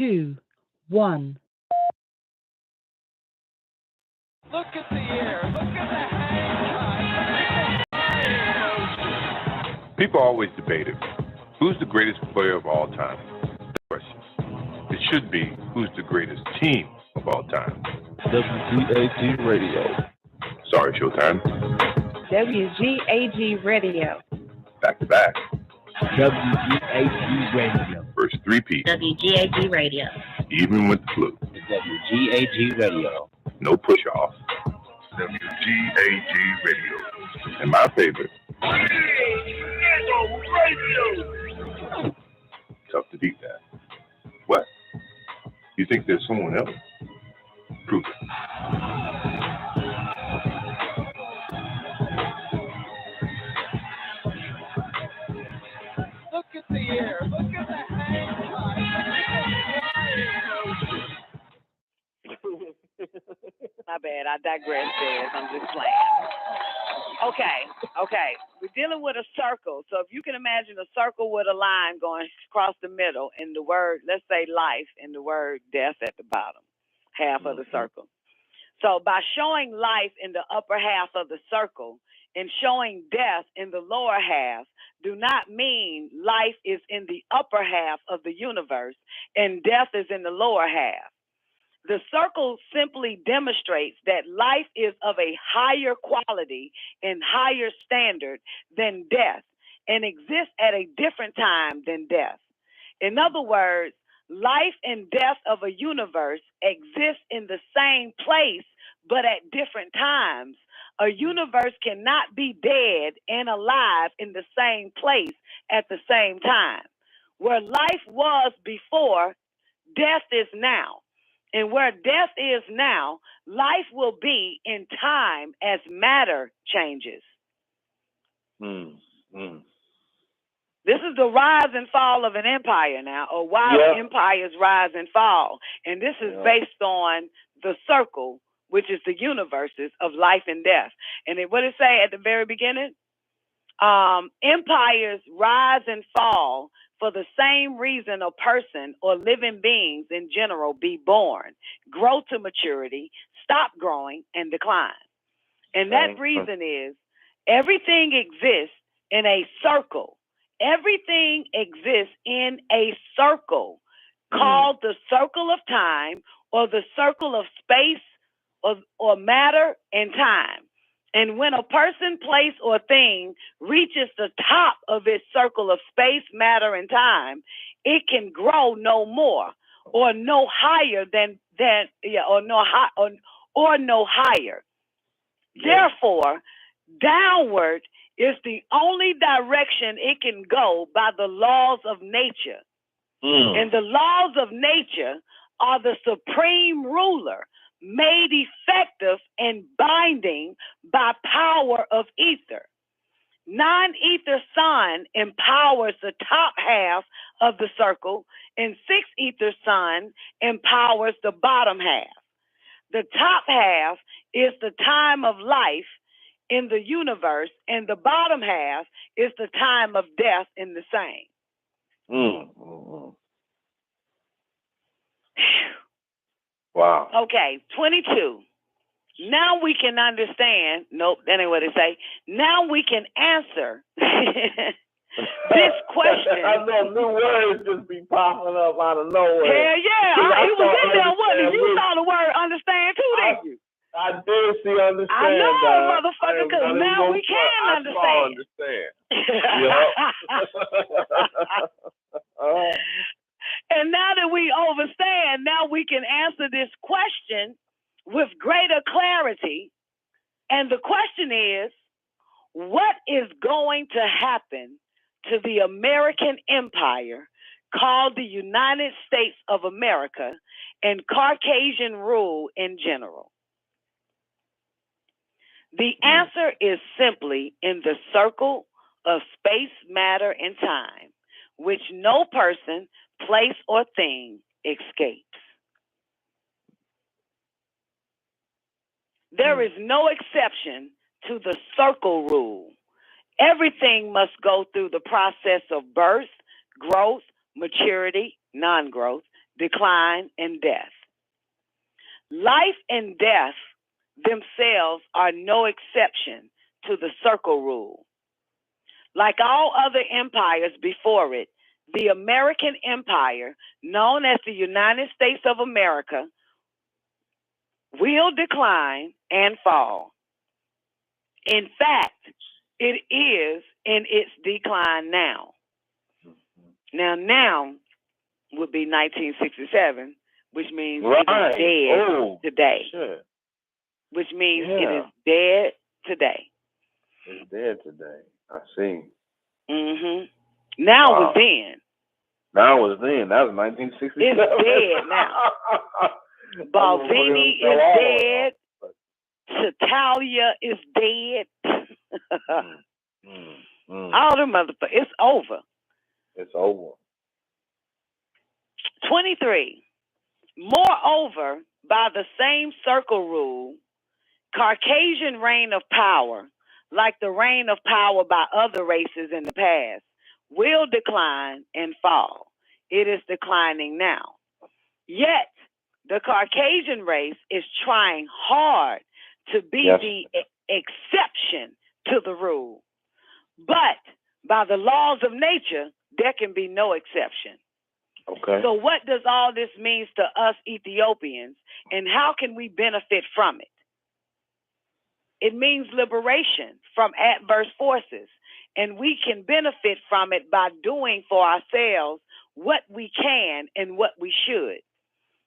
2, 1. Look at the air. Look at the hang time. People always debate it. Who's the greatest player of all time? Question. It should be, who's the greatest team of all time? WGAG Radio. Sorry, Showtime. WGAG Radio. Back to back. WGAG Radio. First three-peat. WGAG Radio. Even with the flu. WGAG Radio. No push-off. WGAG Radio. And my favorite. Radio. Tough to beat that. What? You think there's someone else? Prove it. Look at the air. Look at the hang time. My bad. I digress, guys. I'm just playing. Okay. We're dealing with a circle. So if you can imagine a circle with a line going across the middle and the word, let's say life, and the word death at the bottom, half of the circle. So by showing life in the upper half of the circle and showing death in the lower half, do not mean life is in the upper half of the universe and death is in the lower half. The circle simply demonstrates that life is of a higher quality and higher standard than death and exists at a different time than death. In other words, life and death of a universe exist in the same place, but at different times. A universe cannot be dead and alive in the same place at the same time. Where life was before, death is now. And where death is now, life will be in time as matter changes. This is the rise and fall of an empire now, or why empires rise and fall. And this is based on the circle, which is the universes of life and death. And what did it say at the very beginning? Empires rise and fall for the same reason a person or living beings in general be born, grow to maturity, stop growing, and decline. And that reason is everything exists in a circle. Everything exists in a circle called the circle of time or the circle of space or matter and time. And when a person, place, or thing reaches the top of its circle of space, matter, and time, it can grow no more or no higher or no higher. Therefore, downward is the only direction it can go by the laws of nature. And the laws of nature are the supreme ruler, made effective and binding by power of ether. Non-ether sun empowers the top half of the circle, and 6-ether sun empowers the bottom half. The top half is the time of life in the universe, and the bottom half is the time of death in the same. Wow. Okay, 22. Now we can understand. Nope, that ain't what it say. Now we can answer this question. I know new words just be popping up out of nowhere. Hell yeah, it was in there, wasn't it? You saw the word understand too, didn't you? I did see understand. I know, motherfucker, because now we can understand. And now that we understand, now we can answer this question with greater clarity. And the question is, what is going to happen to the American empire called the United States of America and Caucasian rule in general? The answer is simply in the circle of space, matter, and time, which no person, place, or thing escapes. There is no exception to the circle rule. Everything must go through the process of birth, growth, maturity, non-growth, decline, and death. Life and death themselves are no exception to the circle rule. Like all other empires before it, the American Empire, known as the United States of America, will decline and fall. In fact, it is in its decline now. Now would be 1967, which means it is dead today. Shit. Which means it is dead today. It's dead today. I see. Now was then. Now was then. That was 1967. It's dead now. Balvenie is dead. Chitalia is dead. All the motherfuckers. It's over. It's over. 23. Moreover, by the same circle rule, Caucasian reign of power, like the reign of power by other races in the past, will decline and fall. It is declining now. Yet, the Caucasian race is trying hard to be the exception to the rule. But by the laws of nature, there can be no exception. Okay. So what does all this mean to us Ethiopians, and how can we benefit from it? It means liberation from adverse forces, and we can benefit from it by doing for ourselves what we can and what we should.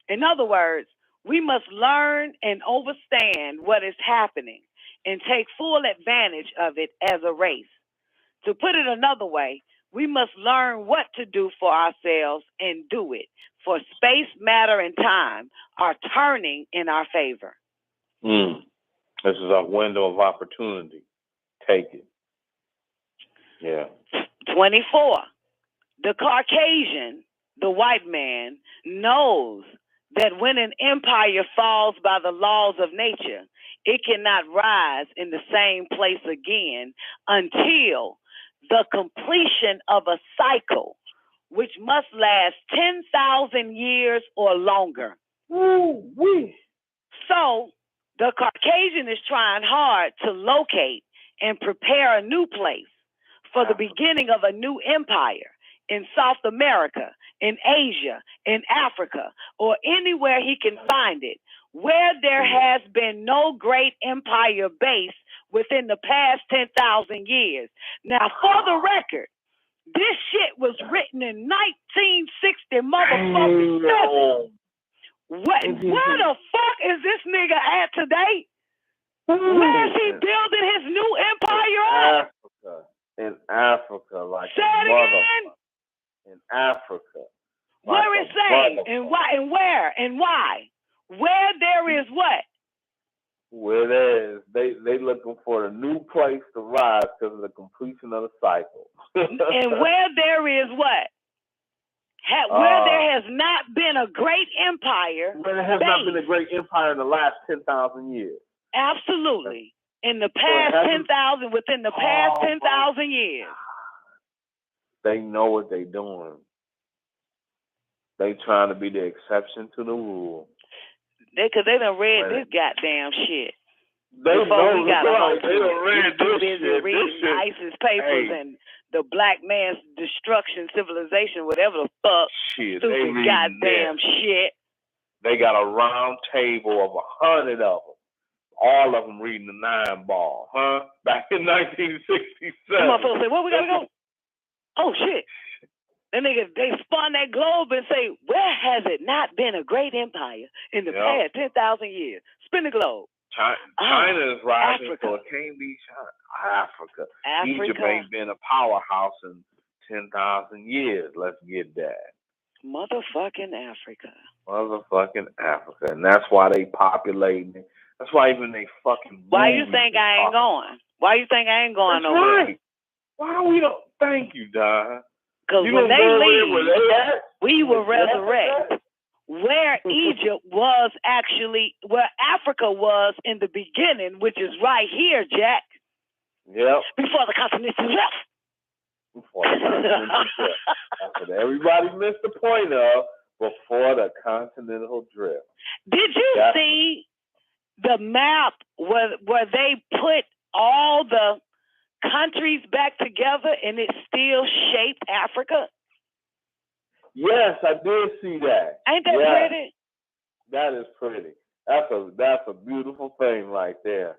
In other words, we must learn and understand what is happening and take full advantage of it as a race. To put it another way, we must learn what to do for ourselves and do it, for space, matter, and time are turning in our favor. This is a window of opportunity. Take it. Yeah. 24. The Caucasian, the white man, knows that when an empire falls by the laws of nature, it cannot rise in the same place again until the completion of a cycle, which must last 10,000 years or longer. So the Caucasian is trying hard to locate and prepare a new place for the beginning of a new empire in South America, in Asia, in Africa, or anywhere he can find it, where there has been no great empire base within the past 10,000 years. Now, for the record, this shit was written in 1960 motherfucking 7. Where the fuck is this nigga at today? Where is he building his new empire at? In Africa, like say it again. In Africa. Where is saying and why and where and why? Where there is what? Where there is, they looking for a new place to rise because of the completion of the cycle. And where there is what? Where there has not been a great empire. Where there has not been a great empire in the last 10,000 years. Absolutely. In the past 10,000, within the past 10,000 years. They know what they're doing. They trying to be the exception to the rule. Because they done read this goddamn shit. They Before we got they done read this shit. Reading ISIS papers and the black man's destruction, civilization, whatever the fuck. Shit, stupid goddamn shit. They got a round table of 100 of them. All of them reading the 9 ball, huh? Back in 1967. Come on, folks, say, where we gotta go? Oh, shit. Then they spun that globe and say, where has it not been a great empire in the past 10,000 years? Spin the globe. China is rising, Africa. so it can't be China. Africa. Egypt ain't been a powerhouse in 10,000 years. Let's get that. Motherfucking Africa. And that's why they populating it. That's why even they fucking. Why you think I ain't going? Why you think I ain't going That's nowhere? Right. Why we don't? Thank you, Don. Because when they leave, we will resurrect. Where Egypt was actually, where Africa was in the beginning, which is right here, Jack. Yep. Before the continental shelf. That's what everybody missed the point of. before the continental drift. Did you That's- see the map where they put all the countries back together and it still shaped Africa? Yes, I did see that. Ain't that Yes, pretty? that is pretty. That's a beautiful thing right there.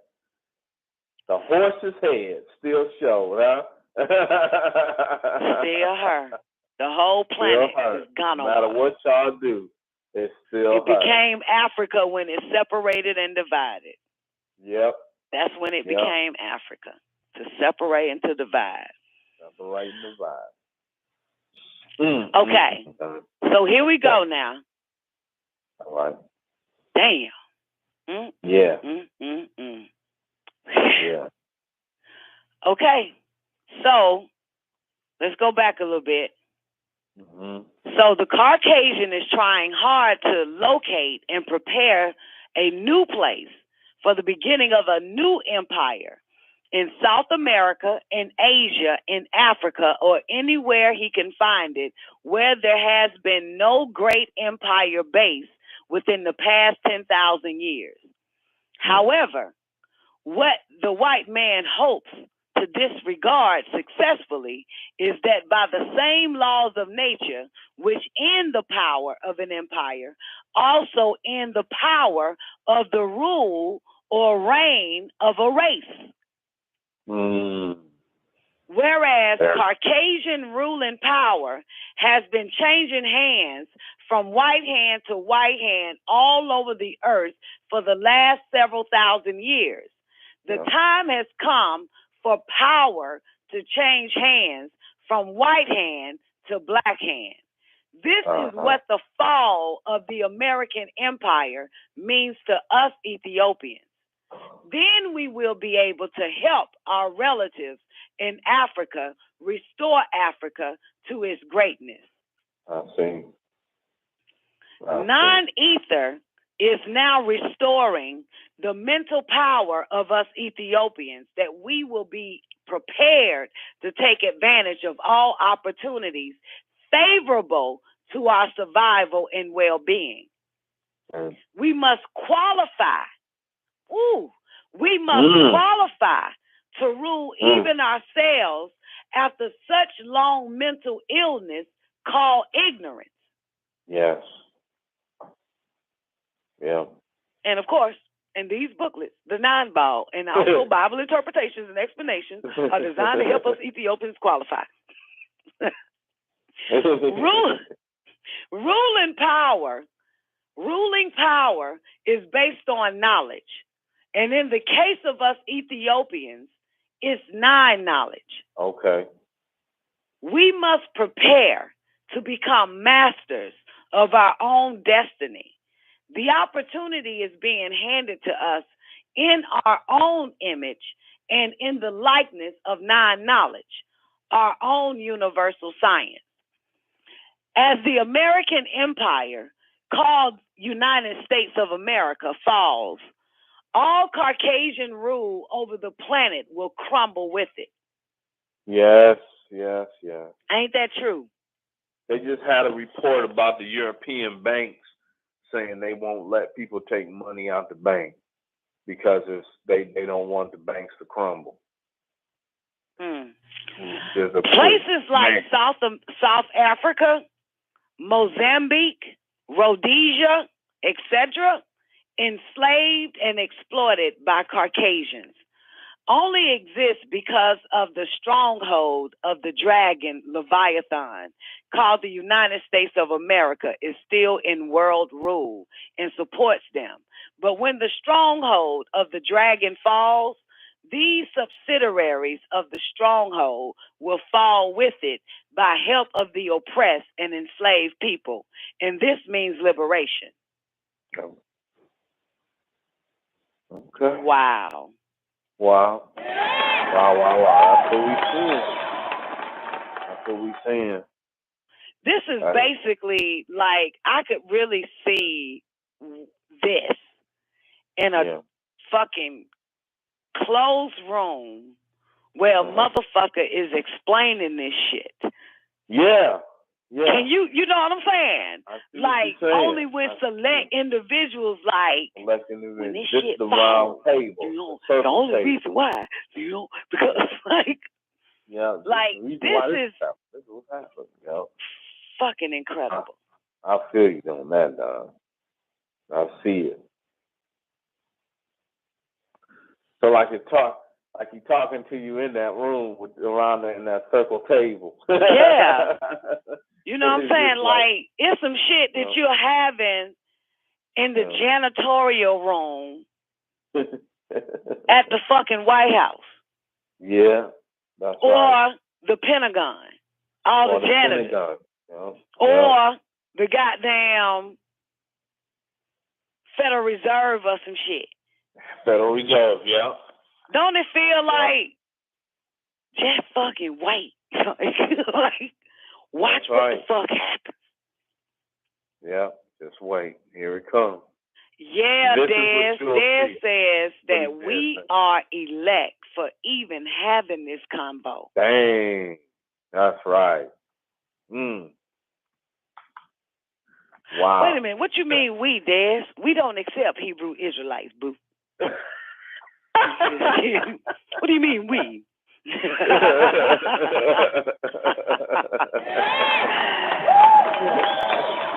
The horse's head still showed, huh? Still her. The whole planet is gone No matter over. what y'all do, it's still It became Africa when it separated and divided. Yep. That's when it became Africa, to separate and to divide. Separate and divide. Okay. So here we go now. All right. Damn. Yeah. Yeah. Okay. So let's go back a little bit. So the Caucasian is trying hard to locate and prepare a new place for the beginning of a new empire in South America, in Asia, in Africa, or anywhere he can find it where there has been no great empire base within the past 10,000 years. However, what the white man hopes to disregard successfully is that by the same laws of nature, which end the power of an empire, also end the power of the rule or reign of a race. Whereas Caucasian ruling power has been changing hands from white hand to white hand all over the earth for the last several thousand years. The time has come for power to change hands from white hand to black hand. This is what the fall of the American empire means to us Ethiopians. Then we will be able to help our relatives in Africa restore Africa to its greatness. I see. Non-ether is now restoring the mental power of us Ethiopians, that we will be prepared to take advantage of all opportunities favorable to our survival and well-being. We must qualify. We must qualify to rule even ourselves after such long mental illness called ignorance. Yes. Yeah. And of course, in these booklets, the non-Bible and also Bible interpretations and explanations are designed to help us Ethiopians qualify. Ruling power is based on knowledge. And in the case of us Ethiopians, it's 9 knowledge. Okay. We must prepare to become masters of our own destiny. The opportunity is being handed to us in our own image and in the likeness of 9 knowledge, our own universal science. As the American empire, called United States of America, falls, all Caucasian rule over the planet will crumble with it. Yes. Ain't that true? They just had a report about the European banks saying they won't let people take money out the bank because they don't want the banks to crumble. Places like South Africa, Mozambique, Rhodesia, etc., enslaved and exploited by Caucasians, only exist because of the stronghold of the dragon Leviathan, called the United States of America, is still in world rule and supports them. But when the stronghold of the dragon falls, these subsidiaries of the stronghold will fall with it by help of the oppressed and enslaved people. And this means liberation. Okay. Wow. That's what we saying. This is basically like, I could really see this in a fucking closed room where a motherfucker is explaining this shit. Yeah. Yeah. Can you know what I'm saying? I see what Like you're saying. only with I see select it. individuals, like Only only with select individuals, like select when individuals. this This shit is the round falls, table. you know, The the only table. reason why, you know, because like Yeah. like the reason this why is this is what's happening. Yeah. fucking incredible. I feel you on that, dog. I see it. So like you talking to you in that room around in that circle table. Yeah. You know what I'm It's saying? just Like it's some shit that you're having in the janitorial room at the fucking White House. Yeah, that's or right. the Pentagon. All Or the janitors. Pentagon. Yeah. Or the goddamn Federal Reserve or some shit. Federal Reserve, yeah. Don't it feel like just fucking wait? Like, watch what the fuck happens. Yeah, just wait. Here it comes. Yeah, Des says that What we are elect for even having this combo. Dang. That's right. Wow. Wait a minute. What you mean we, Des? We don't accept Hebrew Israelites, boo. What do you mean we?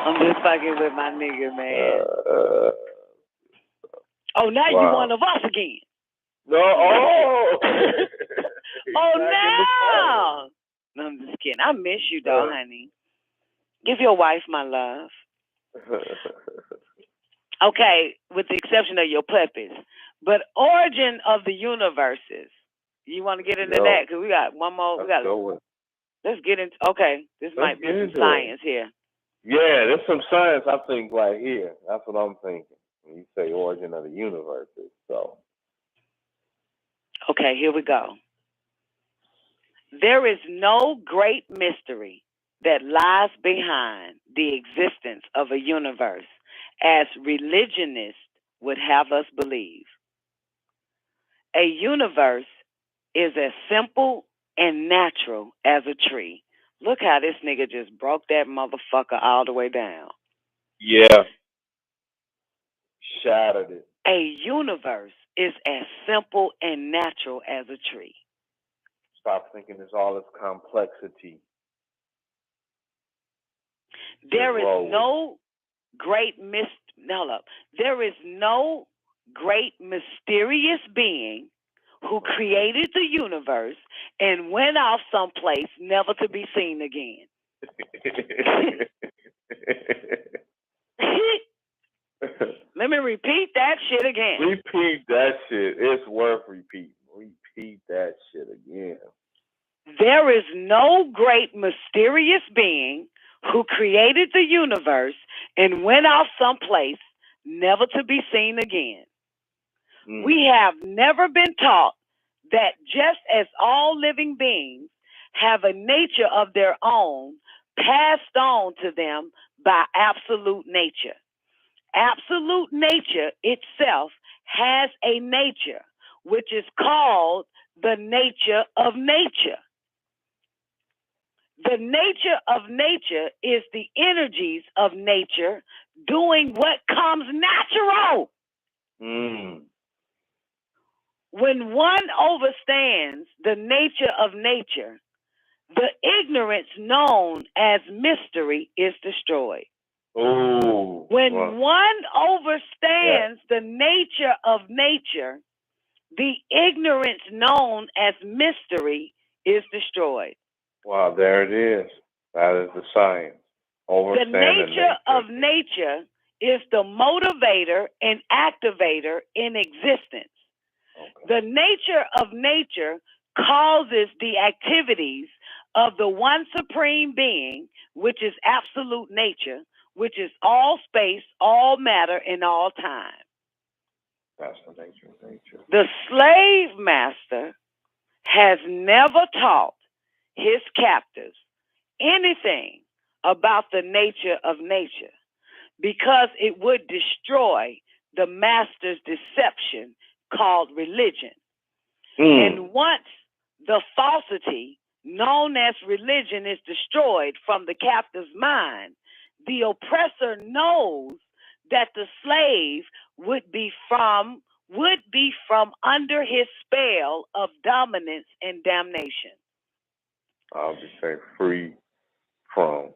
I'm just fucking with my nigga, man. Oh, now you one of us again. No, oh. Oh, no. No, I'm just kidding. I miss you, though, honey. Give your wife my love. Okay, with the exception of your puppies. But origin of the universes. You want to get into that? Because we got one more. Let's get into. Okay, this might be some science here. Yeah, there's some science, I think, right here. That's what I'm thinking when you say origin of the universes. So. Okay, here we go. There is no great mystery that lies behind the existence of a universe, as religionists would have us believe. A universe is as simple and natural as a tree. Look how this nigga just broke that motherfucker all the way down. Yeah. Shattered it. A universe is as simple and natural as a tree. Stop thinking it's all this complexity. There is no great There is no great mysterious being who created the universe and went off someplace never to be seen again. Let me repeat that shit again. Repeat that shit. It's worth repeating. Repeat that shit again. There is no great mysterious being who created the universe and went off someplace never to be seen again. We have never been taught that just as all living beings have a nature of their own passed on to them by absolute nature. Absolute nature itself has a nature, which is called the nature of nature. The nature of nature is the energies of nature doing what comes natural. When one understands the nature of nature, the ignorance known as mystery is destroyed. When one understands the nature of nature, the ignorance known as mystery is destroyed. Wow, there it is. That is the science. The nature of nature is the motivator and activator in existence. The nature of nature causes the activities of the one supreme being, which is absolute nature, which is all space, all matter, and all time. That's the nature of nature. The slave master has never taught his captives anything about the nature of nature because it would destroy the master's deception called religion. And once the falsity known as religion, is destroyed from the captive's mind, the oppressor knows that the slave would be from under his spell of dominance and damnation. I'll just say free from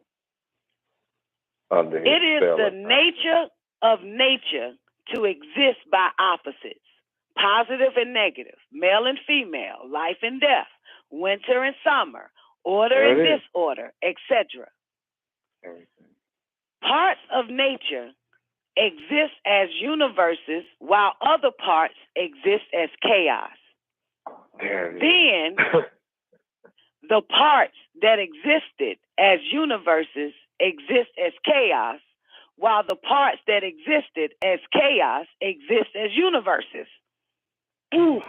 under his It is spell the of nature of nature to exist by opposites, positive and negative, male and female, life and death, winter and summer, order There and it is. disorder, etc. everything. Parts of nature exist as universes while other parts exist as chaos. There it is. Then the parts that existed as universes exist as chaos, while the parts that existed as chaos exist as universes. The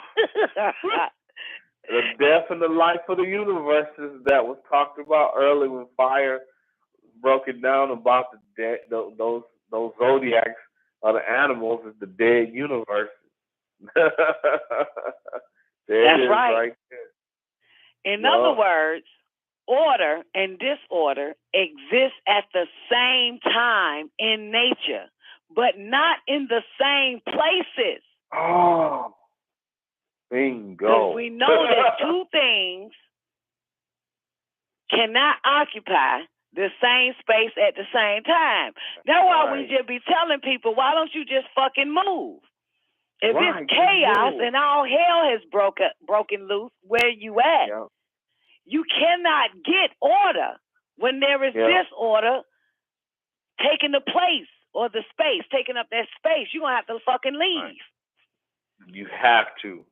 death and the life of the universes that was talked about earlier when Fire broke it down about the dead, those zodiacs of the animals is the dead universes. There That's it is right. there. In other words, order and disorder exist at the same time in nature, but not in the same places. Oh, bingo. Because we know that two things cannot occupy the same space at the same time. That's why we just be telling people, why don't you just fucking move? If it's chaos and all hell has broken loose, where you at? Yep. You cannot get order when there is disorder taking the place or the space, taking up that space. You're going to have to fucking leave. Right. You have to.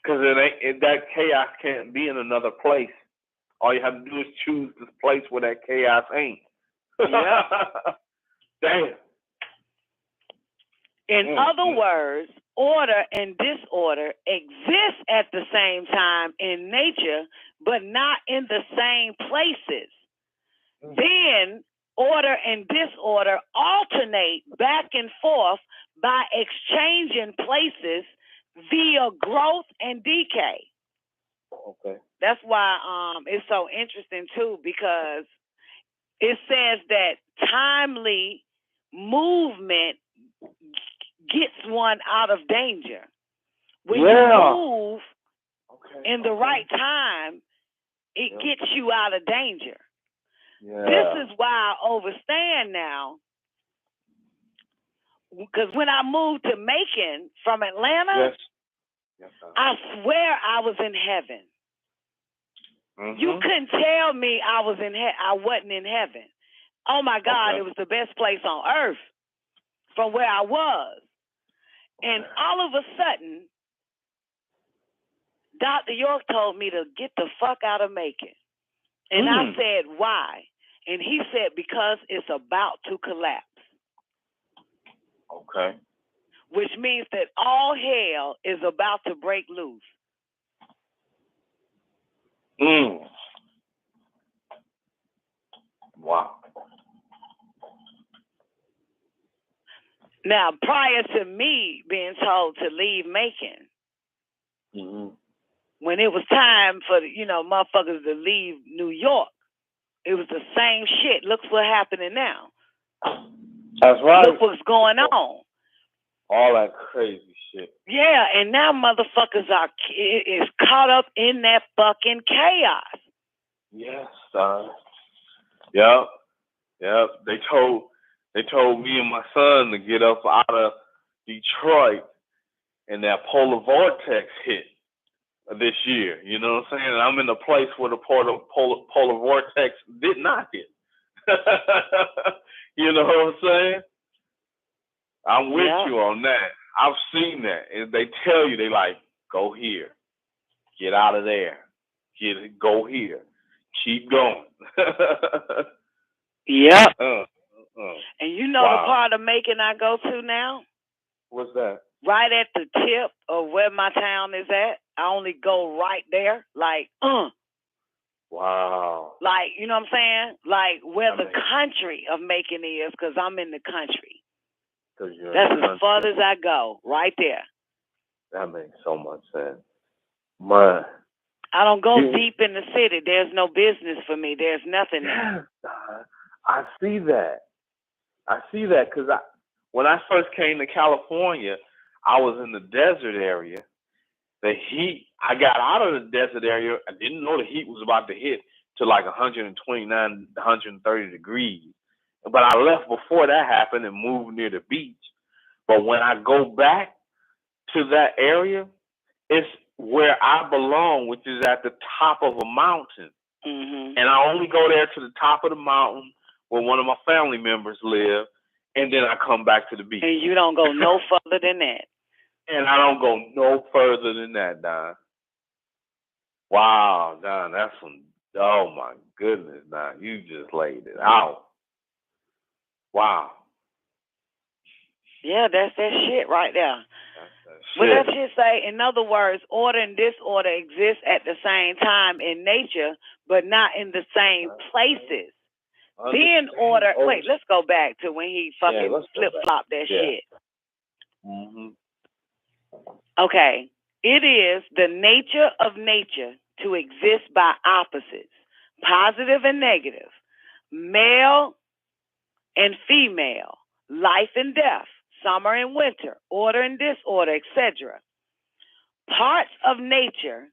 Because that chaos can't be in another place. All you have to do is choose this place where that chaos ain't. Yeah. Damn. In other words, order and disorder exist at the same time in nature, but not in the same places. Then order and disorder alternate back and forth by exchanging places via growth and decay. Okay. That's why it's so interesting too, because it says that timely movement gets one out of danger. When you move in the right time, it gets you out of danger. Yeah. This is why I overstand now. Because when I moved to Macon from Atlanta, I swear I was in heaven. Mm-hmm. You couldn't tell me I wasn't in heaven. Oh my God, It was the best place on earth from where I was. And all of a sudden, Dr. York told me to get the fuck out of Macon. And I said, why? And he said, because it's about to collapse. Okay. Which means that all hell is about to break loose. Wow. Now, prior to me being told to leave Macon, when it was time for motherfuckers to leave New York, it was the same shit. Look what's happening now. That's right. Look what's going on. All that crazy shit. Yeah, and now motherfuckers is caught up in that fucking chaos. Yes, son. Yep. They told me and my son to get up out of Detroit, and that polar vortex hit this year. You know what I'm saying? And I'm in a place where the polar vortex did not hit. You know what I'm saying? I'm with you on that. I've seen that. And they tell you, they like, go here. Get out of there. Go here. Keep going. Yep. And you know the part of Macon I go to now? What's that? Right at the tip of where my town is at. I only go right there. Like, Wow. Like, you know what I'm saying? Like where the country of Macon is, because I'm in the country. That's as far as I go, right there. That makes so much sense. Man. I don't go deep in the city. There's no business for me. There's nothing there. Yes, I see that. I see that because when I first came to California, I was in the desert area. The heat, I got out of the desert area. I didn't know the heat was about to hit to like 129, 130 degrees. But I left before that happened and moved near the beach. But when I go back to that area, it's where I belong, which is at the top of a mountain. Mm-hmm. And I only go there to the top of the mountain where one of my family members live, and then I come back to the beach. And you don't go no further than that. And I don't go no further than that, Don. Wow, Don, that's some, oh my goodness, Don, you just laid it out. Wow. Yeah, that's that shit right there. That's But that that shit say, in other words, order and disorder exist at the same time in nature, but not in the same places. Then order, wait, let's go back to when he fucking flip-flopped that shit. Mm-hmm. Okay. It is the nature of nature to exist by opposites, positive and negative, male and female, life and death, summer and winter, order and disorder, etc. Parts of nature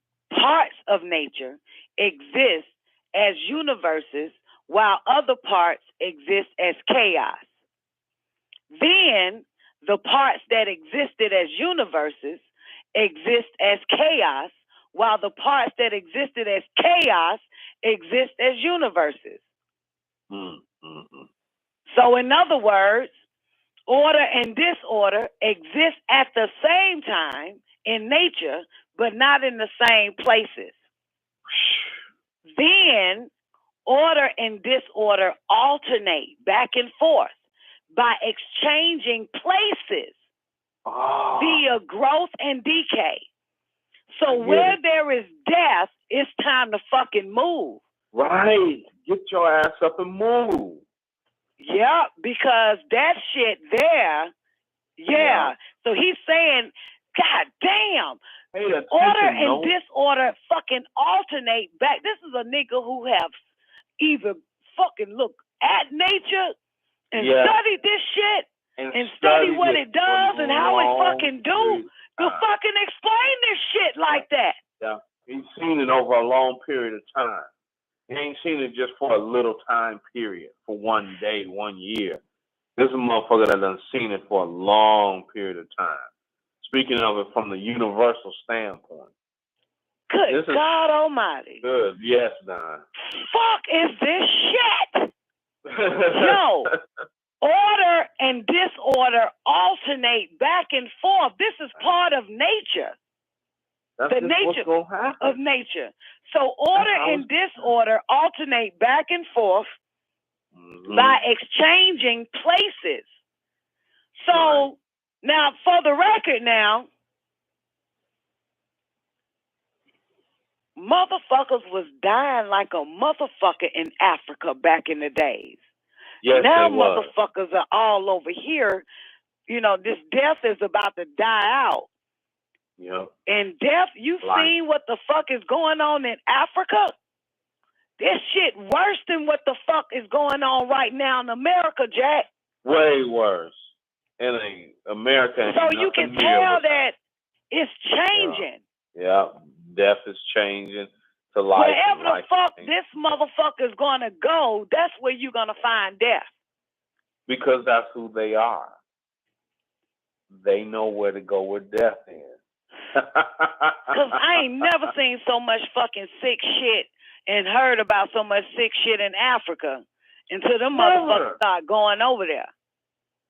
exist as universes, while other parts exist as chaos. Then the parts that existed as universes exist as chaos, while the parts that existed as chaos exist as universes. Mm-hmm. So in other words, order and disorder exist at the same time in nature, but not in the same places. Then order and disorder alternate back and forth by exchanging places via growth and decay. So where there is death, it's time to fucking move. Right. Get your ass up and move. Yeah, because that shit there, yeah. So he's saying, God damn, order and disorder fucking alternate back. This is a nigga who have either fucking looked at nature and studied this shit and study what it does and how it fucking do to fucking explain this shit like that. Yeah, he's seen it over a long period of time. He ain't seen it just for a little time period, for one day, 1 year. This is a motherfucker that done seen it for a long period of time. Speaking of it from the universal standpoint. Good God Almighty. Good, yes, Don. Fuck is this shit? Yo, order and disorder alternate back and forth. This is part of nature. That's the nature of nature. So order and disorder alternate back and forth by exchanging places. So now, for the record now, motherfuckers was dying like a motherfucker in Africa back in the days. Yes, now motherfuckers are all over here. You know, this death is about to die out. Yep. And death, you seen what the fuck is going on in Africa? This shit worse than what the fuck is going on right now in America, Jack. Way worse. In America. So you can tell that it's changing. Yeah. Death is changing to life. Wherever the fuck this motherfucker is going to go, that's where you're going to find death. Because that's who they are. They know where to go where death is. Because I ain't never seen so much fucking sick shit and heard about so much sick shit in Africa until them motherfuckers start going over there.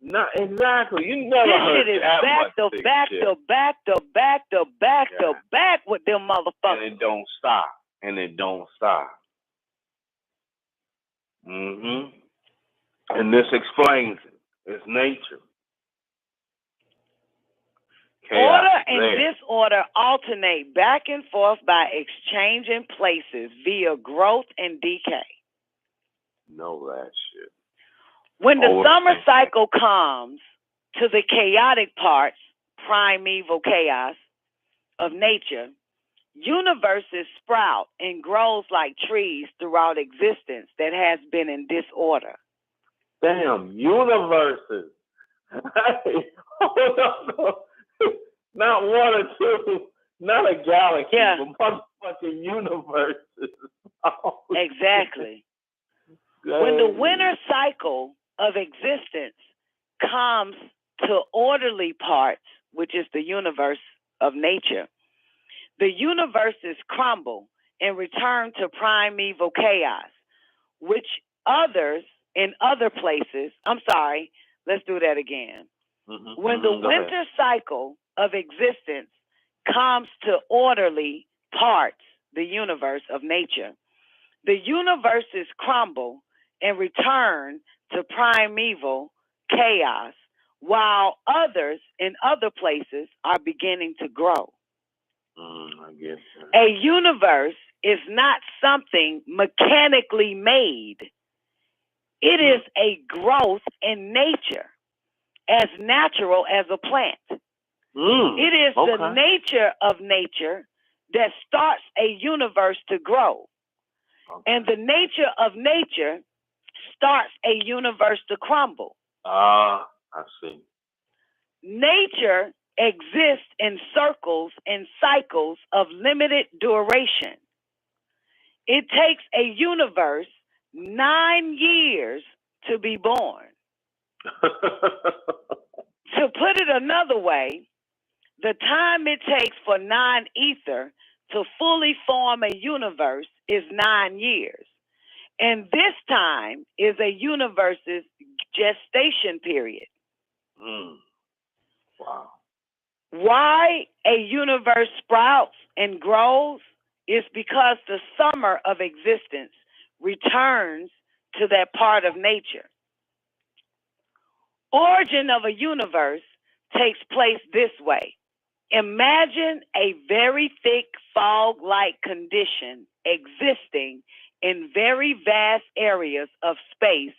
Not exactly. You never this heard shit is that back to much back shit. to back to back to back to back with them motherfuckers. And it don't stop. And it don't stop. And this explains it. It's nature. Chaos Order and disorder alternate back and forth by exchanging places via growth and decay. Know that shit. When the summer cycle comes to the chaotic parts, primeval chaos of nature, Universes sprout and grows like trees throughout existence that has been in disorder. Damn, universes. Not one or two, not a galaxy, but motherfucking universes. Oh, exactly. shit. When the winter cycle of existence comes to orderly parts, which is the universe of nature, the universes crumble and return to primeval chaos, which others in other places, let's do that again. When the winter cycle of existence comes to orderly parts, the universe of nature, the universes crumble and return to primeval chaos, while others in other places are beginning to grow. I guess so. A universe is not something mechanically made. It is a growth in nature, as natural as a plant. It is the nature of nature that starts a universe to grow. And the nature of nature starts a universe to crumble. I see. Nature exists in circles and cycles of limited duration. It takes a universe 9 years to be born. To put it another way, the time it takes for non-ether to fully form a universe is 9 years. And this time is a universe's gestation period. Wow. Why a universe sprouts and grows is because the summer of existence returns to that part of nature. Origin of a universe takes place this way. Imagine a very thick fog-like condition existing in very vast areas of space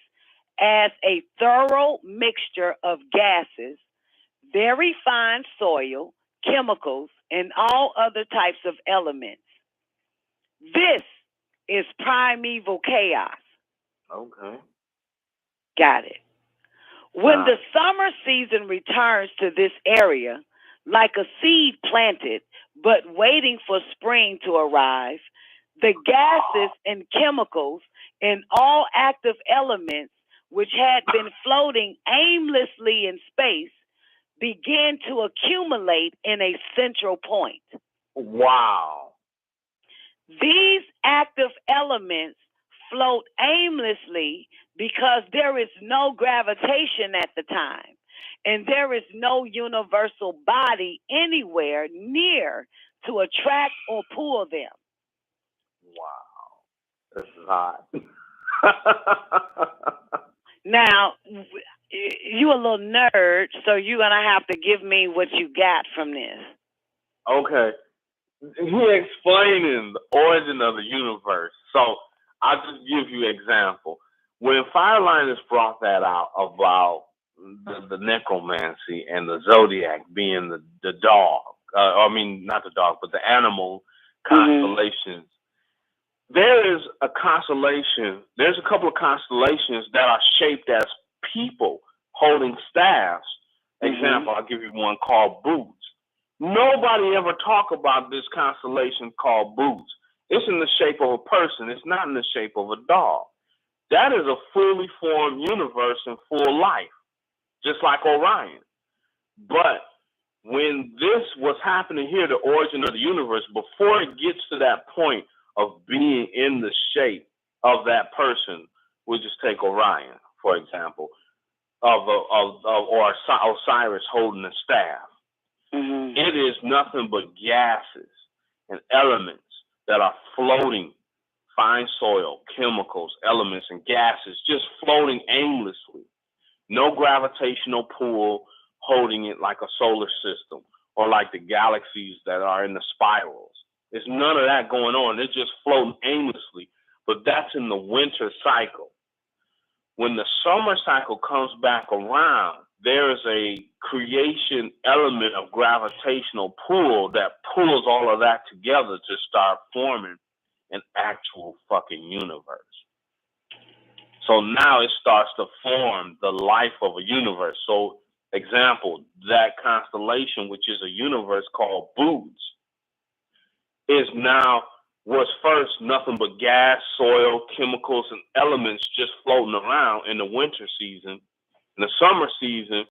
as a thorough mixture of gases, very fine soil, chemicals, and all other types of elements. This is primeval chaos. Okay. Got it. When the summer season returns to this area, like a seed planted but waiting for spring to arrive, the gases and chemicals and all active elements which had been floating aimlessly in space began to accumulate in a central point. Wow. These active elements float aimlessly because there is no gravitation at the time, and there is no universal body anywhere near to attract or pull them. Wow. This is hot. Now, you a little nerd, so you're going to have to give me what you got from this. Okay. He's explaining the origin of the universe. So I'll just give you an example. When Fireliners brought that out about the necromancy and the zodiac being the dog, not the dog, but the animal constellations, there is a constellation, there's a couple of constellations that are shaped as people holding staffs. Example, I'll give you one called Boots. Nobody ever talk about this constellation called Boots. It's in the shape of a person. It's not in the shape of a dog. That is a fully formed universe in full life, just like Orion. But when this was happening here, the origin of the universe, before it gets to that point of being in the shape of that person, we'll just take Orion, for example, or Osiris holding a staff. It is nothing but gases and elements that are floating, fine soil, chemicals, elements, and gases just floating aimlessly. No gravitational pull holding it like a solar system or like the galaxies that are in the spirals. There's none of that going on. They're just floating aimlessly, but that's in the winter cycle. When the summer cycle comes back around, there is a creation element of gravitational pull that pulls all of that together to start forming an actual fucking universe. So now it starts to form the life of a universe. So, example, that constellation, which is a universe called Boots, is now was first nothing but gas, soil, chemicals, and elements just floating around in the winter season. In the summer season,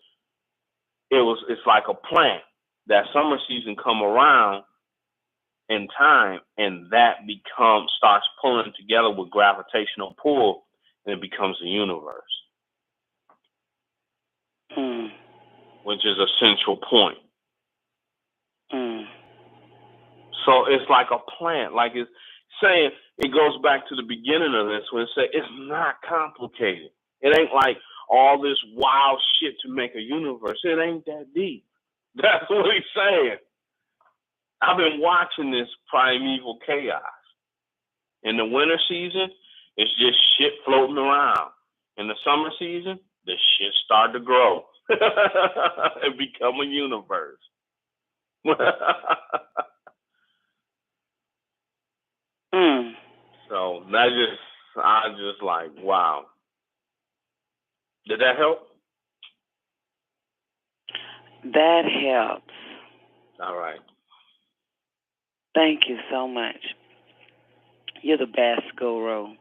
it's like a plant. That summer season come around in time, and that starts pulling together with gravitational pull, and it becomes a universe, which is a central point. So it's like a plant, like it's saying, it goes back to the beginning of this when it says it's not complicated. It ain't like all this wild shit to make a universe. It ain't that deep. That's what he's saying. I've been watching this primeval chaos. In the winter season, it's just shit floating around. In the summer season, the shit start to grow and become a universe. So I just like, wow. Did that help? That helps. All right. Thank you so much. You're the best, Guru.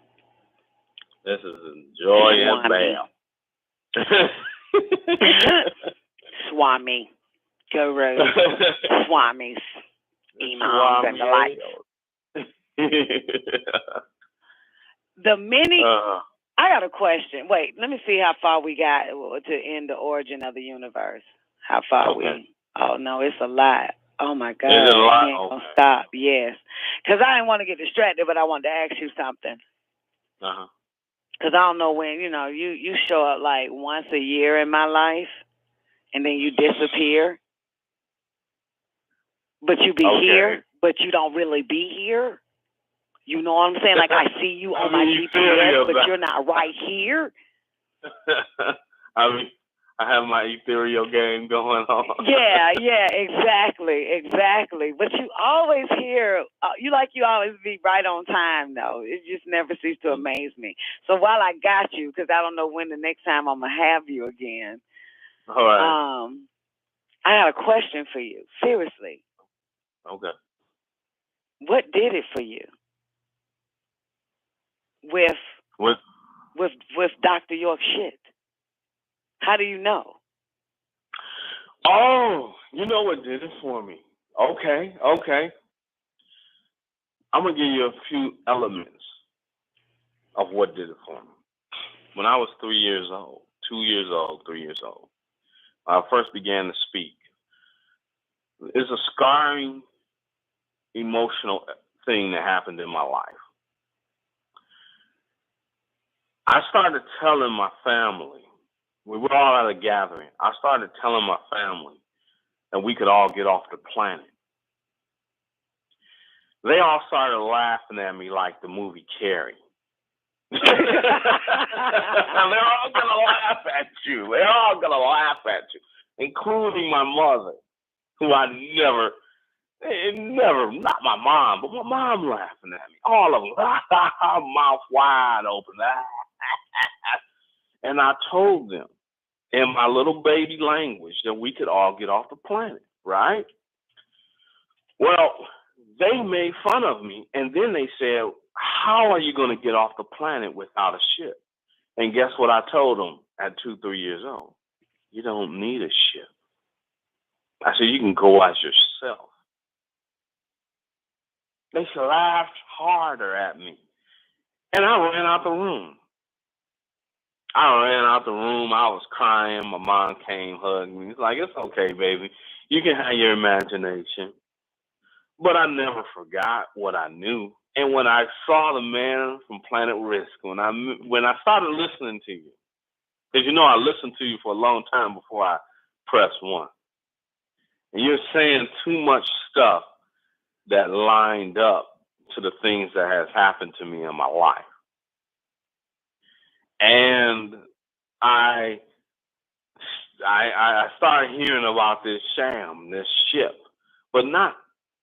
This is a joy and bam. Swami. Guru. Swamis. Imams and the like. The many... I got a question. Wait, let me see how far we got to end the origin of the universe. How far we... Oh, no, it's a lot. Oh, my God. Is it a lot? I ain't gonna stop. Yes. Because I didn't want to get distracted, but I wanted to ask you something. Because I don't know when, you show up like once a year in my life, and then you disappear. But you be here, but you don't really be here. You know what I'm saying? Like, I see you on my GPS, but you're not right here. I mean, I have my ethereal game going on. Yeah, exactly. But you always hear, you always be right on time, though. It just never ceases to amaze me. So while I got you, because I don't know when the next time I'm going to have you again. All right. I got a question for you. Seriously. Okay. What did it for you? With Dr. York shit? How do you know? Oh, you know what did it for me? Okay. I'm going to give you a few elements of what did it for me. When I was 3 years old, I first began to speak. It's a scarring, emotional thing that happened in my life. I started telling my family, we were all at a gathering. I started telling my family that we could all get off the planet. They all started laughing at me like the movie Carrie. They're all going to laugh at you. They're all going to laugh at you, including my mother, who I never, not my mom, but my mom laughing at me. All of them, mouth wide open. And I told them in my little baby language that we could all get off the planet, right? Well, they made fun of me, and then they said, how are you going to get off the planet without a ship? And guess what I told them at 2-3 years old? You don't need a ship. I said, you can go as yourself. They laughed harder at me. And I ran out the room. I was crying. My mom came, hugged me. It's like, it's okay, baby. You can have your imagination. But I never forgot what I knew. And when I saw the man from Planet Risk, when I started listening to you, because I listened to you for a long time before I pressed 1. And you're saying too much stuff that lined up to the things that has happened to me in my life. And I I started hearing about this sham, this ship, but not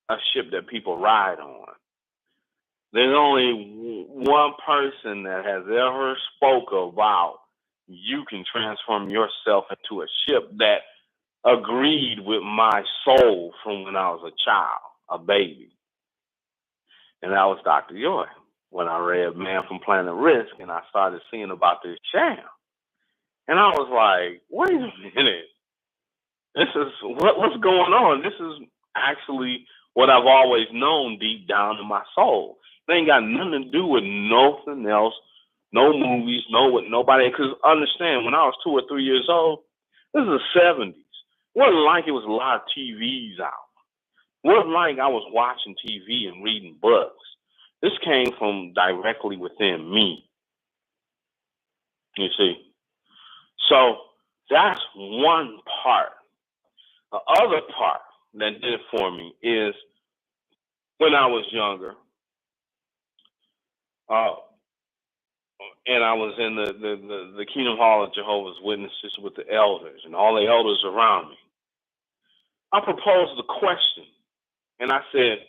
a ship that people ride on. There's only one person that has ever spoke about you can transform yourself into a ship that agreed with my soul from when I was a child, a baby. And that was Dr. York. When I read Man from Planet Risk and I started seeing about this sham. And I was like, wait a minute. This is what's going on. This is actually what I've always known deep down in my soul. It ain't got nothing to do with nothing else, no movies, no with nobody. Because understand, when I was 2 or 3 years old, this is the 70s. It wasn't like it was a lot of TVs out. It wasn't like I was watching TV and reading books. This came from directly within me. You see? So that's one part. The other part that did it for me is when I was younger, and I was in the Kingdom Hall of Jehovah's Witnesses with the elders and all the elders around me. I proposed the question, and I said,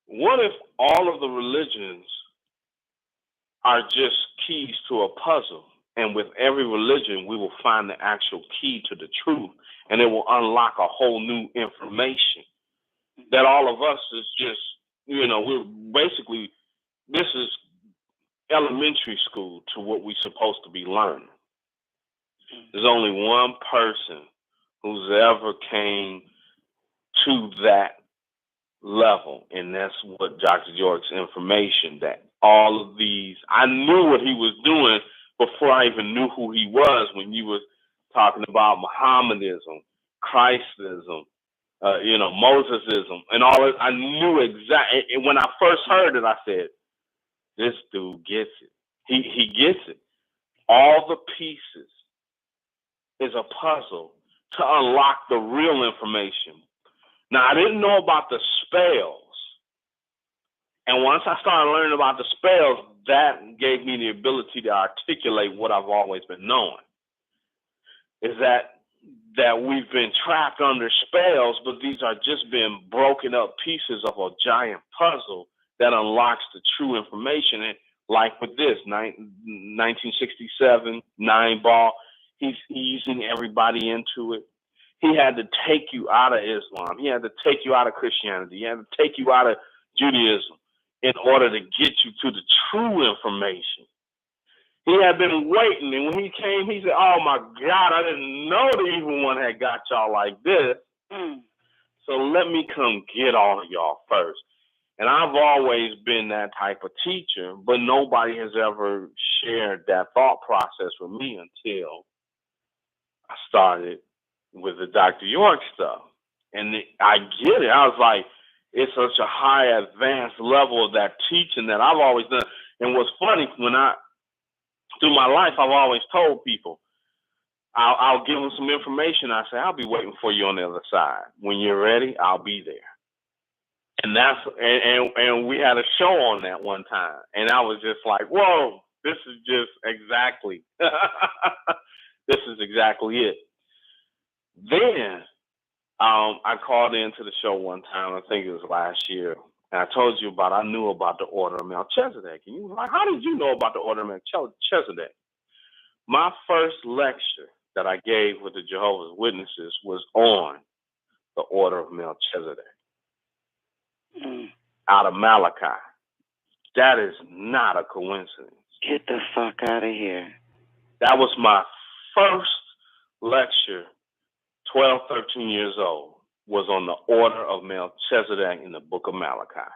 what if all of the religions are just keys to a puzzle, and with every religion we will find the actual key to the truth, and it will unlock a whole new information that all of us is just, we're basically, this is elementary school to what we're supposed to be learning. There's only one person who's ever came to that level, and that's what Dr. York's information, that all of these, I knew what he was doing before I even knew who he was when you were talking about Mohammedism, Christism, Mosesism, and all that. I knew exactly. And when I first heard it, I said, this dude gets it. He gets it. All the pieces is a puzzle to unlock the real information. Now, I didn't know about the spells. And once I started learning about the spells, that gave me the ability to articulate what I've always been knowing. Is that we've been trapped under spells, but these are just been broken up pieces of a giant puzzle that unlocks the true information. And like with this, 1967, 9-ball, he's easing everybody into it. He had to take you out of Islam. He had to take you out of Christianity. He had to take you out of Judaism in order to get you to the true information. He had been waiting, and when he came, he said, oh, my God, I didn't know the evil one had got y'all like this. So let me come get all of y'all first. And I've always been that type of teacher, but nobody has ever shared that thought process with me until I started with the Dr. York stuff. And I get it. I was like, it's such a high advanced level of that teaching that I've always done. And what's funny, through my life, I've always told people, I'll give them some information. I say, I'll be waiting for you on the other side. When you're ready, I'll be there. And and we had a show on that one time. And I was just like, whoa, this is just exactly, this is exactly it. Then I called into the show one time, I think it was last year, and I told you I knew about the Order of Melchizedek. And you were like, how did you know about the Order of Melchizedek? My first lecture that I gave with the Jehovah's Witnesses was on the Order of Melchizedek out of Malachi. That is not a coincidence. Get the fuck out of here. That was my first lecture, 12, 13 years old, was on the Order of Melchizedek in the book of Malachi.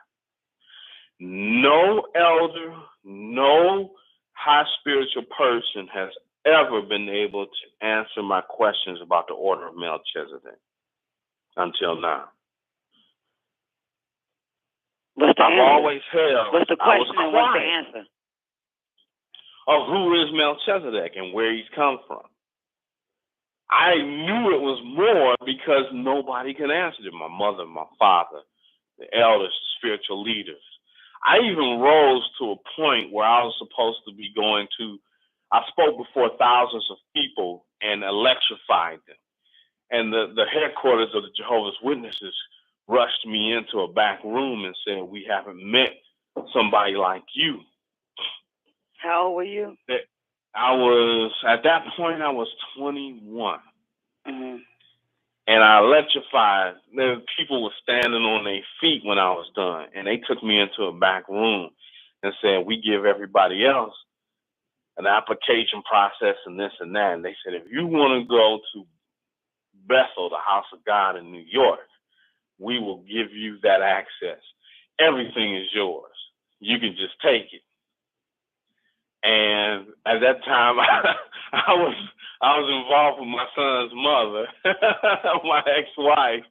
No elder, no high spiritual person has ever been able to answer my questions about the Order of Melchizedek until now. I've always held. What's the question and what's the answer? Of who is Melchizedek and where he's come from. I knew it was more because nobody could answer it. My mother, my father, the elders, the spiritual leaders. I even rose to a point where I was supposed to be I spoke before thousands of people and electrified them. And the headquarters of the Jehovah's Witnesses rushed me into a back room and said, "We haven't met somebody like you." How old were you? At that point, I was 21. Mm-hmm. And I electrified. The people were standing on their feet when I was done. And they took me into a back room and said, "We give everybody else an application process and this and that." And they said, "If you want to go to Bethel, the house of God in New York, we will give you that access. Everything is yours. You can just take it." And at that time, I was involved with my son's mother, my ex-wife.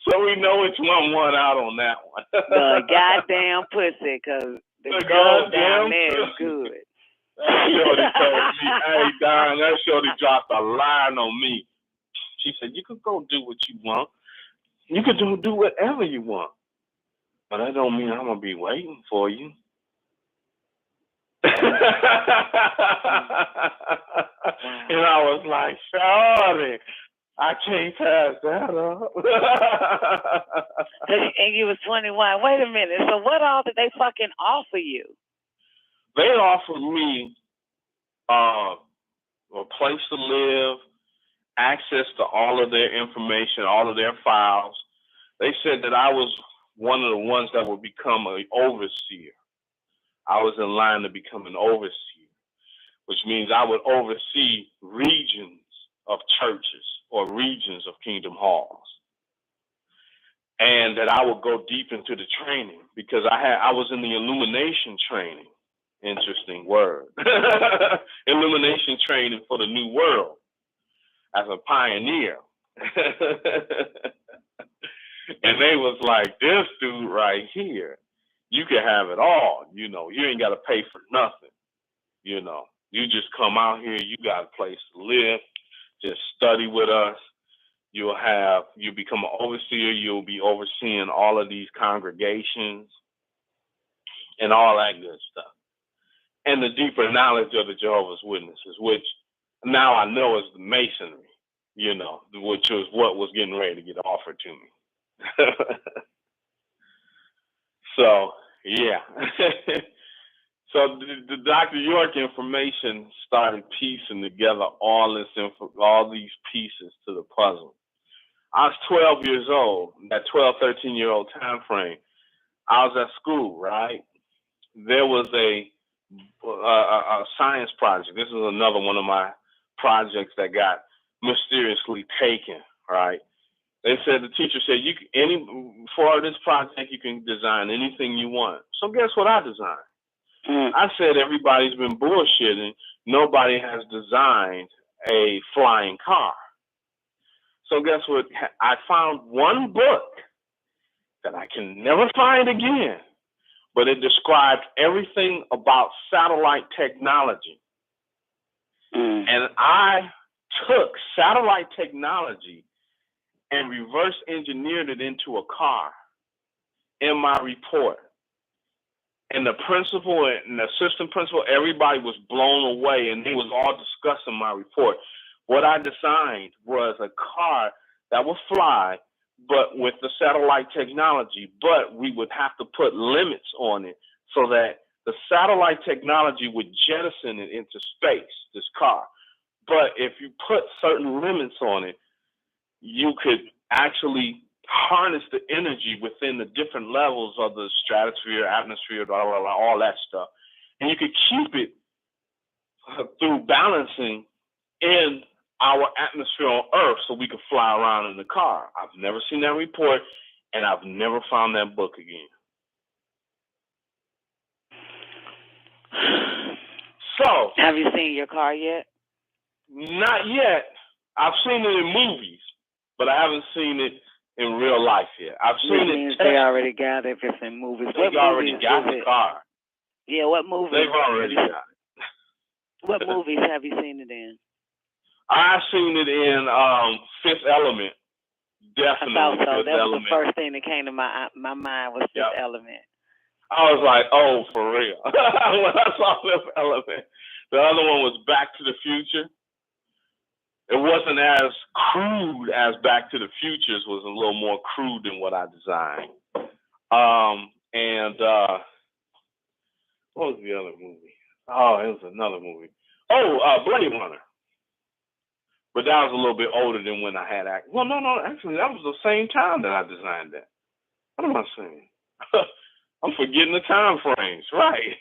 So we know which one won out on that one. The goddamn pussy, because the girl down there is good. That shorty told me, "Hey, Don, that shorty dropped a line on me." She said, "You could go do what you want. You could do whatever you want. But that don't mean I'm going to be waiting for you." And I was like, "Shorty, I can't pass that up." And you was 21. Wait a minute. So what all did they fucking offer you? They offered me a place to live, access to all of their information, all of their files. They said that I was one of the ones that would become an overseer. I was in line to become an overseer, which means I would oversee regions of churches or regions of Kingdom Halls. And that I would go deep into the training because I was in the illumination training. Interesting word. Illumination training for the new world as a pioneer. And they was like, "This dude right here, you can have it all. You know, you ain't got to pay for nothing. You know, you just come out here. You got a place to live. Just study with us. You become an overseer. You'll be overseeing all of these congregations and all that good stuff. And the deeper knowledge of the Jehovah's Witnesses, which now I know is the Masonry, you know, which was what was getting ready to get offered to me." So, yeah. So the Dr. York information started piecing together all these pieces to the puzzle. I was 12 years old, that 12, 13-year-old time frame. I was at school, right? There was a science project. This is another one of my projects that got mysteriously taken, right? They said, the teacher said, for this project, you can design anything you want. So guess what I designed? I said, everybody's been bullshitting. Nobody has designed a flying car. So guess what? I found one book that I can never find again, but it described everything about satellite technology. And I took satellite technology and reverse engineered it into a car in my report. And the principal and the assistant principal, everybody was blown away, and they was all discussing my report. What I designed was a car that would fly, but with the satellite technology, but we would have to put limits on it so that the satellite technology would jettison it into space, this car. But if you put certain limits on it, you could actually harness the energy within the different levels of the stratosphere, atmosphere, blah, blah, blah, all that stuff. And you could keep it through balancing in our atmosphere on Earth so we could fly around in the car. I've never seen that report, and I've never found that book again. So, have you seen your car yet? Not yet. I've seen it in movies, but I haven't seen it in real life yet. I've seen it. They already got it if it's in movies. They already got the car. Yeah, what movies? They've already got it. What movies have you seen it in? I've seen it in Fifth Element. Definitely. I thought so. Fifth That was Element. the first thing that came to my mind was Fifth Element. I was like, oh, for real. When I saw Fifth Element. The other one was Back to the Future. it wasn't as crude as Back to the Futures was a little more crude than what I designed. What was the other movie? Oh, it was another movie. Oh, Blade Runner. But that was a little bit older than when I had act. Well, no, actually, that was the same time that I designed that. What am I saying? I'm forgetting the time frames, right?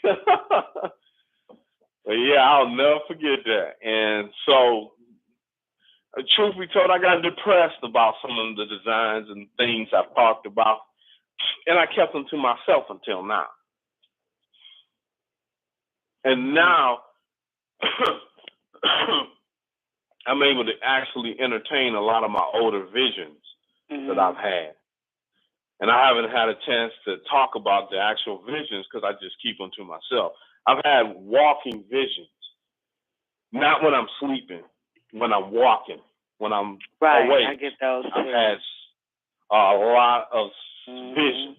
But yeah, I'll never forget that. And so, truth be told, I got depressed about some of the designs and things I've talked about, and I kept them to myself until now. And now, I'm able to actually entertain a lot of my older visions that I've had. And I haven't had a chance to talk about the actual visions because I just keep them to myself. I've had walking visions, not when I'm sleeping, when I'm walking, when I'm awake. I get those too. I've had a lot of visions.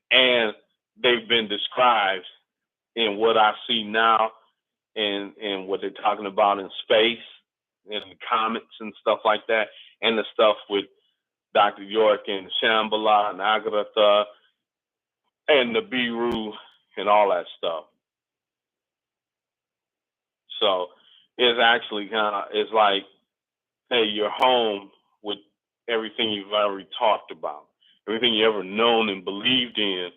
And they've been described in what I see now and what they're talking about in space and the comets and stuff like that, and the stuff with Dr. York and Shambhala and Agartha and the Nibiru and all that stuff. So it's actually it's like, hey, you're home with everything you've already talked about, everything you ever known and believed in.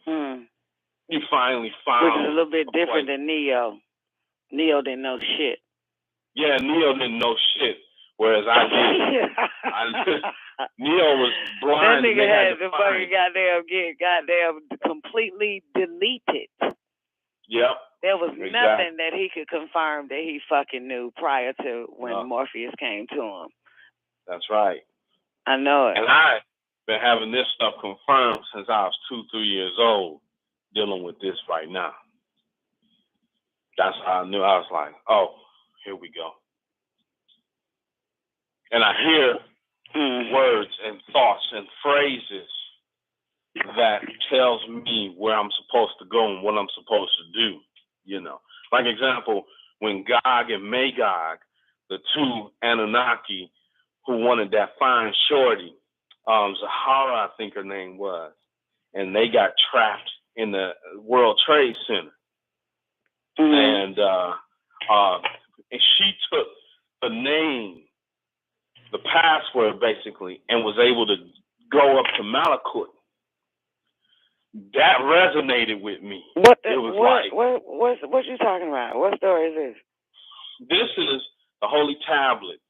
You finally found. Which is a little bit different than Neo. Neo didn't know shit. Yeah, Neo didn't know shit, whereas I did. Neo was blind. That nigga had to the fucking goddamn completely deleted. Yep. There was nothing that he could confirm that he fucking knew prior to when Morpheus came to him. That's right. I know it. And I've been having this stuff confirmed since I was 2-3 years old, dealing with this right now. That's how I knew. I was like, oh, here we go. And I hear words and thoughts and phrases that tells me where I'm supposed to go and what I'm supposed to do, you know. Like example, when Gog and Magog, the two Anunnaki who wanted that fine shorty, Zahara, I think her name was, and they got trapped in the World Trade Center. And she took the name, the password basically, and was able to go up to Malakut. That resonated with me. What you talking about? What story is this? This is the Holy Tablets.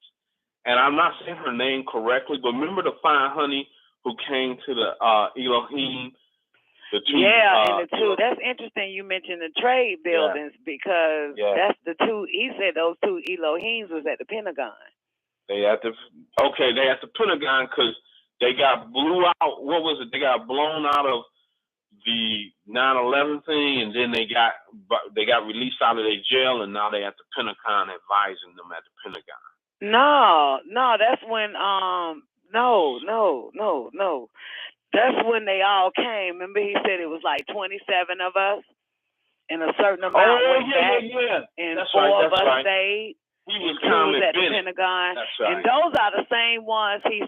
And I'm not saying her name correctly, but remember the fine honey who came to the Elohim? The two, and the two. That's interesting you mentioned the trade buildings because that's the two. He said those two Elohims was at the Pentagon. They at the Pentagon because they got blew out. What was it? They got blown out of the 9/11 thing, and then they got released out of their jail, and now they at the Pentagon advising them at the Pentagon. No, that's when no. That's when they all came. Remember, he said it was like 27 of us, and a certain amount went back, and that's 4 of us right. stayed. He was at the Pentagon, that's right. And those are the same ones. He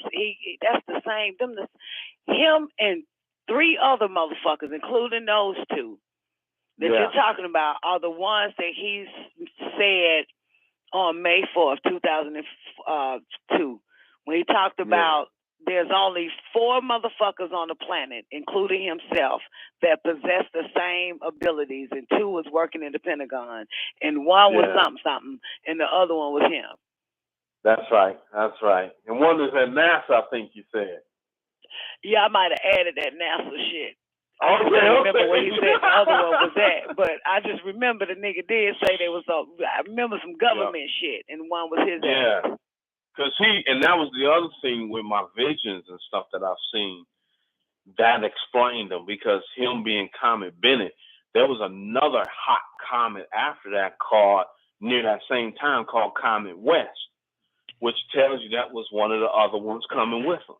that's the same. Him and 3 other motherfuckers, including those 2 that you're talking about, are the ones that he said on May 4th, 2002, when he talked about. There's only 4 motherfuckers on the planet, including himself, that possess the same abilities, and 2 was working in the Pentagon, and 1 was something, and the other one was him. That's right. And 1 is at NASA, I think you said. Yeah, I might have added that NASA shit. I don't remember where he said the other one was at, but I just remember the nigga did say there was I remember some government shit, and 1 was his ass. Because and that was the other thing with my visions and stuff that I've seen, that explained them, because him being Comet Bennett, there was another hot comet after that called, near that same time, called Comet West, which tells you that was one of the other ones coming with him,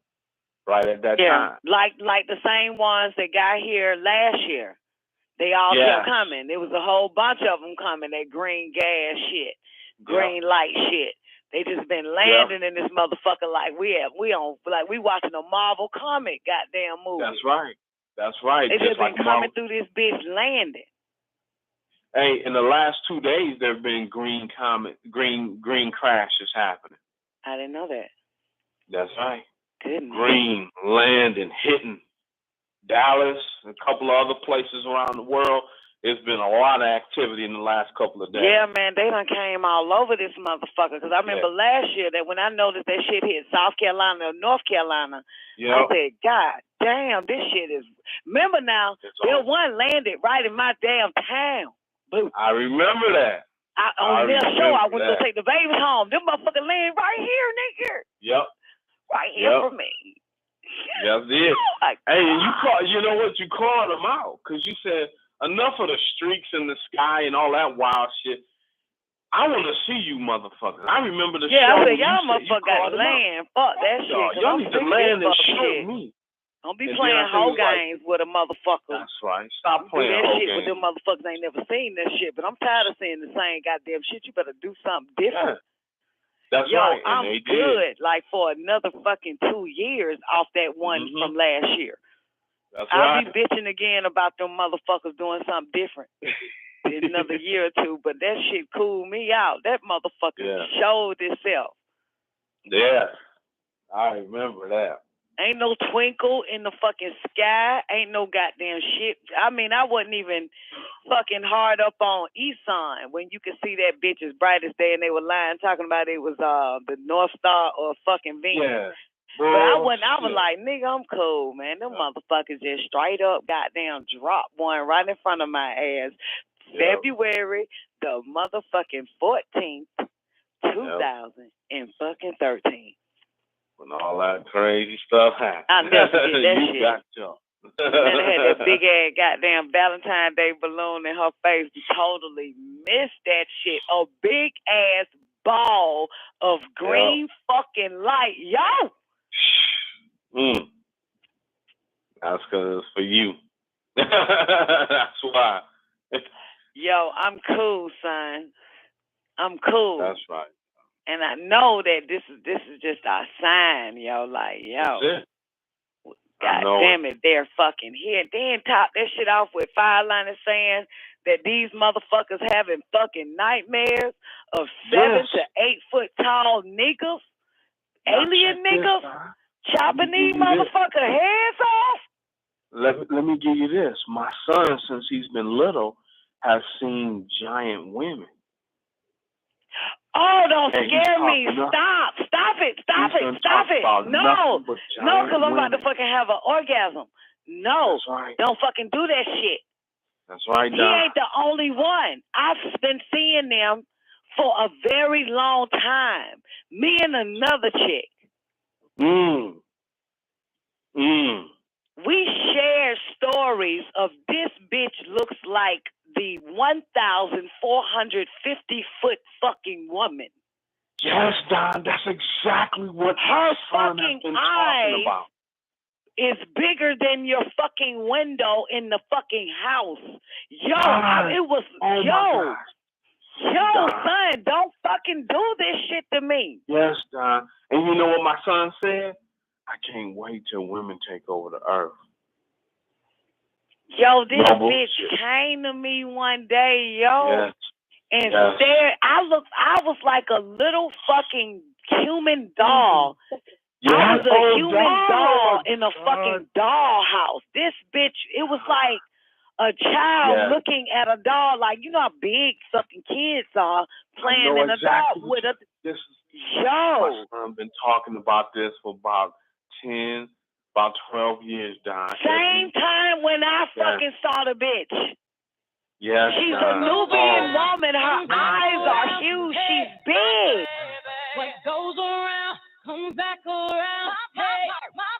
right at that time. Like the same ones that got here last year. They all kept coming. There was a whole bunch of them coming, that green gas shit. green light shit. They just been landing in this motherfucker like we watching a Marvel comic goddamn movie. That's right. That's right. They just been coming through this bitch landing. Hey, in the last 2 days, there have been green crashes happening. I didn't know that. That's right. Goodness. Green landing, hitting Dallas, a couple of other places around the world. There's been a lot of activity in the last couple of days. Yeah, man, they done came all over this motherfucker. Because I remember last year that when I noticed that shit hit South Carolina or North Carolina, I said, God damn, this shit is... Remember now, Bill 1 landed right in my damn town. Boom. I remember that. On their show, I went to take the babies home. Them motherfuckers landed right here, nigga. Yep. Right here for me. Yes, it is. Hey, you know what? You called them out because you said enough of the streaks in the sky and all that wild shit. I want to see you motherfuckers. I remember the show. Yeah, I said, y'all motherfuckers got to land. Fuck that shit. Y'all need to land and shoot me. Don't be playing hoe games with a motherfucker. That's right. Stop playing that hoe shit games. with them motherfuckers ain't never seen that shit. But I'm tired of seeing the same goddamn shit. You better do something different. Yeah. That's right. And I'm good, like for another fucking 2 years off that one from last year. That's I'll be bitching again about them motherfuckers doing something different in another year or two, but that shit cooled me out. That motherfucker showed itself. Yeah, I remember that. Ain't no twinkle in the fucking sky. Ain't no goddamn shit. I mean, I wasn't even fucking hard up on Eson when you could see that bitch as bright as day and they were lying talking about it was the North Star or fucking Venus. Yeah. But I was like, nigga, I'm cool, man. Them motherfuckers just straight up goddamn dropped one right in front of my ass. February the motherfucking 14th, 2013. When all that crazy stuff happened. I'll never forget that shit. Got jumped. And had that big ass goddamn Valentine's Day balloon in her face. Totally missed that shit. A big ass ball of green fucking light. Yo! That's because it's for you. That's why. Yo, I'm cool, son. I'm cool. That's right. And I know that this is just our sign, yo. Like, yo, God damn it, they're fucking here. Then top that shit off with Fireliner saying that these motherfuckers having fucking nightmares of 7 to 8 foot tall niggas, alien niggas, chopping these motherfucker heads off. Let me give you this. My son, since he's been little, has seen giant women. Oh, don't scare me. Stop it. No, because I'm about to fucking have an orgasm. No, don't fucking do that shit. That's right, Doc. He ain't the only one. I've been seeing them for a very long time. Me and another chick. We share stories of this bitch looks like the 1,450 foot fucking woman. Yes, Don, that's exactly what her son fucking has been eyes talking about. Is bigger than your fucking window in the fucking house. Yo, it was son, don't fucking do this shit to me. Yes, Don. And you know what my son said? I can't wait till women take over the earth. Yo, this bitch came to me one day, yo, and stared. I was like a little fucking human doll. I was a human doll in a fucking doll house. This bitch, it was like a child looking at a doll, like, you know how big fucking kids are playing in a doll with a... My son been talking about this for about 12 years, Don. Same time when I fucking saw the bitch. Yes, she's a Nubian woman. Her eyes are huge. She's big. What goes around comes back around. Hey, my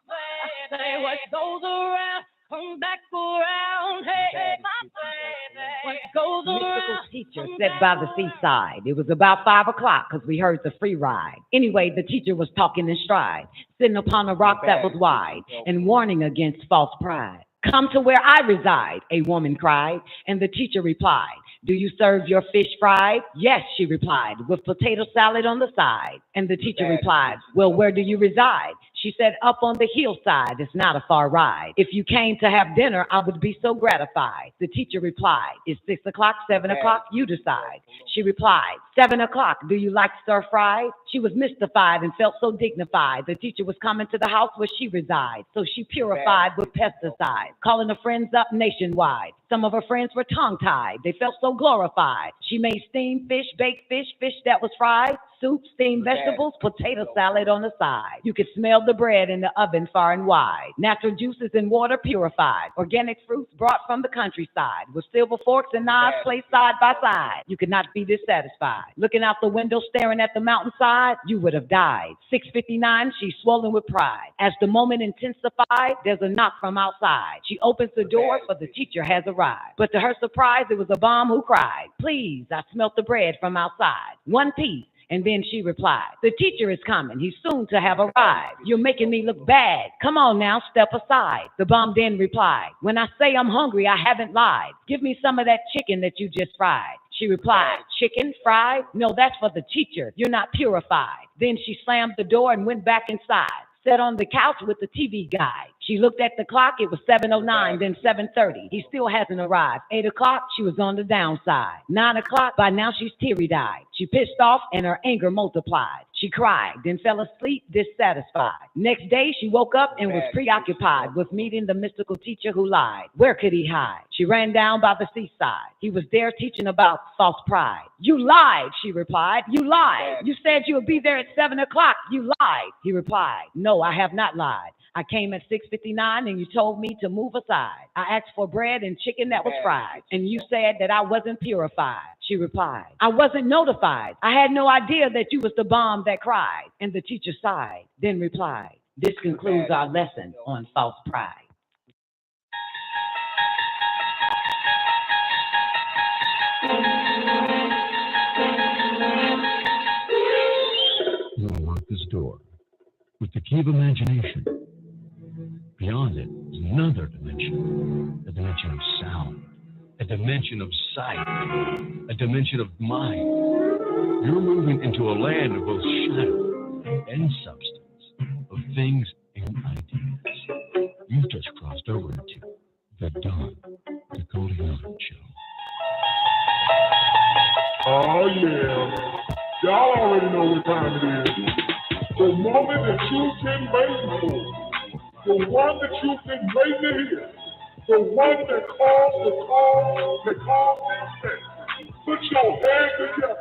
baby. What goes around comes back around. Hey, my baby. What goes around. Mystical teacher sat by the seaside. It was about 5 o'clock because we heard the free ride. Anyway, the teacher was talking in stride, sitting upon a rock that was wide and warning against false pride. Come to where I reside, a woman cried, and the teacher replied, Do you serve your fish fried? Yes, she replied, with potato salad on the side. And the teacher replied, well, where do you reside? She said, up on the hillside. It's not a far ride. If you came to have dinner, I would be so gratified. The teacher replied, it's 6 o'clock, 7 o'clock, you decide. She replied, 7 o'clock, do you like stir fry? She was mystified and felt so dignified. The teacher was coming to the house where she resides, so she purified with pesticides, calling her friends up nationwide. Some of her friends were tongue-tied. They felt so glorified. She made steamed fish, baked fish, fish that was fried, soup, steamed vegetables, potato salad on the side. You could smell the bread in the oven far and wide. Natural juices and water purified. Organic fruits brought from the countryside. With silver forks and knives placed side by side. You could not be dissatisfied. Looking out the window, staring at the mountainside, you would have died. 6:59, she's swollen with pride. As the moment intensified, there's a knock from outside. She opens the door, for the teacher has arrived. But to her surprise, it was a bomb who cried, please, I smelt the bread from outside. One piece. And then she replied, the teacher is coming. He's soon to have arrived. You're making me look bad. Come on now, step aside. The bomb then replied, when I say I'm hungry, I haven't lied. Give me some of that chicken that you just fried. She replied, chicken fried? No, that's for the teacher. You're not purified. Then she slammed the door and went back inside. Sat on the couch with the TV guide. She looked at the clock, it was 7:09, then 7:30. He still hasn't arrived. 8 o'clock, she was on the downside. 9 o'clock, by now she's teary-eyed. She pissed off and her anger multiplied. She cried, then fell asleep dissatisfied. Next day, she woke up and was preoccupied with meeting the mystical teacher who lied. Where could he hide? She ran down by the seaside. He was there teaching about false pride. You lied, she replied. You lied. You said you would be there at 7 o'clock. You lied. He replied, no, I have not lied. I came at 6:59 and you told me to move aside. I asked for bread and chicken that was fried, and you said that I wasn't purified. She replied, I wasn't notified. I had no idea that you was the bomb that cried. And the teacher sighed, then replied, this concludes our lesson on false pride. You'll unlock this door with the key of imagination. Beyond it is another dimension, a dimension of sound, a dimension of sight, a dimension of mind. You're moving into a land of both shadow and substance, of things and ideas. You've just crossed over into the Nicoleone Show. Oh yeah, y'all already know what time it is. The moment that you've been waiting for. The one that you've been waiting to hear. The one that calls the call, that calls the effect. Put your hands together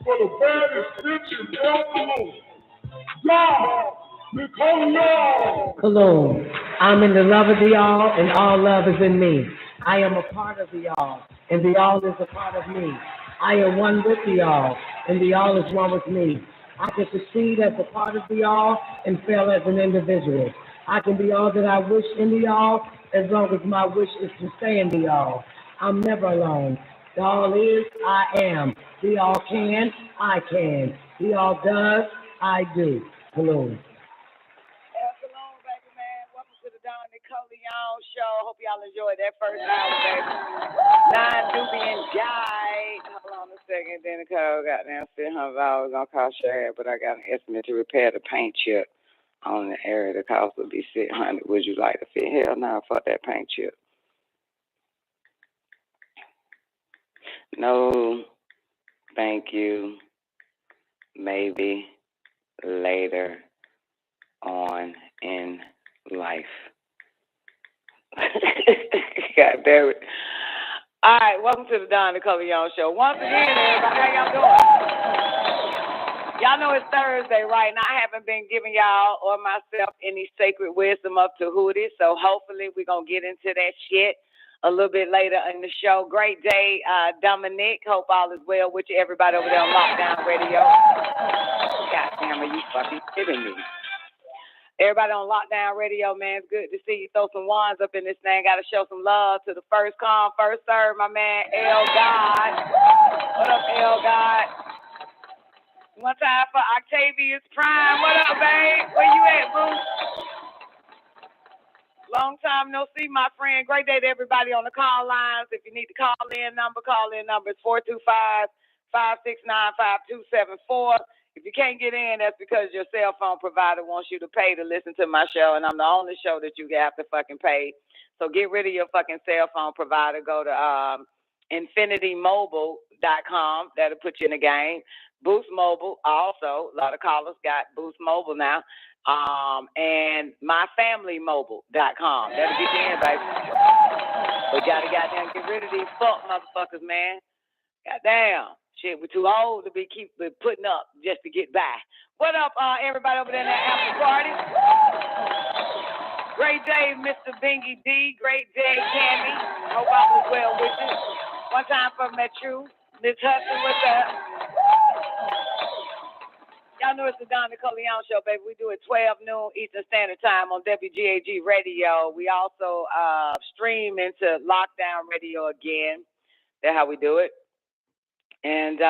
for the baddest bitch in El Saloon. God, Nicoleone. Hello, I'm in the love of the all, and all love is in me. I am a part of the all, and the all is a part of me. I am one with the all, and the all is one with me. I can succeed as a part of the all and fail as an individual. I can be all that I wish in the all, as long as my wish is to stay in the all. I'm never alone. The all is, I am. The all can, I can. The all does, I do. Hello. Hello, baby man. Welcome to the Nicoleone Show. Hope y'all enjoyed that first hour, baby. NUBUN guide. Hold on a second. Then the code got down $600 on cost share, but I got an estimate to repair the paint chip on the area. The cost would be $600. Would you like to fit? Hell no, fuck that paint chip. No, thank you. Maybe later on in life. God damn it. All right, welcome to the Nicoleone Show. Once again, everybody, how y'all doing? Y'all know it's Thursday, right? Now, I haven't been giving y'all or myself any sacred wisdom up to who it is, so hopefully we're going to get into that shit a little bit later in the show. Great day, Dominic. Hope all is well with you, everybody over there on Lockdown Radio. God damn, are you fucking kidding me? Everybody on Lockdown Radio, man, it's good to see you. Throw some wands up in this thing. Got to show some love to the first come, first serve, my man, L. God. What up, L. God? One time for Octavius Prime. What up, babe? Where you at, boo? Long time time no see, my friend. Great day to everybody on the call lines. If you need to call in number is 425-569-5274. If you can't get in, that's because your cell phone provider wants you to pay to listen to my show, and I'm the only show that you have to fucking pay. So get rid of your fucking cell phone provider. Go to infinitymobile.com. That'll put you in the game. Boost Mobile also. A lot of callers got Boost Mobile now. And myfamilymobile.com. That'll get you in, baby. We gotta goddamn get rid of these fuck motherfuckers, man. Goddamn. Shit, we're too old to be putting up just to get by. What up, everybody over there in that after party? Great day, Mr. Bingy D. Great day, Tammy. Hope I was well with you. One time for Metru. Miss Hudson, what's up? Y'all know it's the Don Nicoleone show, baby. We do it 12 noon Eastern Standard Time on WGAG Radio. We also stream into Lockdown Radio again. That's how we do it. And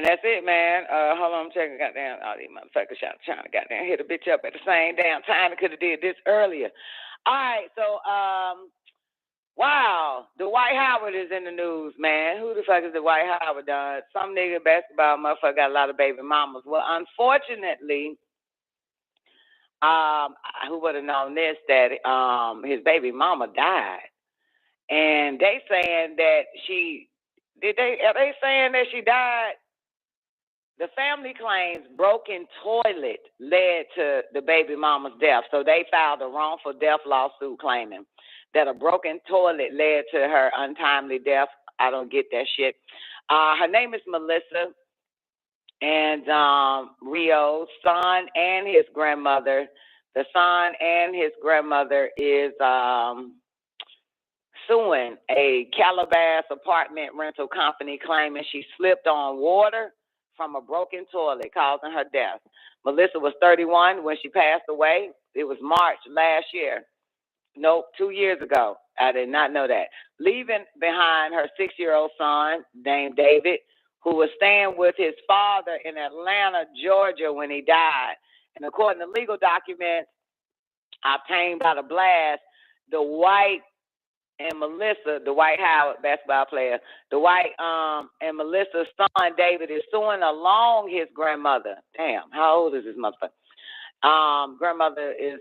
that's it, man. Hold on, I'm checking. Goddamn, all these motherfuckers trying to goddamn hit a bitch up at the same damn time. They could have did this earlier. All right, so wow, Dwight Howard is in the news, man. Who the fuck is Dwight Howard done? Some nigga basketball motherfucker got a lot of baby mamas. Well, unfortunately, who would have known this, that his baby mama died. And they saying that are they saying that she died? The family claims broken toilet led to the baby mama's death. So they filed a wrongful death lawsuit claiming that a broken toilet led to her untimely death. I don't get that shit. Her name is Melissa, and Rio's son and his grandmother. The son and his grandmother is suing a Calabasas apartment rental company, claiming she slipped on water from a broken toilet, causing her death. Melissa was 31 when she passed away. It was March last year. Nope, 2 years ago. I did not know that. Leaving behind her 6-year-old son named David, who was staying with his father in Atlanta, Georgia when he died. And according to legal documents obtained by the blast, Dwight and Melissa, Dwight Howard, basketball player, Dwight and Melissa's son, David, is suing along his grandmother. Damn, how old is this motherfucker? Grandmother is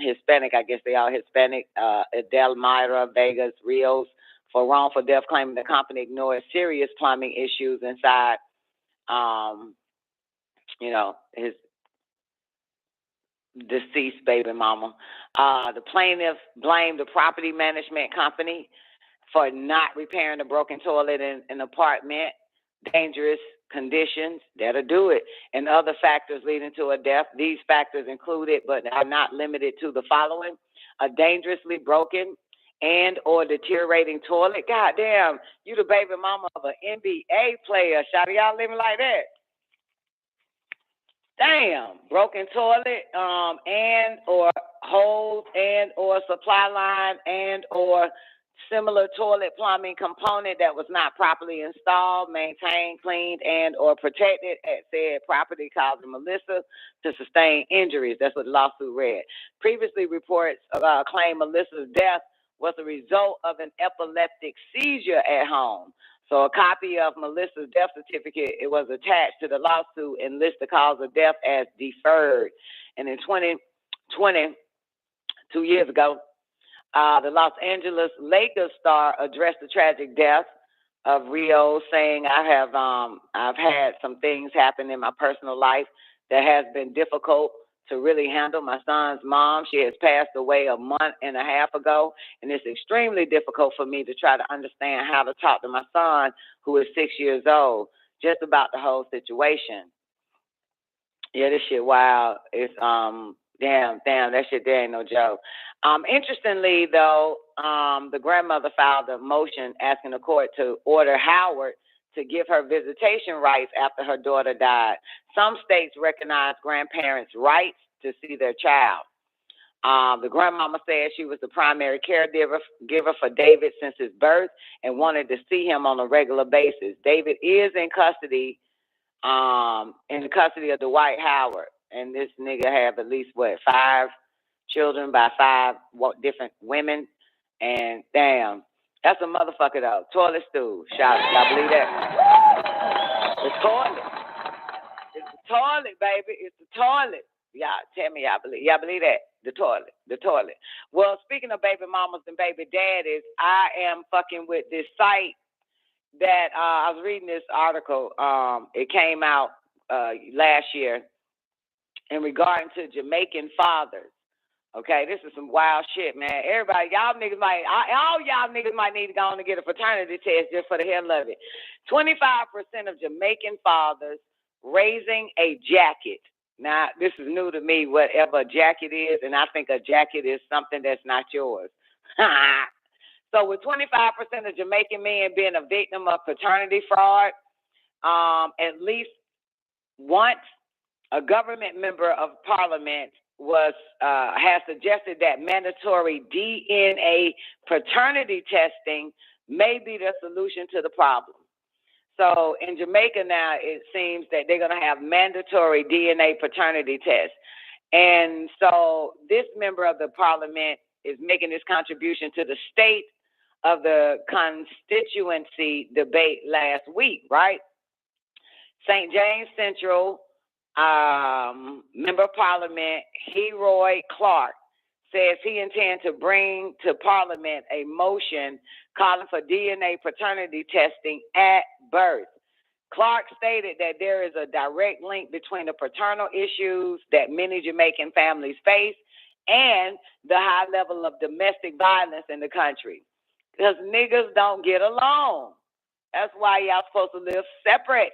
Hispanic, I guess they are Hispanic, Edelmira Vegas Rios, for wrongful death, claiming the company ignored serious plumbing issues inside, his deceased baby mama. The plaintiff blamed the property management company for not repairing the broken toilet in an apartment, dangerous conditions, that'll do it, and other factors leading to a death. These factors included, but are not limited to, the following: a dangerously broken and or deteriorating toilet. Goddamn, you the baby mama of an NBA player. Shawty, y'all living like that. Damn, broken toilet, and or holes, and or supply line, and or similar toilet plumbing component that was not properly installed, maintained, cleaned, and or protected at said property, causing Melissa to sustain injuries. That's what the lawsuit read. Previously, reports claim Melissa's death was a result of an epileptic seizure at home. So a copy of Melissa's death certificate, it was attached to the lawsuit and lists the cause of death as deferred. And in 2020, 2 years ago, the Los Angeles Lakers star addressed the tragic death of Rio, saying, I've had some things happen in my personal life that has been difficult to really handle. My son's mom, she has passed away a month and a half ago, and it's extremely difficult for me to try to understand how to talk to my son, who is 6 years old, just about the whole situation. Yeah, this shit wild. It's damn, that shit there ain't no joke. Interestingly, though, the grandmother filed a motion asking the court to order Howard to give her visitation rights after her daughter died. Some states recognize grandparents' rights to see their child. The grandmama said she was the primary caregiver for David since his birth and wanted to see him on a regular basis. David is in custody of Dwight Howard, and this nigga have at least, 5 children by 5 different women. And damn, that's a motherfucker though. Toilet stool. Shout out. Y'all believe that? The toilet. It's the toilet, baby. It's the toilet. Y'all tell me y'all believe that? The toilet. The toilet. Well, speaking of baby mamas and baby daddies, I am fucking with this site that I was reading this article. It came out last year in regarding to Jamaican fathers. Okay, this is some wild shit, man. Everybody, all y'all niggas might need to go on and get a paternity test just for the hell of it. 25% of Jamaican fathers raising a jacket. Now, this is new to me, whatever a jacket is, and I think a jacket is something that's not yours. So with 25% of Jamaican men being a victim of paternity fraud, at least once a government member of parliament has suggested that mandatory DNA paternity testing may be the solution to the problem. So in Jamaica now, it seems that they're going to have mandatory DNA paternity tests. And so this member of the parliament is making this contribution to the state of the constituency debate last week, right? St. James Central Member of Parliament Heroy Clark says he intends to bring to Parliament a motion calling for DNA paternity testing at birth. Clark stated that there is a direct link between the paternal issues that many Jamaican families face and the high level of domestic violence in the country. Because niggas don't get along. That's why y'all supposed to live separate.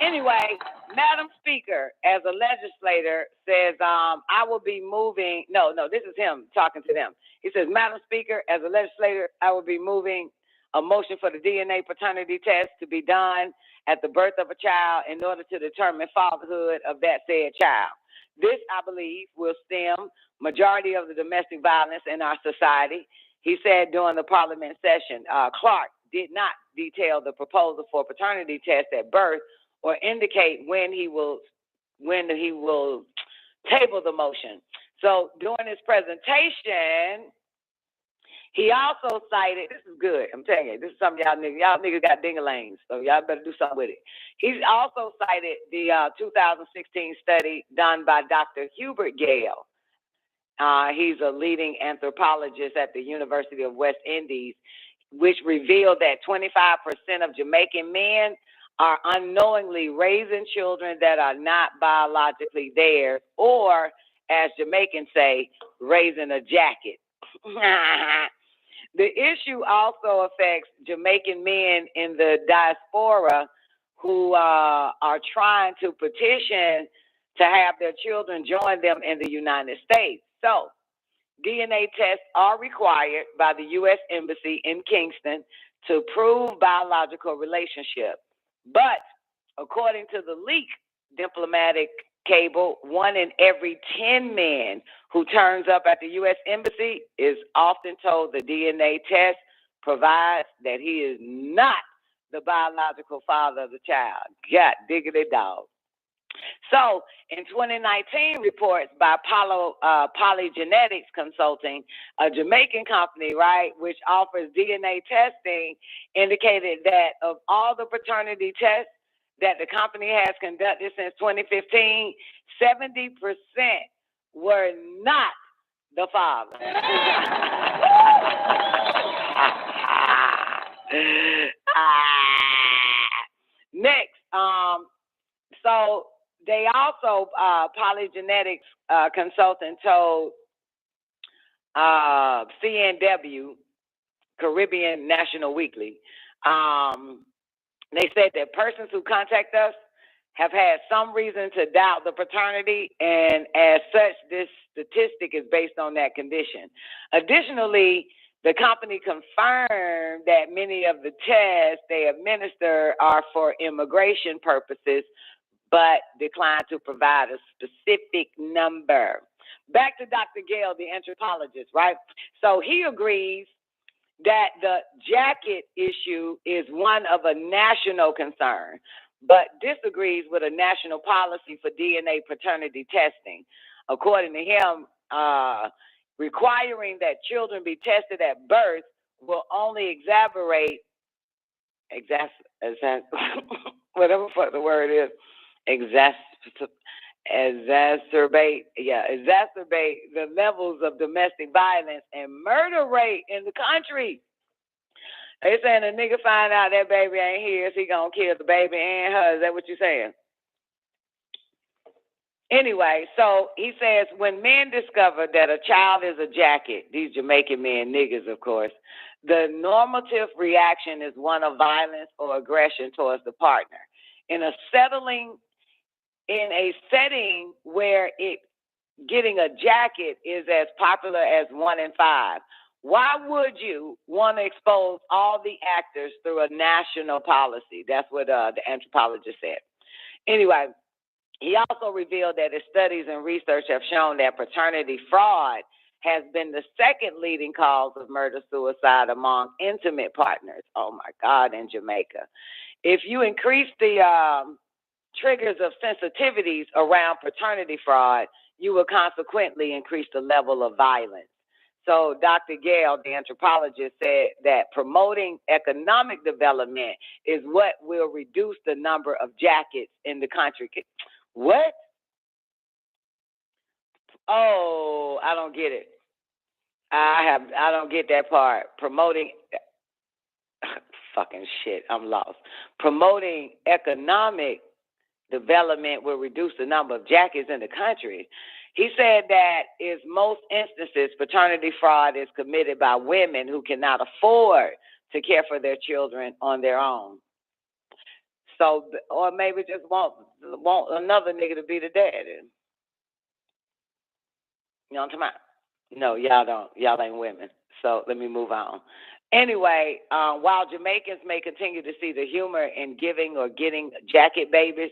Anyway, Madam Speaker, as a legislator, says, I will be moving, this is him talking to them. He says, Madam Speaker, as a legislator, I will be moving a motion for the DNA paternity test to be done at the birth of a child in order to determine fatherhood of that said child. This, I believe, will stem majority of the domestic violence in our society. He said during the parliament session, Clark did not detail the proposal for paternity test at birth or indicate when he will table the motion. So during his presentation, he also cited, this is good, I'm telling you, this is something y'all niggas got ding-a-langs, so y'all better do something with it. He's also cited the 2016 study done by Dr. Hubert Gale. He's a leading anthropologist at the University of West Indies, which revealed that 25% of Jamaican men are unknowingly raising children that are not biologically theirs, or, as Jamaicans say, raising a jacket. The issue also affects Jamaican men in the diaspora who are trying to petition to have their children join them in the United States. So, DNA tests are required by the U.S. Embassy in Kingston to prove biological relationship. But according to the leak diplomatic cable, 1 in every 10 men who turns up at the U.S. Embassy is often told the DNA test provides that he is not the biological father of the child. God diggity dog. So, in 2019 reports by Polygenetics Consulting, a Jamaican company, right, which offers DNA testing, indicated that of all the paternity tests that the company has conducted since 2015, 70% were not the father. Next, so they also, Polygenetics Consultant told CNW, Caribbean National Weekly, they said that persons who contact us have had some reason to doubt the paternity, and as such, this statistic is based on that condition. Additionally, the company confirmed that many of the tests they administer are for immigration purposes, but declined to provide a specific number. Back to Dr. Gale, the anthropologist, right? So he agrees that the jacket issue is one of a national concern, but disagrees with a national policy for DNA paternity testing. According to him, requiring that children be tested at birth will only exacerbate whatever fuck the word is, exacerbate the levels of domestic violence and murder rate in the country. They saying a nigga find out that baby ain't his, he gonna kill the baby and her. Is that what you saying? Anyway, so he says when men discover that a child is a jacket, these Jamaican men, niggas of course, the normative reaction is one of violence or aggression towards the partner. In a setting where getting a jacket is as popular as 1 in 5, why would you want to expose all the actors through a national policy? That's what the anthropologist said. Anyway, he also revealed that his studies and research have shown that paternity fraud has been the second leading cause of murder-suicide among intimate partners. Oh, my God, in Jamaica. If you increase the triggers of sensitivities around paternity fraud, you will consequently increase the level of violence. So Dr. Gale, the anthropologist, said that promoting economic development is what will reduce the number of jackets in the country. What? Oh, I don't get it. I don't get that part. Promoting fucking shit, I'm lost. Promoting economic development will reduce the number of jackets in the country. He said that in most instances, paternity fraud is committed by women who cannot afford to care for their children on their own. So, or maybe just want another nigga to be the daddy. You know what I'm talking about? No, y'all don't. Y'all ain't women. So let me move on. Anyway, while Jamaicans may continue to see the humor in giving or getting jacket babies,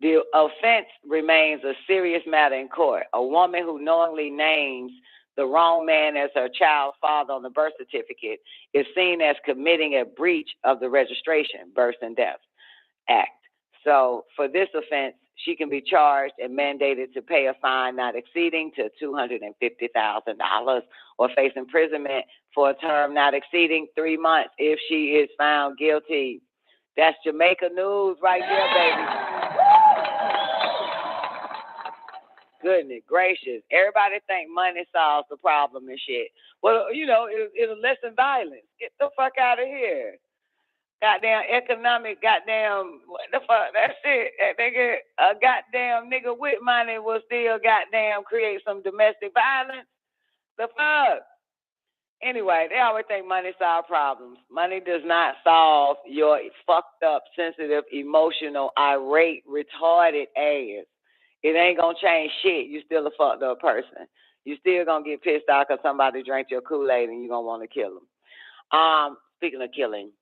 the offense remains a serious matter in court. A woman who knowingly names the wrong man as her child's father on the birth certificate is seen as committing a breach of the Registration, Births and Deaths Act. So for this offense, she can be charged and mandated to pay a fine not exceeding to $250,000 or face imprisonment for a term not exceeding 3 months if she is found guilty. That's Jamaica news right there, baby. Goodness gracious. Everybody think money solves the problem and shit. Well, you know, it'll lessen violence. Get the fuck out of here. Goddamn economic, goddamn, what the fuck, that shit. That nigga, a goddamn nigga with money will still goddamn create some domestic violence. The fuck? Anyway, they always think money solves problems. Money does not solve your fucked up, sensitive, emotional, irate, retarded ass. It ain't gonna change shit. You still a fucked up person. You still gonna get pissed off because somebody drank your Kool-Aid and you gonna want to kill them. Speaking of killing,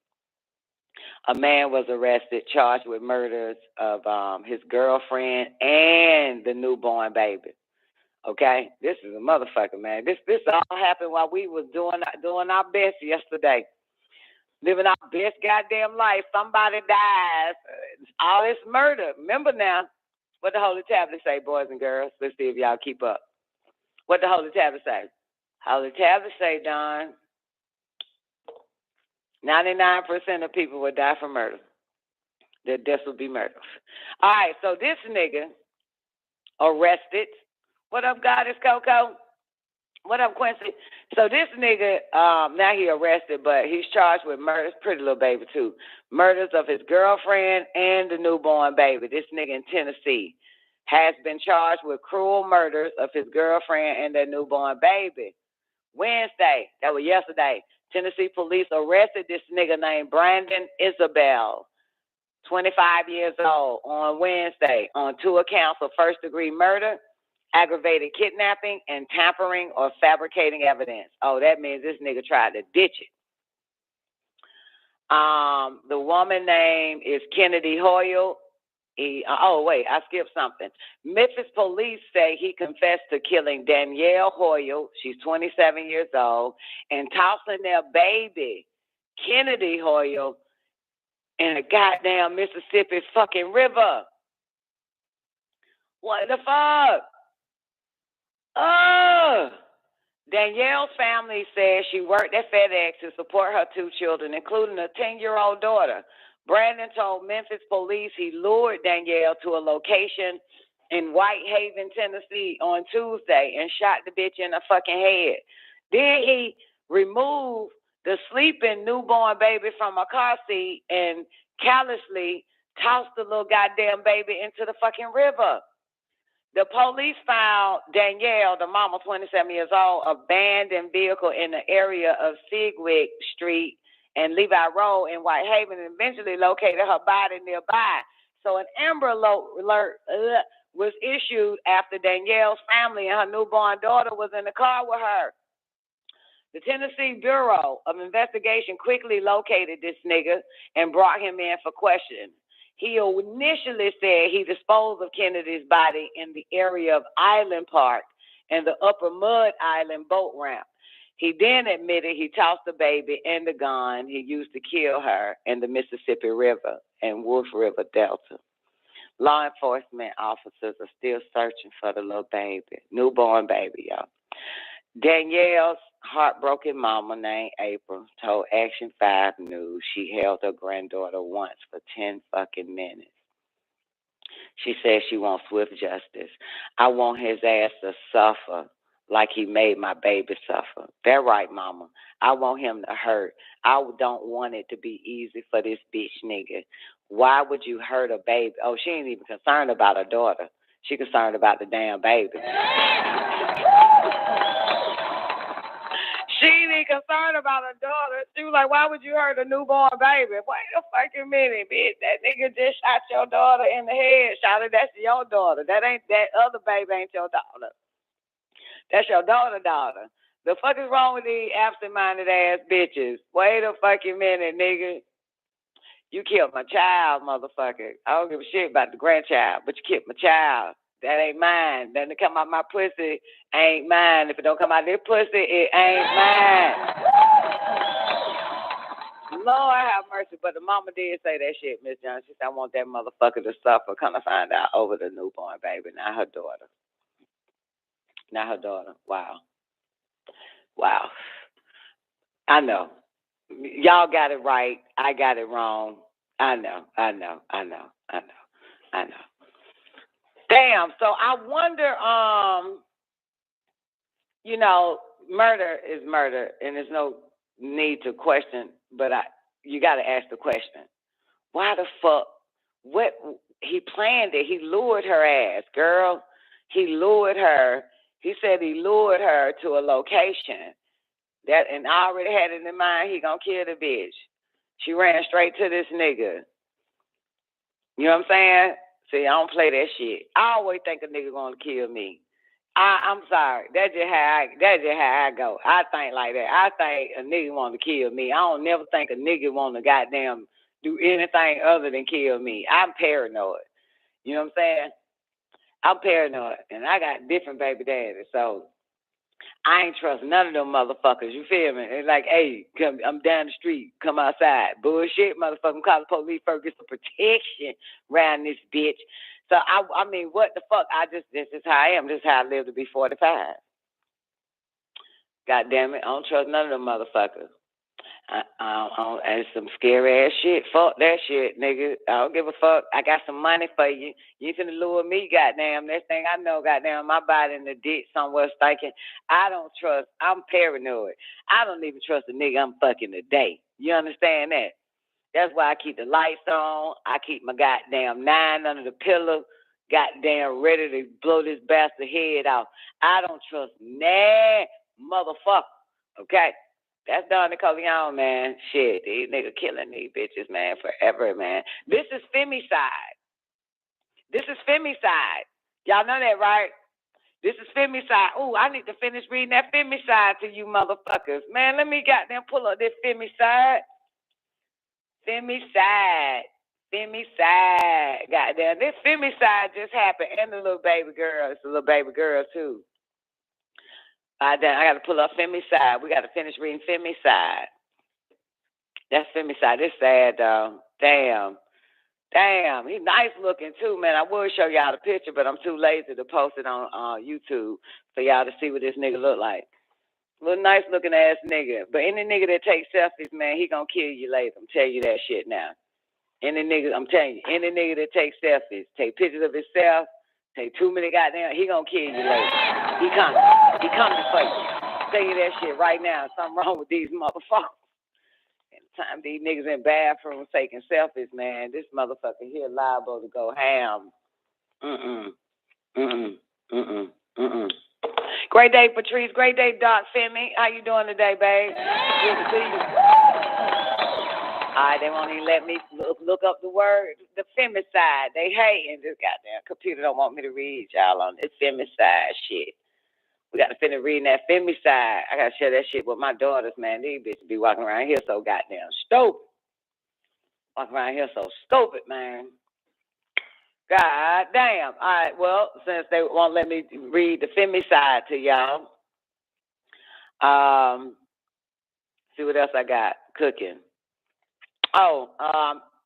a man was arrested, charged with murders of his girlfriend and the newborn baby. Okay, this is a motherfucker, man. This all happened while we was doing our best yesterday, living our best goddamn life. Somebody dies. All this murder. Remember now, what the Holy Tablet say, boys and girls? Let's see if y'all keep up. What the Holy Tablet say? Holy Tablet say, Don, 99% of people would die from murder. Their deaths would be murder. All right, so this nigga arrested. What up, Goddess Coco? What up, Quincy? So this nigga, now he arrested, but he's charged with murders, pretty little baby too. Murders of his girlfriend and the newborn baby. This nigga in Tennessee has been charged with cruel murders of his girlfriend and their newborn baby. Wednesday, that was yesterday, Tennessee police arrested this nigga named Brandon Isabel, 25 years old, on Wednesday on 2 accounts of first-degree murder, aggravated kidnapping, and tampering or fabricating evidence. Oh, that means this nigga tried to ditch it. The woman name is Kennedy Hoyle. I skipped something. Memphis police say he confessed to killing Danielle Hoyle, she's 27 years old, and tossing their baby, Kennedy Hoyle, in a goddamn Mississippi fucking river. What the fuck? Danielle's family says she worked at FedEx to support her 2 children, including a 10-year-old daughter. Brandon told Memphis police he lured Danielle to a location in Whitehaven, Tennessee on Tuesday and shot the bitch in the fucking head. Then he removed the sleeping newborn baby from a car seat and callously tossed the little goddamn baby into the fucking river. The police found Danielle, the mama, 27 years old, abandoned vehicle in the area of Sigwick Street and Levi Road in Whitehaven, and eventually located her body nearby. So an Amber Alert was issued after Danielle's family and her newborn daughter was in the car with her. The Tennessee Bureau of Investigation quickly located this nigga and brought him in for questioning. He initially said he disposed of Kennedy's body in the area of Island Park and the Upper Mud Island boat ramp. He then admitted he tossed the baby and the gun he used to kill her in the Mississippi River and Wolf River Delta. Law enforcement officers are still searching for the little baby, newborn baby, y'all. Danielle's heartbroken mama named April told Action 5 News she held her granddaughter once for 10 fucking minutes. She said she wants swift justice. I want his ass to suffer like he made my baby suffer. That right, mama. I want him to hurt. I don't want it to be easy for this bitch nigga. Why would you hurt a baby? Oh, she ain't even concerned about her daughter. She concerned about the damn baby. She ain't even concerned about her daughter. She was like, why would you hurt a newborn baby? Wait a fucking minute, bitch. That nigga just shot your daughter in the head. Shot her, that's your daughter. That other baby ain't your daughter. That's your daughter. The fuck is wrong with these absent-minded ass bitches? Wait a fucking minute, nigga. You killed my child, motherfucker. I don't give a shit about the grandchild, but you killed my child. That ain't mine. Doesn't come out my pussy, ain't mine. If it don't come out this pussy, it ain't mine. Lord have mercy. But the mama did say that shit, Miss Johnson. She said, I want that motherfucker to suffer. Come to find out over the newborn baby, not her daughter. Not her daughter. Wow. I know. Y'all got it right. I got it wrong. I know. Damn. So I wonder, murder is murder, and there's no need to question, but you got to ask the question. Why the fuck? What? He planned it. He lured her ass, girl. He lured her. He said he lured her to a location. And I already had it in mind, he gonna kill the bitch. She ran straight to this nigga. You know what I'm saying? See, I don't play that shit. I always think a nigga gonna kill me. I'm sorry. That's just how I go. I think like that. I think a nigga want to kill me. I don't never think a nigga want to goddamn do anything other than kill me. I'm paranoid. You know what I'm saying? I'm paranoid, and I got different baby daddies, so I ain't trust none of them motherfuckers. You feel me? It's like, hey, come, I'm down the street. Come outside. Bullshit, motherfucker. Call the police first. Get some protection around this bitch. So, I mean, what the fuck? This is how I am. This is how I live to be 45. God damn it. I don't trust none of them motherfuckers. It's some scary ass shit. Fuck that shit, nigga. I don't give a fuck. I got some money for you. You finna lure me, goddamn. Next thing I know, goddamn, my body in the ditch somewhere stinking. I don't trust. I'm paranoid. I don't even trust a nigga I'm fucking today. You understand that? That's why I keep the lights on. I keep my goddamn 9 under the pillow, goddamn ready to blow this bastard head off. I don't trust nah motherfucker. Okay? That's Don Nicoleone, man. Shit, these niggas killing these bitches, man, forever, man. This is femicide. Y'all know that, right? This is femicide. Ooh, I need to finish reading that femicide to you motherfuckers. Man, let me goddamn pull up this femicide. Femicide. Goddamn, this femicide just happened. And the little baby girl. It's a little baby girl, too. I got to pull up femicide. We got to finish reading femicide. That's femicide. It's sad, though. Damn, he's nice looking too, man. I would show y'all the picture, but I'm too lazy to post it on YouTube for y'all to see what this nigga look like. Little nice looking ass nigga. But any nigga that takes selfies, man, he gonna kill you later. I'm telling you that shit now. Any nigga that takes selfies, take pictures of himself, take too many goddamn, he gonna kill you later. He coming for you. I'm telling you that shit right now. Something wrong with these motherfuckers. Time these niggas in bathrooms taking selfies, man. This motherfucker here liable to go ham. Great day, Patrice. Great day, Doc Femi. How you doing today, babe? Good to see you. All right, they won't even let me look up the word, the femicide. They hating. This goddamn computer don't want me to read y'all on this femicide shit. We got to finish reading that femicide. I got to share that shit with my daughters, man. These bitches be walking around here so goddamn stupid. Walking around here so stupid, man. God damn. All right, well, since they won't let me read the femicide to y'all, see what else I got cooking. Oh,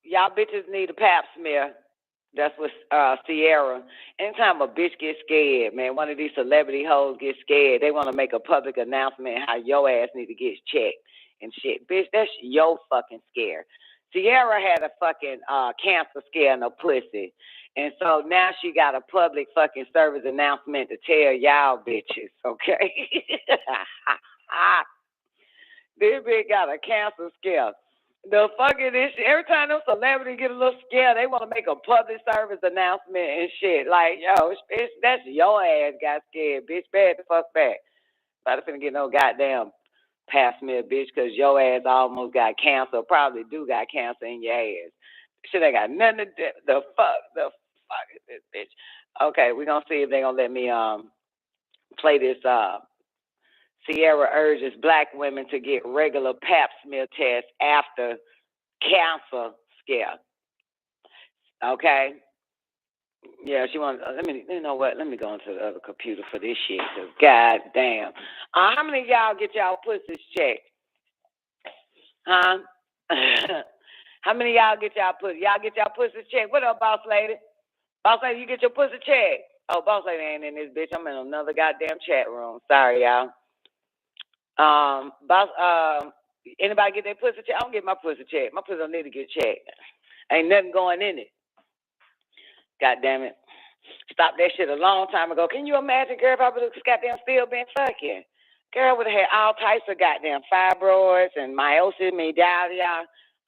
y'all bitches need a pap smear. That's what Sierra. Anytime a bitch gets scared, man, one of these celebrity hoes gets scared, they want to make a public announcement how your ass need to get checked and shit. Bitch, that's your fucking scare. Sierra had a fucking cancer scare in her pussy. And so now she got a public fucking service announcement to tell y'all bitches, okay? This bitch got a cancer scare. The fucking this shit. Every time them celebrities get a little scared, they want to make a public service announcement and shit. Like, yo, bitch, that's your ass got scared, bitch. Bad the fuck back. Not finna get no goddamn pap smear, bitch, because your ass almost got cancer. Probably do got cancer in your ass. Shit ain't got nothing to do. The fuck is this bitch? Okay, we're gonna see if they gonna let me play this. Sierra urges black women to get regular pap smear tests after cancer scare. Okay? Yeah, she wants, you know what? Let me go into the other computer for this shit, because goddamn. How many of y'all get y'all pussies checked? Huh? How many of y'all get y'all pussies? Y'all get y'all pussies checked? What up, boss lady? Boss lady, you get your pussy checked? Oh, boss lady ain't in this bitch. I'm in another goddamn chat room. Sorry, y'all. Anybody get their pussy checked? I don't get my pussy checked. My pussy don't need to get checked. Ain't nothing going in it. God damn it. Stopped that shit a long time ago. Can you imagine, girl, if I would have goddamn still been fucking? Girl would have had all types of goddamn fibroids and meiosis, media,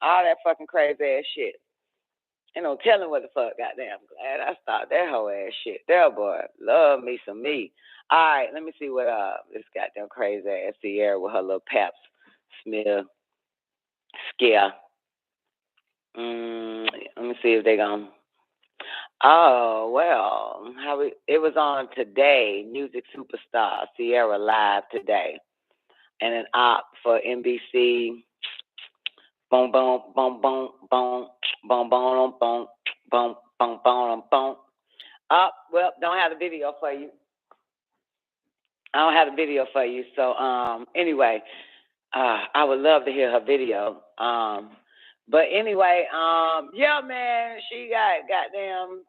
all that fucking crazy ass shit. Ain't no telling what the fuck, goddamn. Glad I stopped that whole ass shit. There, boy. Love me some me. All right, let me see what this goddamn crazy ass Sierra with her little pap smear scare. Let me see if they gonna. Oh well, it was on today. Music Superstar Sierra Live today, and an op for NBC. Boom, boom, boom, boom, boom, boom, boom, boom, boom, boom, boom, boom. Well, don't have the video for you. I don't have the video for you. So anyway, I would love to hear her video. But anyway, yeah, man, she got goddamn.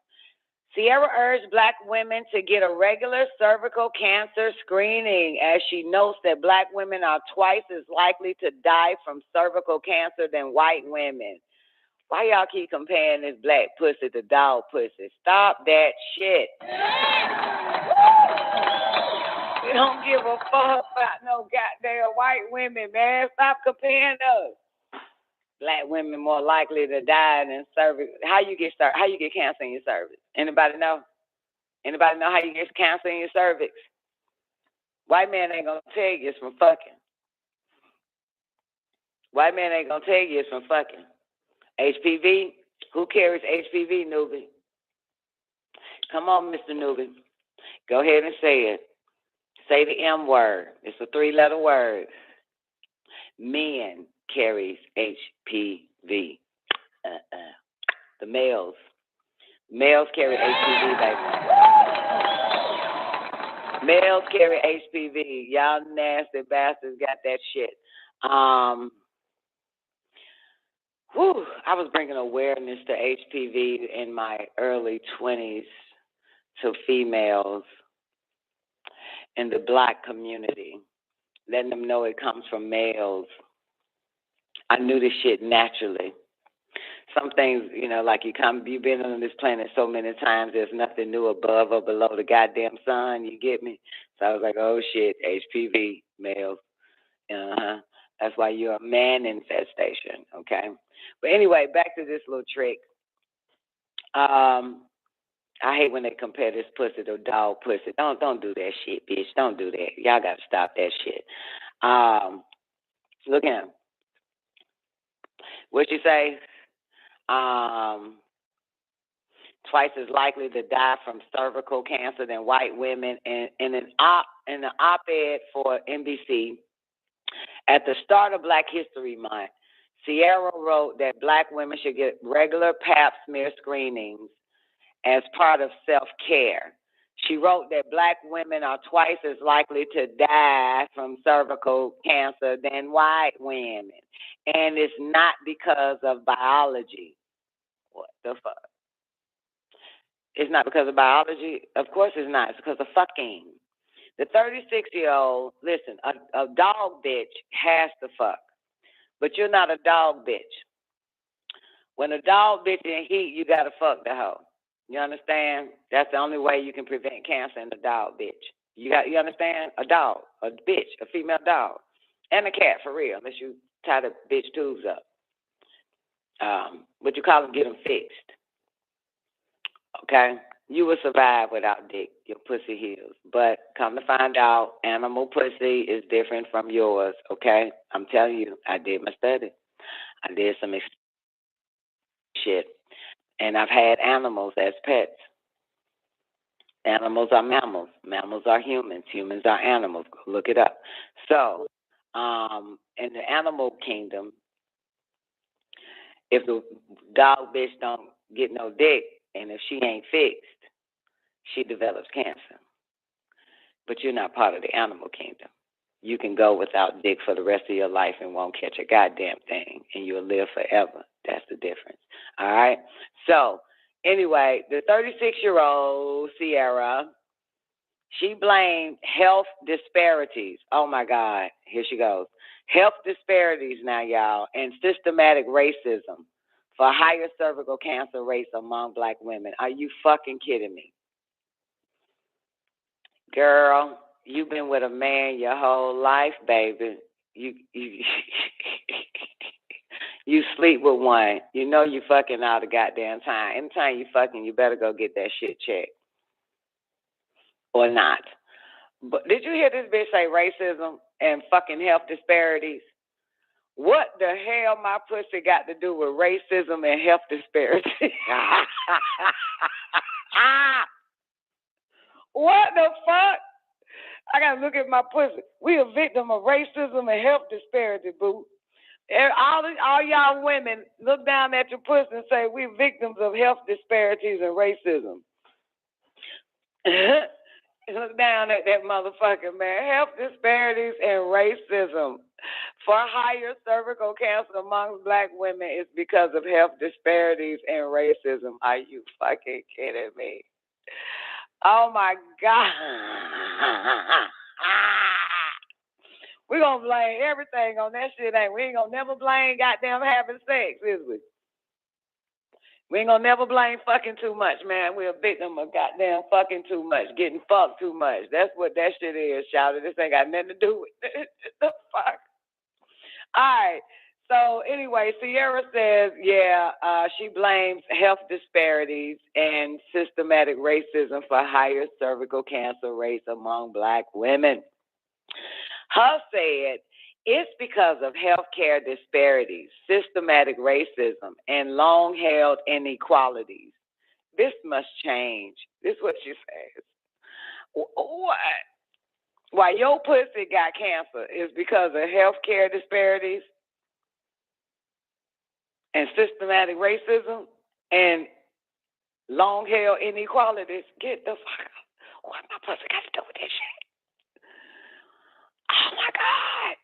Sierra urged black women to get a regular cervical cancer screening, as she notes that black women are twice as likely to die from cervical cancer than white women. Why y'all keep comparing this black pussy to dog pussy? Stop that shit. We don't give a fuck about no goddamn white women, man. Stop comparing us. Black women more likely to die than cervix. How you get cancer in your cervix? Anybody know? Anybody know how you get cancer in your cervix? White man ain't gonna tell you it's from fucking. White man ain't gonna tell you it's from fucking. HPV? Who carries HPV, Newbie? Come on, Mr. Newbie. Go ahead and say it. Say the M word. It's a 3-letter word. Men carries HPV. The males. Males carry HPV, baby. Males carry HPV. Y'all nasty bastards got that shit. I was bringing awareness to HPV in my early 20s to females in the Black community, letting them know it comes from males. I knew this shit naturally. Some things, like you've been on this planet so many times, there's nothing new above or below the goddamn sun, you get me? So I was like, oh shit, HPV, males. That's why you're a man infestation, okay? But anyway, back to this little trick. I hate when they compare this pussy to dog pussy. Don't do that shit, bitch. Don't do that. Y'all got to stop that shit. Look at him. What you say? Twice as likely to die from cervical cancer than white women. And in an op-ed for NBC, at the start of Black History Month, Sierra wrote that Black women should get regular pap smear screenings as part of self-care. She wrote that Black women are twice as likely to die from cervical cancer than white women. And it's not because of biology. What the fuck? It's not because of biology? Of course it's not. It's because of fucking. The 36-year-old, listen, a dog bitch has to fuck. But you're not a dog bitch. When a dog bitch in heat, you got to fuck the hoe. You understand? That's the only way you can prevent cancer in a dog bitch. You understand? A dog, a bitch, a female dog, and a cat for real, unless you tie the bitch tubes up. What you call them, get them fixed. Okay? You will survive without dick. Your pussy heals. But come to find out, animal pussy is different from yours, okay? I'm telling you, I did my study. I did some shit. And I've had animals as pets. Animals are mammals. Mammals are humans. Humans are animals. Go look it up. So, in the animal kingdom, if the dog bitch don't get no dick, and if she ain't fixed, she develops cancer. But you're not part of the animal kingdom. You can go without dick for the rest of your life and won't catch a goddamn thing, and you'll live forever. That's the difference. All right? So, anyway, the 36-year-old Sierra, she blamed health disparities. Oh, my God. Here she goes. Health disparities now, y'all, and systematic racism for higher cervical cancer rates among Black women. Are you fucking kidding me? Girl, you've been with a man your whole life, baby. You you sleep with one. You know you fucking all the goddamn time. Anytime you fucking, you better go get that shit checked. Or not. But did you hear this bitch say racism and fucking health disparities? What the hell my pussy got to do with racism and health disparities? What the fuck? I gotta look at my pussy. We a victim of racism and health disparity, boo. All y'all women, look down at your pussy and say, we victims of health disparities and racism. Look down at that motherfucker, man. Health disparities and racism. For higher cervical cancer among Black women is because of health disparities and racism. Are you fucking kidding me? Oh, my God. We're going to blame everything on that shit, ain't we? We ain't going to never blame goddamn having sex, is we? We ain't going to never blame fucking too much, man. We're a victim of goddamn fucking too much, getting fucked too much. That's what that shit is, shouted. This ain't got nothing to do with it. The fuck? All right. So anyway, Sierra says, she blames health disparities and systematic racism for higher cervical cancer rates among Black women. Her said, it's because of healthcare disparities, systematic racism, and long-held inequalities. This must change. This is what she says. What? Why your pussy got cancer is because of healthcare disparities and systematic racism and long-held inequalities. Get the fuck out. What my pussy got to do with this shit? Oh, my God.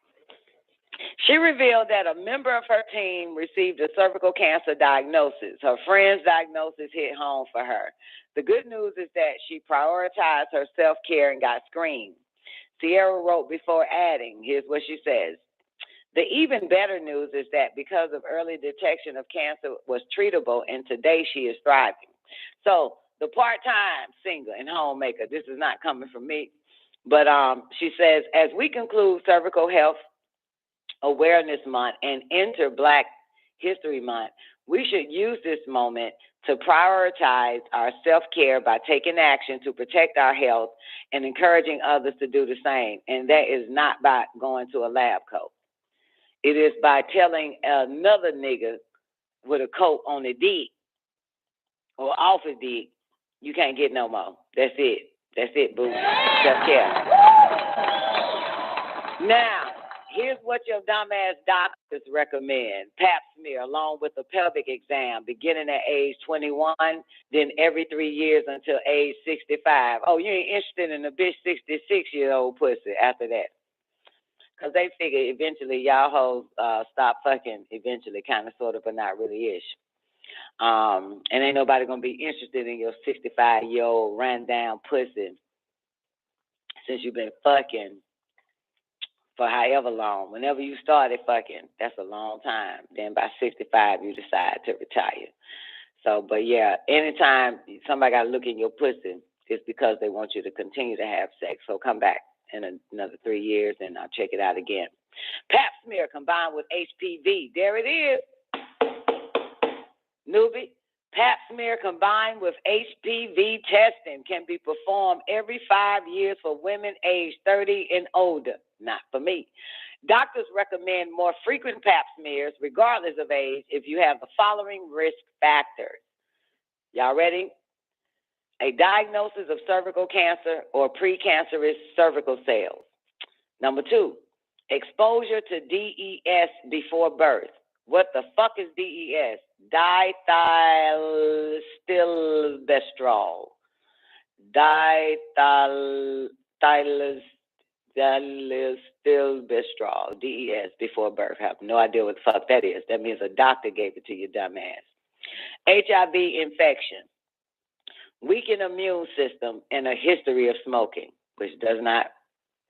She revealed that a member of her team received a cervical cancer diagnosis. Her friend's diagnosis hit home for her. The good news is that she prioritized her self-care and got screened. Sierra wrote before adding, here's what she says. The even better news is that because of early detection of cancer was treatable, and today she is thriving. So the part-time singer and homemaker, this is not coming from me, but she says, as we conclude Cervical Health Awareness Month and enter Black History Month, we should use this moment to prioritize our self-care by taking action to protect our health and encouraging others to do the same. And that is not by going to a lab coat. It is by telling another nigga with a coat on the dick or off the dick, you can't get no more. That's it. That's it, boo. Self-care. Now, here's what your dumbass doctors recommend. Pap smear along with a pelvic exam beginning at age 21, then every 3 years until age 65. Oh, you ain't interested in a bitch 66-year-old pussy after that. Because they figure eventually y'all hoes stop fucking eventually, kind of, sort of, but not really-ish. And ain't nobody going to be interested in your 65-year-old ran-down pussy since you've been fucking for however long. Whenever you started fucking, that's a long time. Then by 65, you decide to retire. So, but yeah, anytime somebody got to look in your pussy, it's because they want you to continue to have sex. So come back in another 3 years and I'll check it out again. Pap smear combined with HPV. There it is. Newbie. Pap smear combined with HPV testing can be performed every 5 years for women aged 30 and older. Not for me. Doctors recommend more frequent pap smears, regardless of age, if you have the following risk factors. Y'all ready? A diagnosis of cervical cancer or precancerous cervical cells. Number 2, exposure to DES before birth. What the fuck is DES? Dithylstilbestrol. Dithylstilbestrol. DES before birth. I have no idea what the fuck that is. That means a doctor gave it to you, dumbass. HIV infection. Weakened immune system and a history of smoking, which does not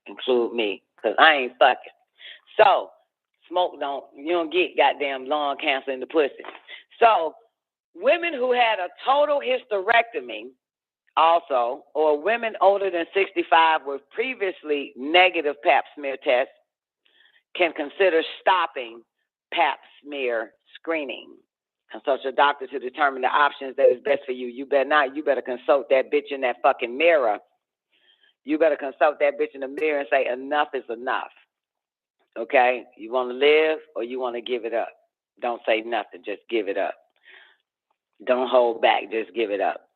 include me, because I ain't fucking. So, you don't get goddamn lung cancer in the pussy. So, women who had a total hysterectomy also, or women older than 65 with previously negative pap smear tests can consider stopping pap smear screening. Consult your doctor to determine the options that is best for you. You better not. You better consult that bitch in that fucking mirror. You better consult that bitch in the mirror and say, enough is enough. Okay? You want to live or you want to give it up? Don't say nothing. Just give it up. Don't hold back. Just give it up.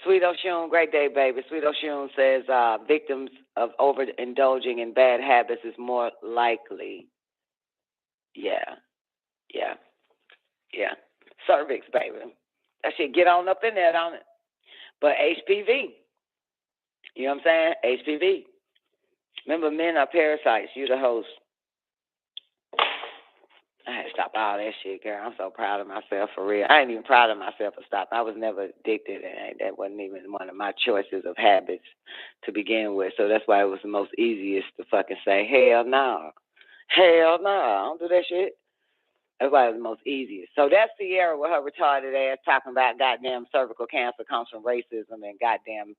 Sweet Oshun, great day, baby. Sweet Oshun says victims of overindulging in bad habits is more likely. Yeah. Cervix, baby. That shit get on up in there, don't it? But HPV. You know what I'm saying? HPV. Remember, men are parasites. You the host. I had to stop all that shit, girl. I'm so proud of myself, for real. I ain't even proud of myself for stopping. I was never addicted, and that wasn't even one of my choices of habits to begin with. So that's why it was the most easiest to fucking say, hell no. Hell no. I don't do that shit. That's why it was the most easiest. So that's Sierra with her retarded ass talking about goddamn cervical cancer comes from racism and goddamn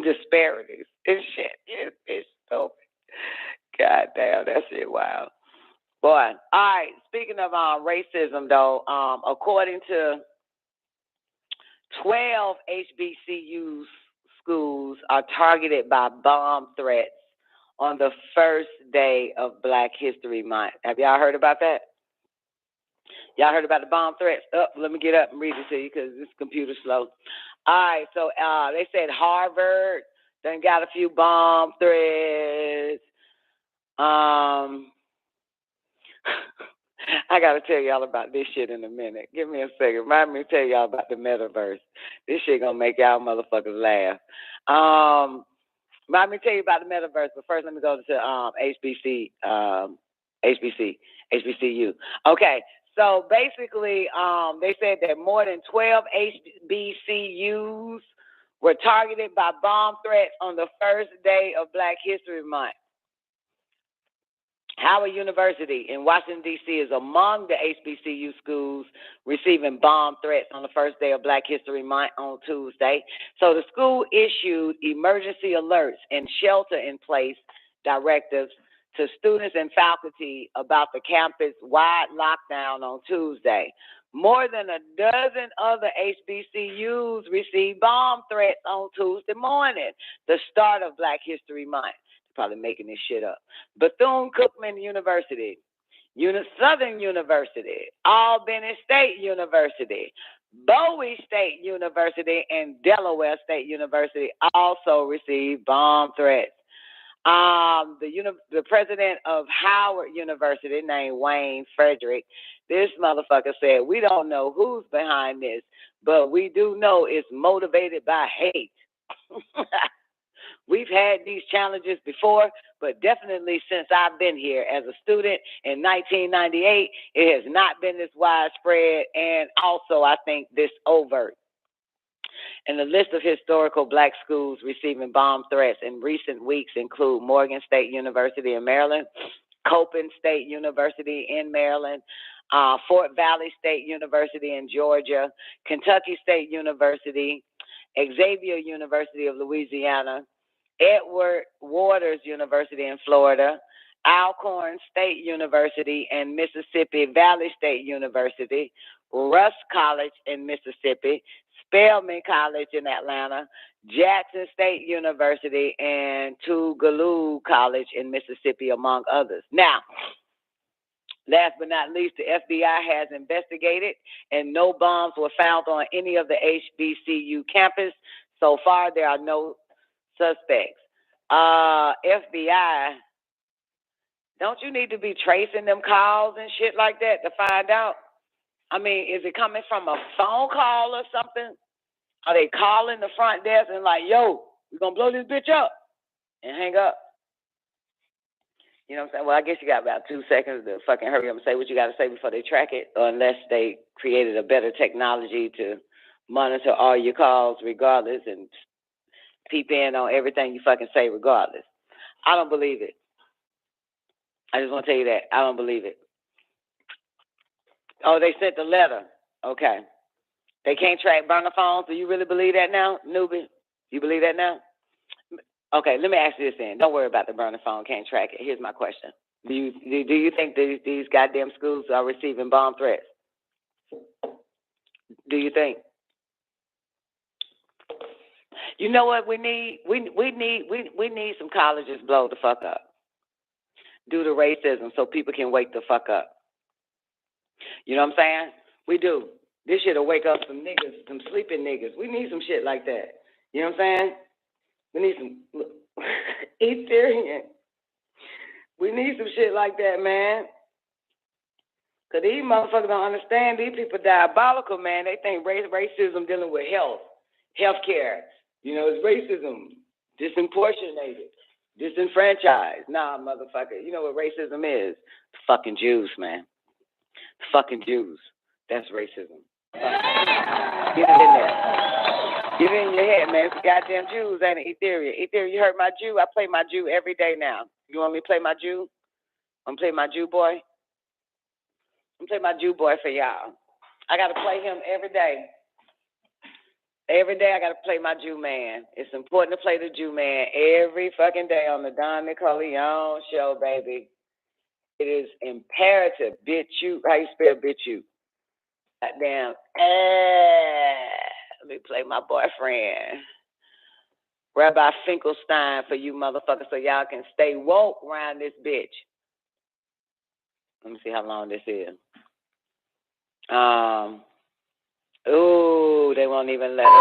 disparities and shit. It's stupid. Goddamn, that shit wild. Boy, all right, speaking of racism, though, according to 12 HBCU schools are targeted by bomb threats on the first day of Black History Month. Have y'all heard about that? Y'all heard about the bomb threats? Let me get up and read it to you because this computer's slow. All right, so they said Harvard done got a few bomb threats. I got to tell y'all about this shit in a minute. Give me a second. Remind me to tell y'all about the metaverse. This shit going to make y'all motherfuckers laugh. Let me tell you about the metaverse, but first let me go to HBCU. Okay, so basically, they said that more than 12 HBCUs were targeted by bomb threats on the first day of Black History Month. Howard University in Washington, D.C. is among the HBCU schools receiving bomb threats on the first day of Black History Month on Tuesday. So the school issued emergency alerts and shelter-in-place directives to students and faculty about the campus-wide lockdown on Tuesday. More than a dozen other HBCUs received bomb threats on Tuesday morning, the start of Black History Month. Probably making this shit up. Bethune-Cookman University, Southern University, Albany State University, Bowie State University, and Delaware State University also received bomb threats. The president of Howard University, named Wayne Frederick, this motherfucker said, "We don't know who's behind this, but we do know it's motivated by hate." We've had these challenges before, but definitely since I've been here as a student in 1998, it has not been this widespread and also, I think, this overt. And the list of historical Black schools receiving bomb threats in recent weeks include Morgan State University in Maryland, Copen State University in Maryland, Fort Valley State University in Georgia, Kentucky State University, Xavier University of Louisiana, Edward Waters University in Florida, Alcorn State University and Mississippi Valley State University, Rusk College in Mississippi, Spelman College in Atlanta, Jackson State University, and Tougaloo College in Mississippi, among others. Now, last but not least, the FBI has investigated, and no bombs were found on any of the HBCU campus. So far, there are no suspects. FBI, don't you need to be tracing them calls and shit like that to find out? I mean, is it coming from a phone call or something? Are they calling the front desk and like, "Yo, we're going to blow this bitch up," and hang up? You know what I'm saying? Well, I guess you got about 2 seconds to fucking hurry up and say what you got to say before they track it, or unless they created a better technology to monitor all your calls regardless and peep in on everything you fucking say regardless. I don't believe it. I just want to tell you that. I don't believe it. Oh, they sent the letter. Okay. They can't track burner phones. Do you really believe that now, newbie? You believe that now? Okay, let me ask you this then. Don't worry about the burner phone. Can't track it. Here's my question. Do you think these goddamn schools are receiving bomb threats? Do you think? You know what we need? We need some colleges blow the fuck up due to racism so people can wake the fuck up. You know what I'm saying? We do. This shit'll wake up some niggas, some sleeping niggas. We need some shit like that. You know what I'm saying? We need some Ethereum. We need some shit like that, man. Cause these motherfuckers don't understand. These people diabolical, man. They think racism dealing with healthcare. You know, it's racism, disimportionated, disenfranchised. Nah, motherfucker. You know what racism is? The fucking Jews, man. The fucking Jews. That's racism. Get it in there. Get it in your head, man. It's the goddamn Jews, ain't it? Ethereum. Ethereum, you heard my Jew? I play my Jew every day now. You want me to play my Jew? I'm play my Jew boy? I'm play my Jew boy for y'all. I got to play him every day. Every day I got to play my Jew man. It's important to play the Jew man every fucking day on the Don Nicoleone show, baby. It is imperative. Bitch you. How you spell bitch you? Goddamn. Let me play my boyfriend. Rabbi Finkelstein for you motherfuckers so y'all can stay woke around this bitch. Let me see how long this is. Ooh, they won't even let us.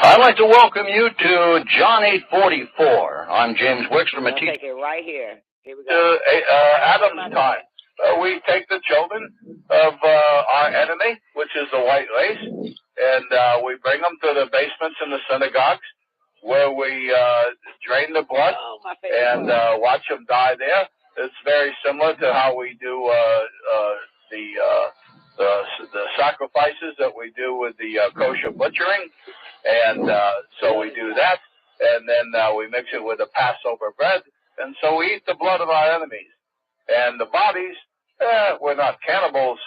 I'd like to welcome you to John 8:44. I'm James Wickstrom. Take it right here. Here we go. Adam's time. We take the children of our enemy, which is the white race, and we bring them to the basements in the synagogues where we drain the blood and watch them die there. It's very similar to how we do the sacrifices that we do with the kosher butchering, and so we do that, and then we mix it with the Passover bread, and so we eat the blood of our enemies. And the bodies, we're not cannibals,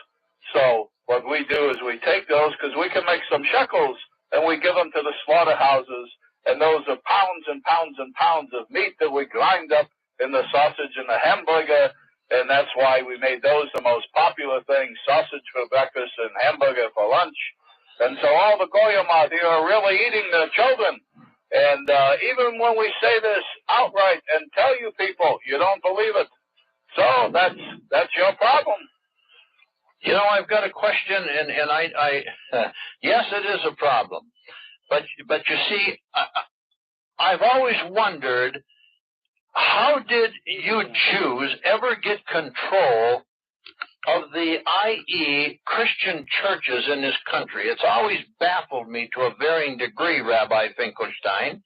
so what we do is we take those, because we can make some shekels, and we give them to the slaughterhouses, and those are pounds and pounds and pounds of meat that we grind up in the sausage and the hamburger, and that's why we made those the most popular thing, sausage for breakfast and hamburger for lunch. And so all the goyim out here are really eating their children. And even when we say this outright and tell you people, you don't believe it. So that's your problem. You know, I've got a question, and I yes, it is a problem. But you see, I've always wondered, how did you Jews ever get control of the i.e. Christian churches in this country? It's always baffled me to a varying degree, Rabbi Finkelstein.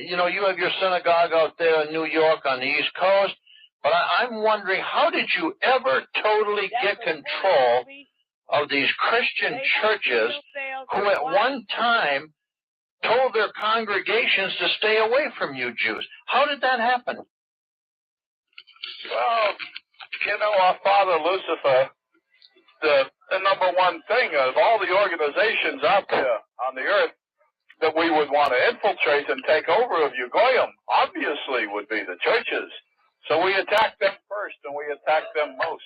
You know, you have your synagogue out there in New York on the East Coast, but I'm wondering, how did you ever totally get control of these Christian churches who at one time told their congregations to stay away from you Jews? How did that happen? Well, you know, our father Lucifer, the number one thing of all the organizations out there on the earth that we would want to infiltrate and take over of you goyim, obviously would be the churches. So we attacked them first, and we attacked them most.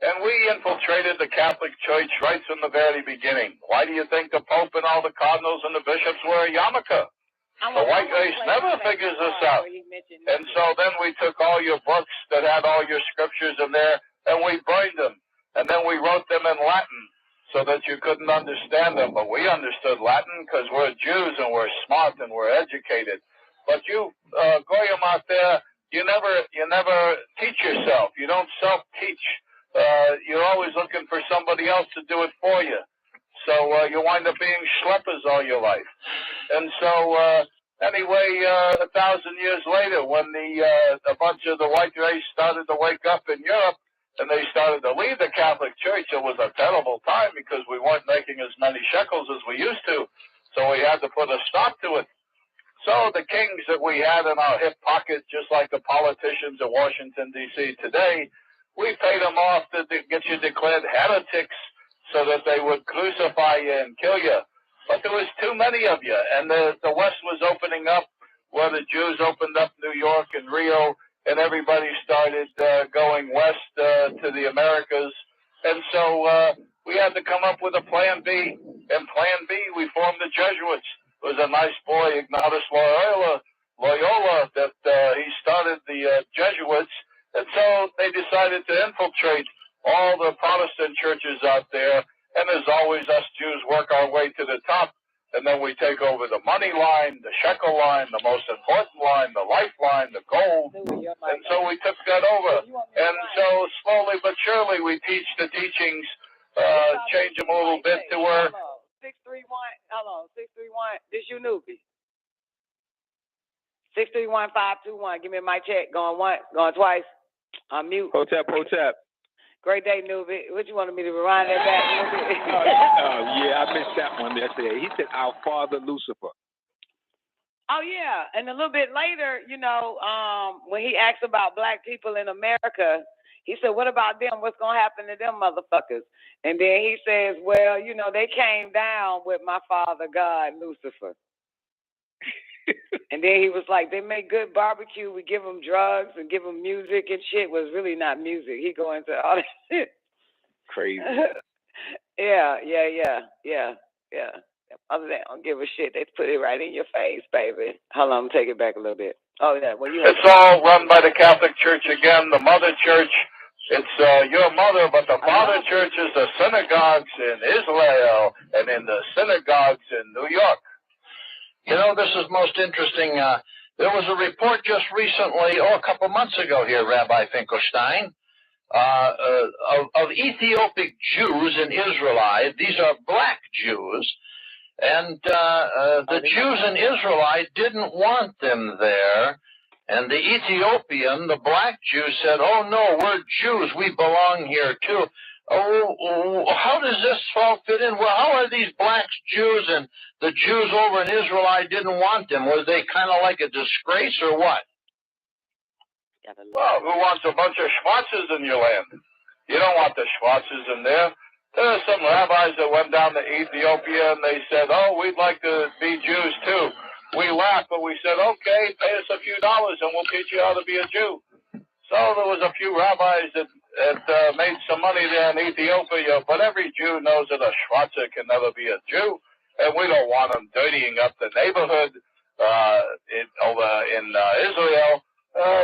And we infiltrated the Catholic Church right from the very beginning. Why do you think the Pope and all the cardinals and the bishops wear a yarmulke? The white race never figures this out. And so then we took all your books that had all your scriptures in there, and we burned them. And then we wrote them in Latin so that you couldn't understand them. But we understood Latin because we're Jews and we're smart and we're educated. But you goyim out there, you never teach yourself. You don't self-teach. You're always looking for somebody else to do it for you. So you wind up being schleppers all your life. And so anyway, 1,000 years later, when a bunch of the white race started to wake up in Europe and they started to leave the Catholic Church, it was a terrible time because we weren't making as many shekels as we used to. So we had to put a stop to it. So the kings that we had in our hip pocket, just like the politicians in Washington, D.C. today, we paid them off to get you declared heretics so that they would crucify you and kill you. But there was too many of you, and the West was opening up, where the Jews opened up New York and Rio, and everybody started going west to the Americas. And so we had to come up with a plan B. And plan B, we formed the Jesuits. It was a nice boy, Ignatius Loyola, that he started the Jesuits. And so they decided to infiltrate all the Protestant churches out there. And as always, us Jews work our way to the top. And then we take over the money line, the shekel line, the most important line, the lifeline, the gold. And so we took that over. And so slowly but surely we teach the teachings, change them a little bit to where... 631, hold on, 631, this you newbie. 631-521, give me my check. Going once, going twice. I'm mute. Hotep. Great day, newbie. What you wanted me to rewind that back a little bit? Yeah, I missed that one yesterday. He said, our father Lucifer. Oh, yeah. And a little bit later, you know, when he asked about black people in America, he said, what about them? What's going to happen to them motherfuckers? And then he says, well, you know, they came down with my father, God, Lucifer. And then he was like, they make good barbecue. We give them drugs and give them music and shit. Was really not music. He go into all that shit. Crazy. Yeah. Other than I don't give a shit. They put it right in your face, baby. Hold on, take it back a little bit. Oh, yeah. Well, it's all run by the Catholic Church again, the mother church. It's your mother, but the father church is the synagogues in Israel and in the synagogues in New York. You know, this is most interesting. There was a report just recently, a couple months ago here, Rabbi Finkelstein, of Ethiopic Jews in Israel. These are black Jews. And the Jews in Israel didn't want them there. And the Ethiopian, the black Jew, said, "Oh, no, we're Jews. We belong here, too." Oh, how does this all fit in? Well, how are these blacks Jews and the Jews over in Israel didn't want them? Was they kind of like a disgrace or what? Well, who wants a bunch of Schwarzes in your land? You don't want the Schwarzes in there. There are some rabbis that went down to Ethiopia and they said, "Oh, we'd like to be Jews too." We laughed, but we said, "Okay, pay us a few dollars and we'll teach you how to be a Jew." So there was a few rabbis that made some money there in Ethiopia, but every Jew knows that a Schwarzer can never be a Jew, and we don't want them dirtying up the neighborhood over in Israel.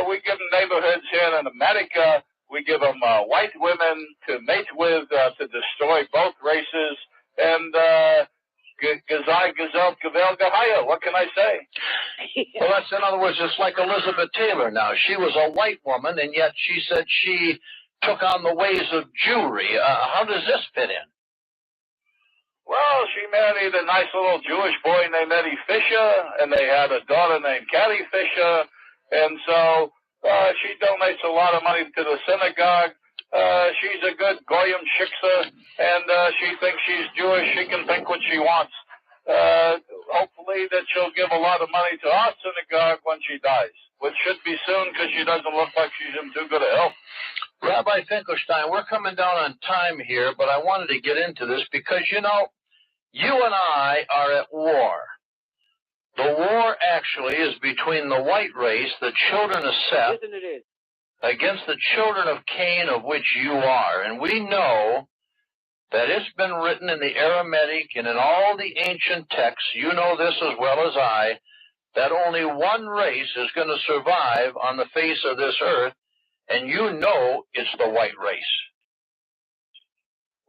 We give them neighborhoods here in America. We give them white women to mate with, to destroy both races, and what can I say? Well, that's, in other words, it's like Elizabeth Taylor now. She was a white woman, and yet she said she took on the ways of Jewry. How does this fit in? Well, she married a nice little Jewish boy named Eddie Fisher, and they had a daughter named Carrie Fisher, and so she donates a lot of money to the synagogue. She's a good goyim shiksa, and she thinks she's Jewish. She can think what she wants. Hopefully that she'll give a lot of money to our synagogue when she dies, which should be soon because she doesn't look like she's in too good a health. Rabbi Finkelstein, we're coming down on time here, but I wanted to get into this because, you know, you and I are at war. The war actually is between the white race, the children of Seth, against the children of Cain, of which you are. And we know that it's been written in the Aramaic and in all the ancient texts, you know this as well as I, that only one race is going to survive on the face of this earth, and you know it's the white race.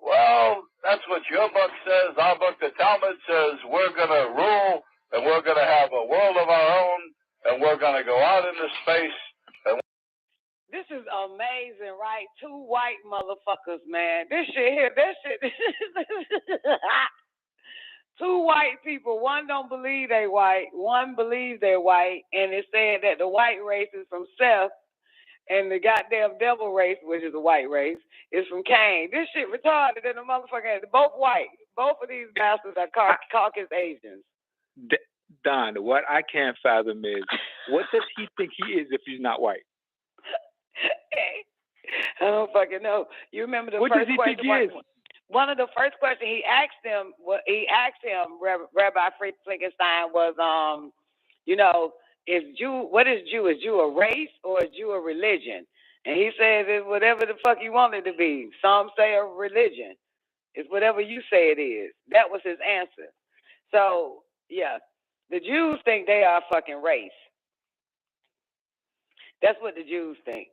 Well, that's what your book says. Our book, the Talmud, says we're going to rule, and we're going to have a world of our own, and we're going to go out into space. This is amazing, right? Two white motherfuckers, man. This shit here, this shit. Two white people. One don't believe they white. One believes they're white. And it's saying that the white race is from Seth, and the goddamn devil race, which is the white race, is from Cain. This shit retarded than the motherfucker. Both white. Both of these bastards are Caucasian Asians. Don, what I can't fathom is, what does he think he is if he's not white? I don't fucking know. You remember the what first does he question? Think he is? One of the first questions he asked him, Rabbi Frankenstein, was, you know, what is Jew? Is Jew a race or is Jew a religion? And he says it's whatever the fuck you want it to be. Some say a religion. It's whatever you say it is. That was his answer. So, yeah, the Jews think they are a fucking race. That's what the Jews think.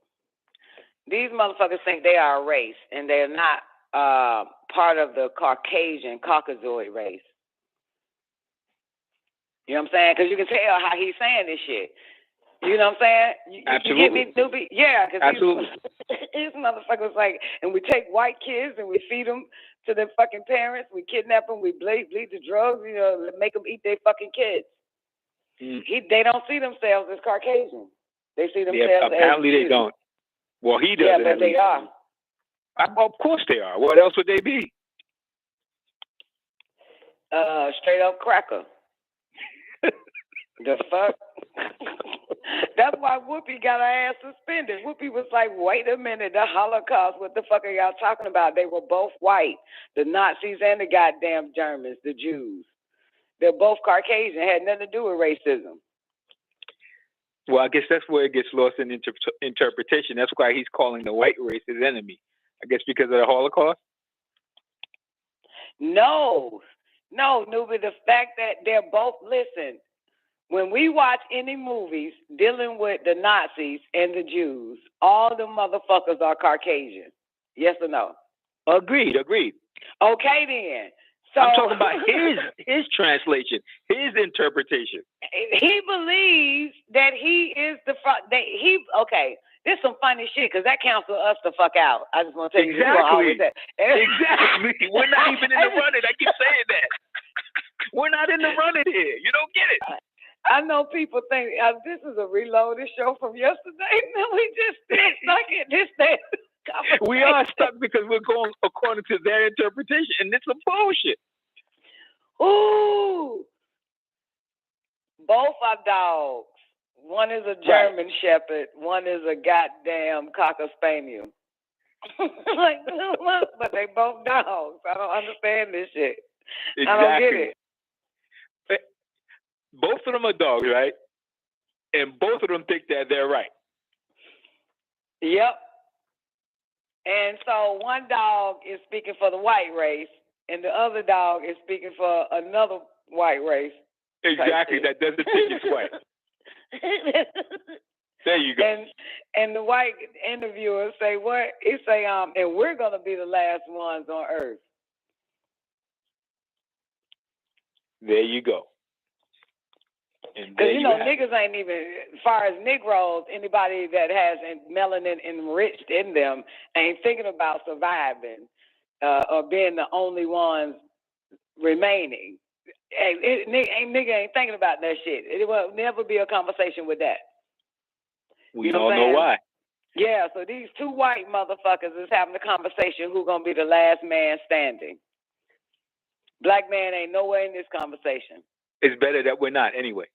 These motherfuckers think they are a race, and they're not part of the Caucasoid race. You know what I'm saying? Because you can tell how he's saying this shit. You know what I'm saying? Absolutely. You get me, Newbie? Yeah, because absolutely. These motherfuckers like, and we take white kids and we feed them to their fucking parents. We kidnap them. We bleed the drugs. You know, make them eat their fucking kids. They don't see themselves as Caucasian. They see themselves as apparently Jews. They don't. Well, he doesn't. Yeah, but they are. Of course they are. What else would they be? Straight up cracker. The fuck? That's why Whoopi got her ass suspended. Whoopi was like, wait a minute, the Holocaust, what the fuck are y'all talking about? They were both white, the Nazis and the goddamn Germans, the Jews. They're both Caucasian, had nothing to do with racism. Well, I guess that's where it gets lost in interpretation. That's why he's calling the white race his enemy. I guess because of the Holocaust? No, Newbie, the fact that they're both, listen, when we watch any movies dealing with the Nazis and the Jews, all the motherfuckers are Caucasian. Yes or no? Agreed. Okay, then. So, I'm talking about his translation, his interpretation. He believes that he is okay. This is some funny shit because that counts for us to fuck out. I just want to tell you. Exactly. We're not even in the running. I keep saying that. We're not in the running here. You don't get it. I know people think this is a reloaded show from yesterday. No, we just stuck in this day. We are stuck because we're going according to their interpretation, and it's some bullshit. Ooh. Both are dogs. One is a German Shepherd. One is a goddamn Cocker Spaniel. Like, but they both dogs. I don't understand this shit. Exactly. I don't get it. Both of them are dogs, right? And both of them think that they're right. Yep. And so one dog is speaking for the white race, and the other dog is speaking for another white race. Exactly. That doesn't think it's white. There you go. And the white interviewer say what? He say, and we're gonna be the last ones on earth. There you go. Because you know, niggas ain't even, as far as Negroes, anybody that has melanin enriched in them ain't thinking about surviving or being the only ones remaining. Nigga ain't thinking about that shit. It will never be a conversation with that. We all know why. Yeah, so these two white motherfuckers is having a conversation who's going to be the last man standing. Black man ain't nowhere in this conversation. It's better that we're not anyway.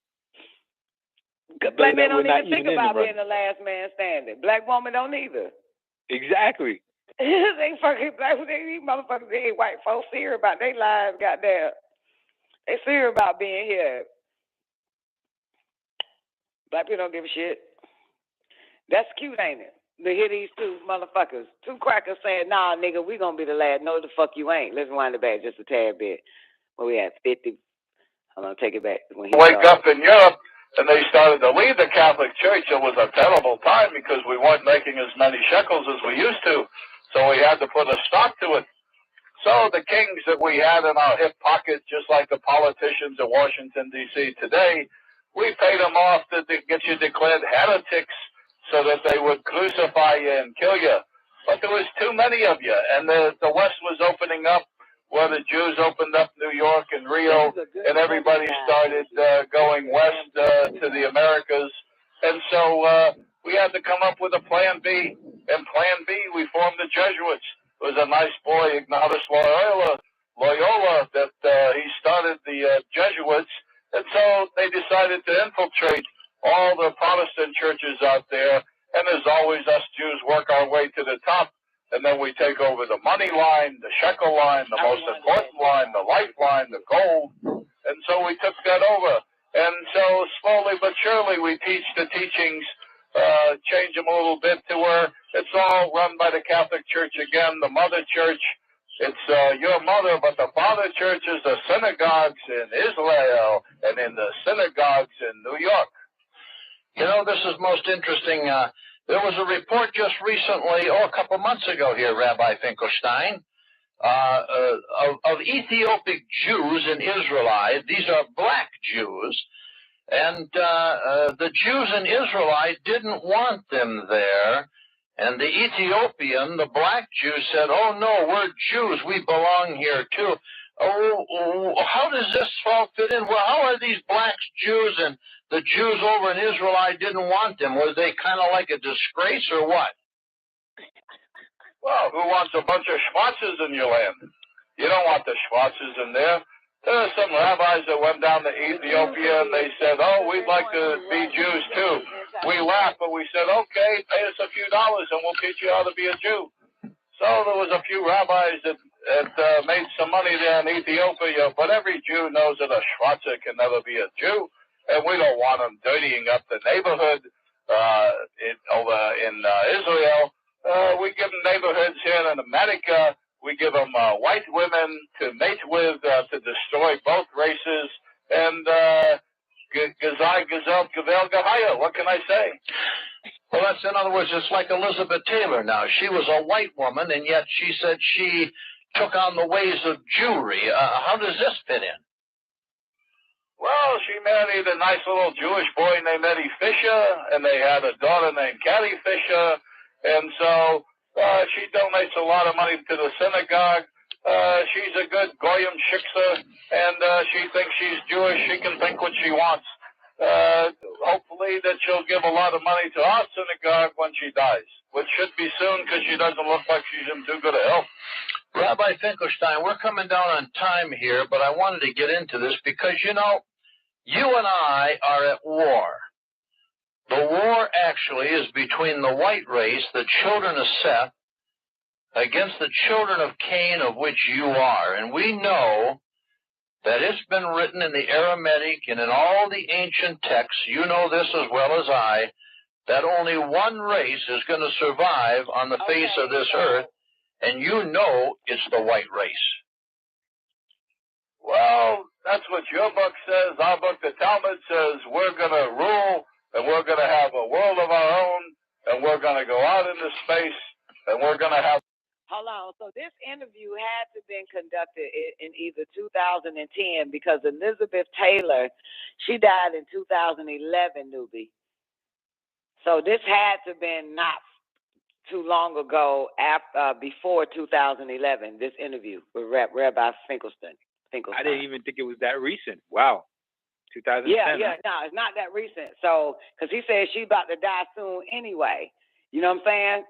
Black men don't even think about being the last man standing. Black woman don't either. Exactly. They fucking black. These motherfuckers, they ain't white folks serious about their lives. Goddamn, they serious about being here. Black people don't give a shit. That's cute, ain't it? To hear these two motherfuckers, two crackers saying, "Nah, nigga, we gonna be the last." No, the fuck you ain't. Let's wind it back just a tad bit. Where we at 50? I'm gonna take it back. When he wake up in Europe. And they started to leave the Catholic Church. It was a terrible time because we weren't making as many shekels as we used to. So we had to put a stop to it. So the kings that we had in our hip pocket, just like the politicians in Washington, D.C. today, we paid them off to get you declared heretics so that they would crucify you and kill you. But there was too many of you. And the West was opening up, where the Jews opened up New York and Rio, and everybody started going west to the Americas. And so we had to come up with a plan B. And plan B, we formed the Jesuits. It was a nice boy, Ignatius Loyola, that he started the Jesuits. And so they decided to infiltrate all the Protestant churches out there. And as always, us Jews work our way to the top. And then we take over the money line, the shekel line, the most important line, the lifeline, the gold. And so we took that over. And so slowly but surely we teach the teachings, change them a little bit to where it's all run by the Catholic Church again, the mother church. It's your mother, but the father church is the synagogues in Israel and in the synagogues in New York. You know, this is most interesting. There was a report just recently, a couple months ago here, Rabbi Finkelstein, of Ethiopic Jews in Israelite. These are black Jews. And the Jews in Israelite didn't want them there. And the Ethiopian, the black Jew, said, "Oh, no, we're Jews. We belong here, too." Oh, how does this all fit in? Well, how are these blacks Jews and the Jews over in Israelite didn't want them? Was they kind of like a disgrace or what? Well, who wants a bunch of Schwarzes in your land? You don't want the Schwarzes in there. There are some rabbis that went down to Ethiopia and they said, "Oh, we'd like to be Jews too." We laughed, but we said, "Okay, pay us a few dollars and we'll teach you how to be a Jew." So there was a few rabbis that made some money there in Ethiopia, but every Jew knows that a Schwarzer can never be a Jew, and we don't want them dirtying up the neighborhood over in Israel. We give them neighborhoods here in America. We give them white women to mate with, to destroy both races, and what can I say? Well, that's, in other words, it's like Elizabeth Taylor now. She was a white woman, and yet she said she took on the ways of Jewry. How does this fit in? Well, she married a nice little Jewish boy named Eddie Fisher, and they had a daughter named Carrie Fisher, and so she donates a lot of money to the synagogue. she's a good goyim shiksa, and she thinks she's Jewish. She can think what she wants. Hopefully that she'll give a lot of money to our synagogue when she dies, which should be soon because she doesn't look like she's in too good a health. Rabbi Finkelstein, we're coming down on time here, but I wanted to get into this because, you know, you and I are at war. The war actually is between the white race, the children of Seth, against the children of Cain, of which you are. And we know that it's been written in the Aramaic and in all the ancient texts, you know this as well as I, that only one race is going to survive on the face of this earth, and you know it's the white race. Well, that's what your book says. Our book, the Talmud, says we're going to rule, and we're going to have a world of our own, and we're going to go out into space, and we're going to have... Hold on. So this interview had to been conducted in either 2010 because Elizabeth Taylor, she died in 2011, newbie. So this had to been not too long ago, before 2011, this interview with Rabbi Finkelstein. I didn't even think it was that recent. Wow. 2010. Yeah, no, it's not that recent. So, because he said she about to die soon anyway. You know what I'm saying?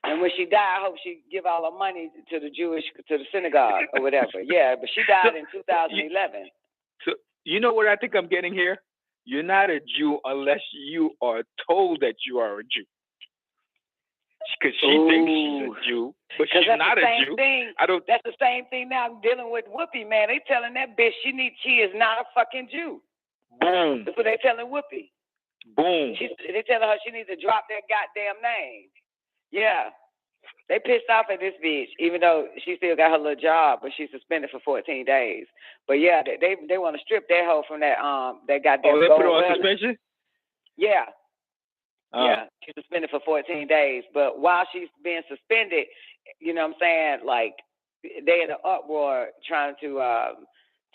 And when she died, I hope she give all her money to the synagogue or whatever. Yeah, but she died in 2011. So, you know what I think I'm getting here? You're not a Jew unless you are told that you are a Jew. Because she thinks she's a Jew, but she's not a Jew. That's the same thing now I'm dealing with Whoopi, man. They telling that bitch she is not a fucking Jew. Boom. That's what they telling Whoopi. Boom. They telling her she needs to drop that goddamn name. Yeah. They pissed off at this bitch, even though she still got her little job, but she's suspended for 14 days. But yeah, they want to strip that hoe from that goddamn. Oh, they put her on suspension? Yeah. Yeah, she's suspended for 14 days. But while she's being suspended, you know what I'm saying, like, they in an uproar trying to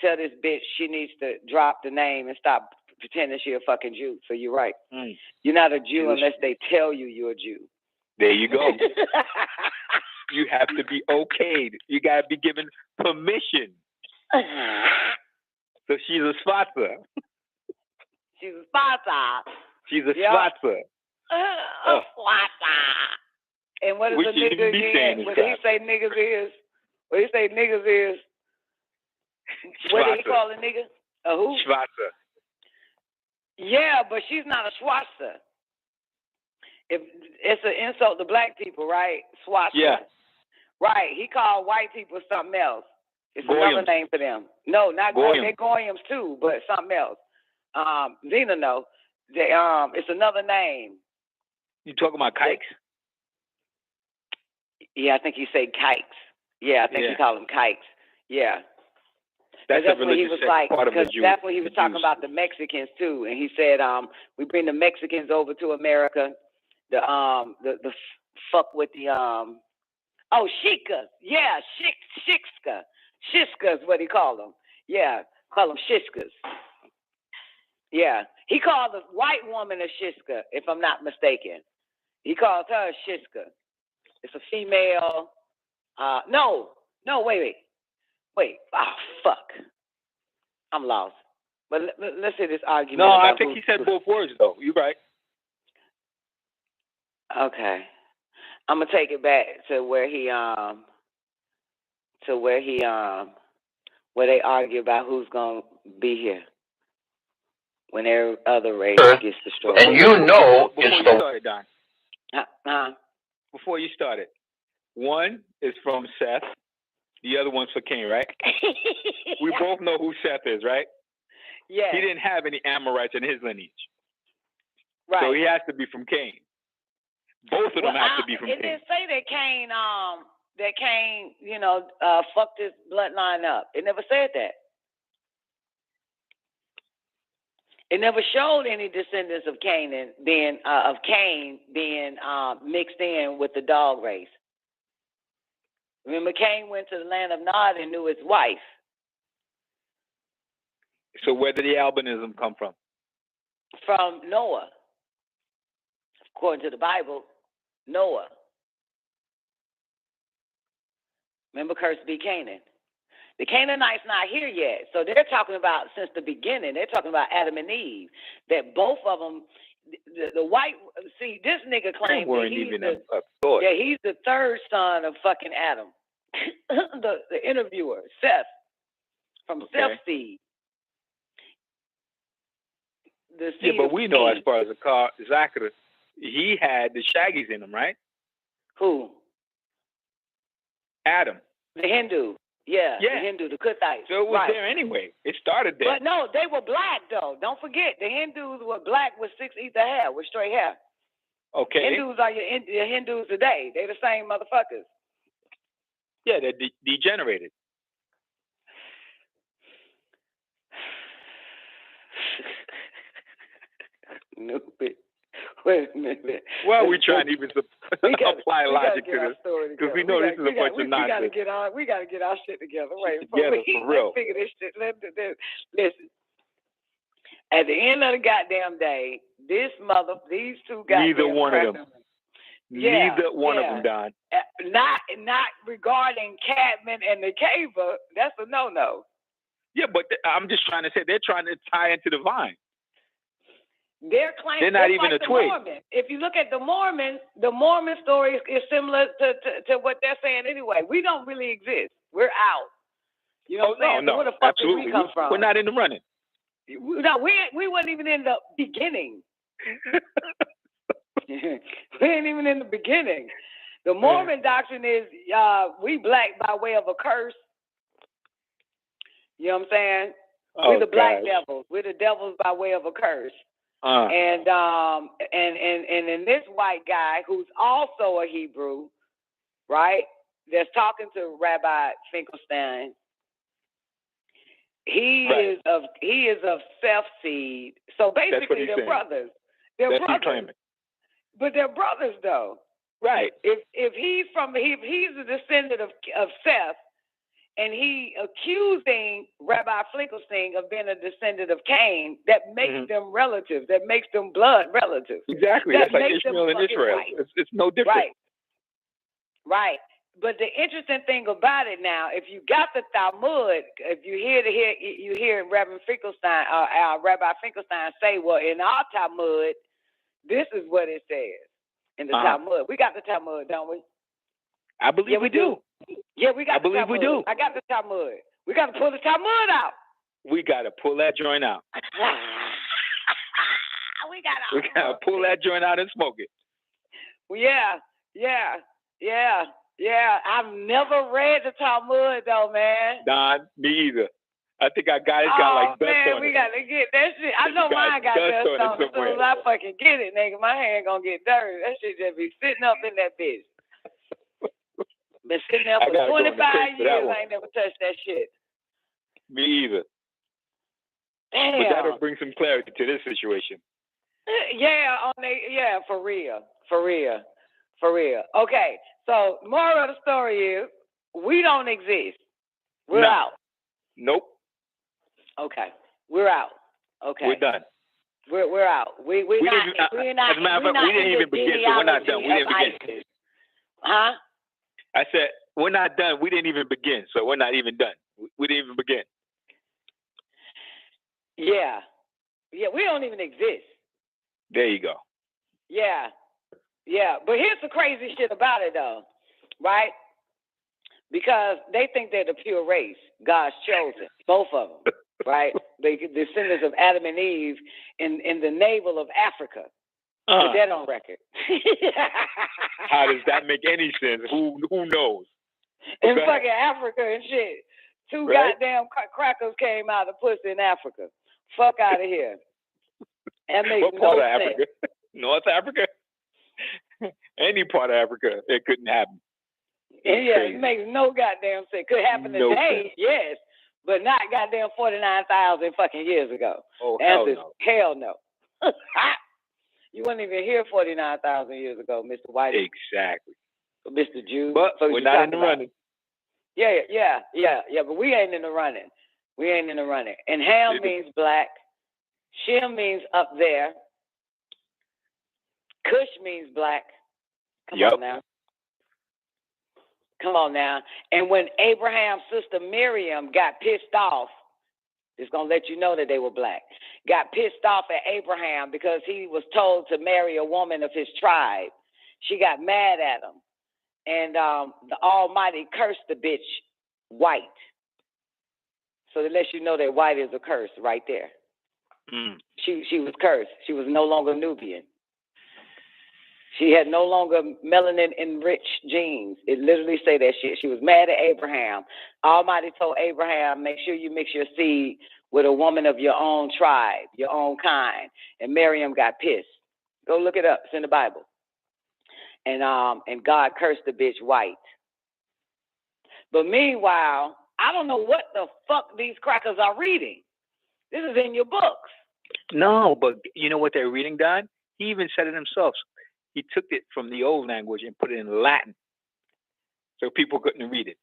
tell this bitch she needs to drop the name and stop pretending she's a fucking Jew. So you're right. You're not a Jew unless they tell you you're a Jew. There you go. You have to be okayed. You got to be given permission. So she's a sponsor. She's a sponsor. She's a sponsor. A sponsor. And what is a nigga again? What did he say niggas is? What did he say niggas is? What did he call a nigga? A who? Schwarzer. Yeah, but she's not a Schwarzer. If it's an insult to black people, right? Schwarzer. Yeah. Right. He called white people something else. It's Goyim. another name for them. No, not Goyim. They're Goyims too, but something else. Zena know. It's another name. You talking about kikes? Yeah, I think he said kikes. Yeah, I think he called them kikes. Yeah. That's what he was like, because that's what he was talking about, the Mexicans too. And he said, we bring the Mexicans over to America. The fuck with the Shikas. Yeah, Shishka. Shishka is what he called them. Yeah, call them Shishkas. Yeah. He called the white woman a Shishka, if I'm not mistaken. He calls her a Shishka. It's a female. No, wait. Oh, fuck. I'm lost. But let's hear this argument. No, I think he said both words, though. You're right. Okay. I'm gonna take it back to where they argue about who's gonna be here when every other race gets destroyed. And you know before you started, Don. Before you started, one is from Seth, the other one's for Cain, right? We both know who Seth is, right? Yeah. He didn't have any Amorites in his lineage, right? So he has to be from Cain. Both of them have to be from Cain. It didn't say that Cain, fucked his bloodline up. It never said that. It never showed any descendants of Cain being mixed in with the dog race. Remember, Cain went to the land of Nod and knew his wife. So where did the albinism come from? From Noah. According to the Bible, Noah. Remember, cursed be Canaan. The Canaanites not here yet, so they're talking about since the beginning. They're talking about Adam and Eve. That both of them, the white. See, this nigga claims that he's the third son of fucking Adam. the interviewer, Seth, from Seth's seed. The seed but we know as far as the car, Zachary, he had the shaggies in him, right? Who? Adam. The Hindu. Yeah, the Hindu, the Kuthites. So it was there anyway. It started there. But no, they were black though. Don't forget, the Hindus were black with 6 ether hair, with straight hair. Okay. Hindus are your Hindus today. They the same motherfuckers. Yeah, they're degenerated. No, wait a minute. Well, we're trying to even apply logic to this because we know this is a bunch of nonsense. We got to get our shit together. Wait, together for real. Let's figure this shit. Listen. At the end of the goddamn day, these two goddamn neither one of them. Yeah, neither one of them died. Not regarding Cadman and the Caver. That's a no. Yeah, but I'm just trying to say they're trying to tie into the vine. They're claiming they're not even like a twig. Mormons. If you look at the Mormon story is similar to what they're saying anyway. We don't really exist. We're out. You know what I'm saying? No, where the fuck absolutely. did we come from? We're not in the running. No, we weren't even in the beginning. We ain't even in the beginning. The Mormon doctrine is we black by way of a curse. You know what I'm saying? We're the black devils. We're the devils by way of a curse. And then this white guy who's also a Hebrew, right? That's talking to Rabbi Finkelstein. He is of Seth's seed. So basically, they're brothers. They're brothers. But they're brothers, though. Right. If he's a descendant of Seth, and he accusing Rabbi Finkelstein of being a descendant of Cain, that makes them relatives. That makes them blood relatives. Exactly. That's like Ishmael and Israel. It's no different. Right. But the interesting thing about it now, if you got the Talmud, if you hear Rabbi Finkelstein say, well, in our Talmud, this is what it says in the Talmud. We got the Talmud, don't we? I believe we do. Yeah, we got I believe we do. I got the Talmud. We got to pull the Talmud out. We got to pull that joint out. We got to pull that joint out and smoke it. Yeah. I've never read the Talmud though, man. Don, me either. I think our guys got like dust on it. We got to get that shit. I know mine got dust on it. As soon as I fucking get it, nigga, my hand gonna get dirty. That shit just be sitting up in that bitch. Been sitting there for 25 years. I ain't never touched that shit. Me either. Damn. But that'll bring some clarity to this situation. For real. Okay, so moral of the story is we don't exist. We're out. Nope. Okay, we're out. Okay, we're done. We're out. We're not. As a matter of fact, we didn't even begin, so we're not done. We didn't begin. Huh? I said, we're not done. We didn't even begin, so we're not even done. We didn't even begin. Yeah, we don't even exist. There you go. Yeah. But here's the crazy shit about it, though, right? Because they think they're the pure race, God's chosen, both of them, right? They descendants of Adam and Eve in the navel of Africa. Put that on record. How does that make any sense? Who knows? In fucking Africa and shit. Two goddamn crackers came out of pussy in Africa. Fuck out of here. That makes what part no of sense. Africa? North Africa? Any part of Africa, it couldn't happen. It makes no goddamn sense. Could happen today, yes, but not goddamn 49,000 fucking years ago. Oh, hell no. You weren't even here 49,000 years ago, Mr. White. Exactly. Mr. Jew. But we're not in the running. Yeah, but we ain't in the running. And Ham means black. Shem means up there. Cush means black. Come on now. Come on now. And when Abraham's sister Miriam got pissed off, it's going to let you know that they were black, got pissed off at Abraham because he was told to marry a woman of his tribe. She got mad at him. And the Almighty cursed the bitch white. So that lets you know that white is a curse right there. She was cursed. She was no longer Nubian. She had no longer melanin-enriched genes. It literally say that shit. She was mad at Abraham. Almighty told Abraham, make sure you mix your seed with a woman of your own tribe, your own kind. And Miriam got pissed. Go look it up. It's in the Bible. And God cursed the bitch white. But meanwhile, I don't know what the fuck these crackers are reading. This is in your books. No, but you know what they're reading, Don? He even said it himself. He took it from the old language and put it in Latin, so people couldn't read it.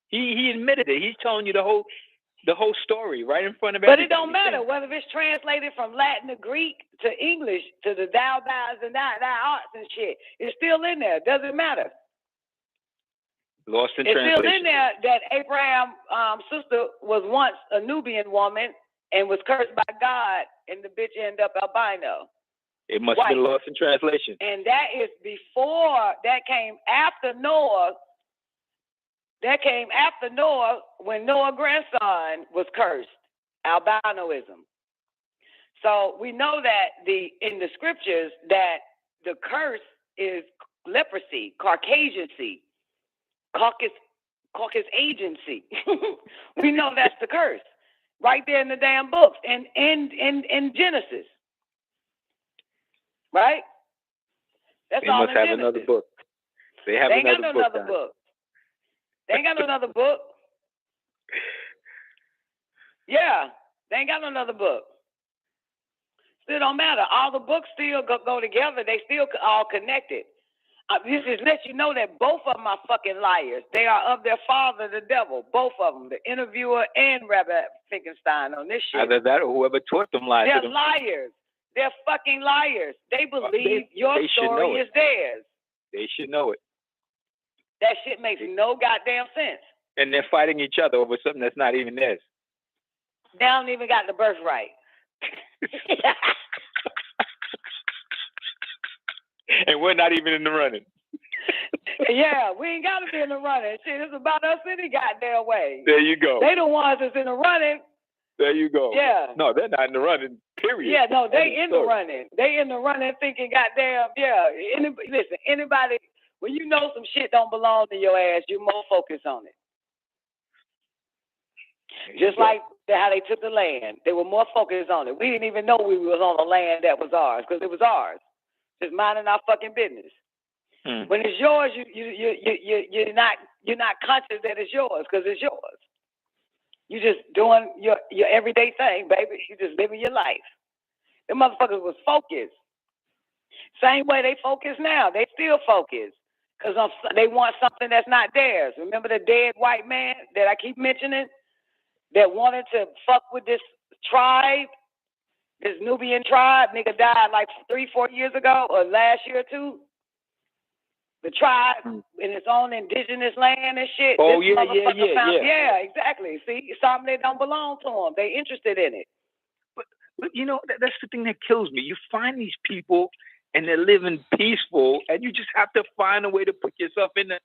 He admitted it. He's telling you the whole story right in front of everybody. But it don't matter whether it's translated from Latin to Greek to English to the thou, thous, and thou arts and shit. It's still in there. It doesn't matter. Lost in it's translation. It's still in there that Abraham's sister was once a Nubian woman and was cursed by God, and the bitch ended up albino. It must have been lost in translation. And that is before, that came after Noah. That came after Noah, when Noah's grandson was cursed, albinoism. So we know that in the scriptures that the curse is leprosy, Caucasiancy, Caucus agency. We know that's the curse right there in the damn books and in Genesis. Right? That's all in Genesis. They must have another book. They ain't got no another book. They ain't got no other book. Yeah, they ain't got no other book. Still don't matter. All the books still go together. They still all connected. This is let you know that both of them are fucking liars. They are of their father, the devil. Both of them, the interviewer and Rabbi Finkelstein on this shit. Either that or whoever taught them lied to them. They're liars. They're fucking liars. They believe your story is theirs. They should know it. That shit makes no goddamn sense. And they're fighting each other over something that's not even theirs. They don't even got the birthright. And we're not even in the running. Yeah, we ain't got to be in the running. Shit, it's about us any goddamn way. There you go. They the ones that's in the running. There you go. Yeah. No, they're not in the running, period. Yeah, no, they in the running. They in the running thinking, goddamn, yeah. Listen, anybody, when you know some shit don't belong to your ass, you more focus on it. Just like how they took the land. They were more focused on it. We didn't even know we was on the land that was ours because it was ours. Just minding our fucking business. When it's yours, you're not conscious that it's yours because it's yours. You just doing your everyday thing, baby. You just living your life. The motherfuckers was focused. Same way they focus now. They still focus because they want something that's not theirs. Remember the dead white man that I keep mentioning that wanted to fuck with this tribe, this Nubian tribe? Nigga died like 3-4 years ago or last year or two. The tribe in its own indigenous land and shit. Oh, this Yeah, exactly. See, something that don't belong to them. They interested in it. But you know, that's the thing that kills me. You find these people and they're living peaceful, and you just have to find a way to put yourself in the...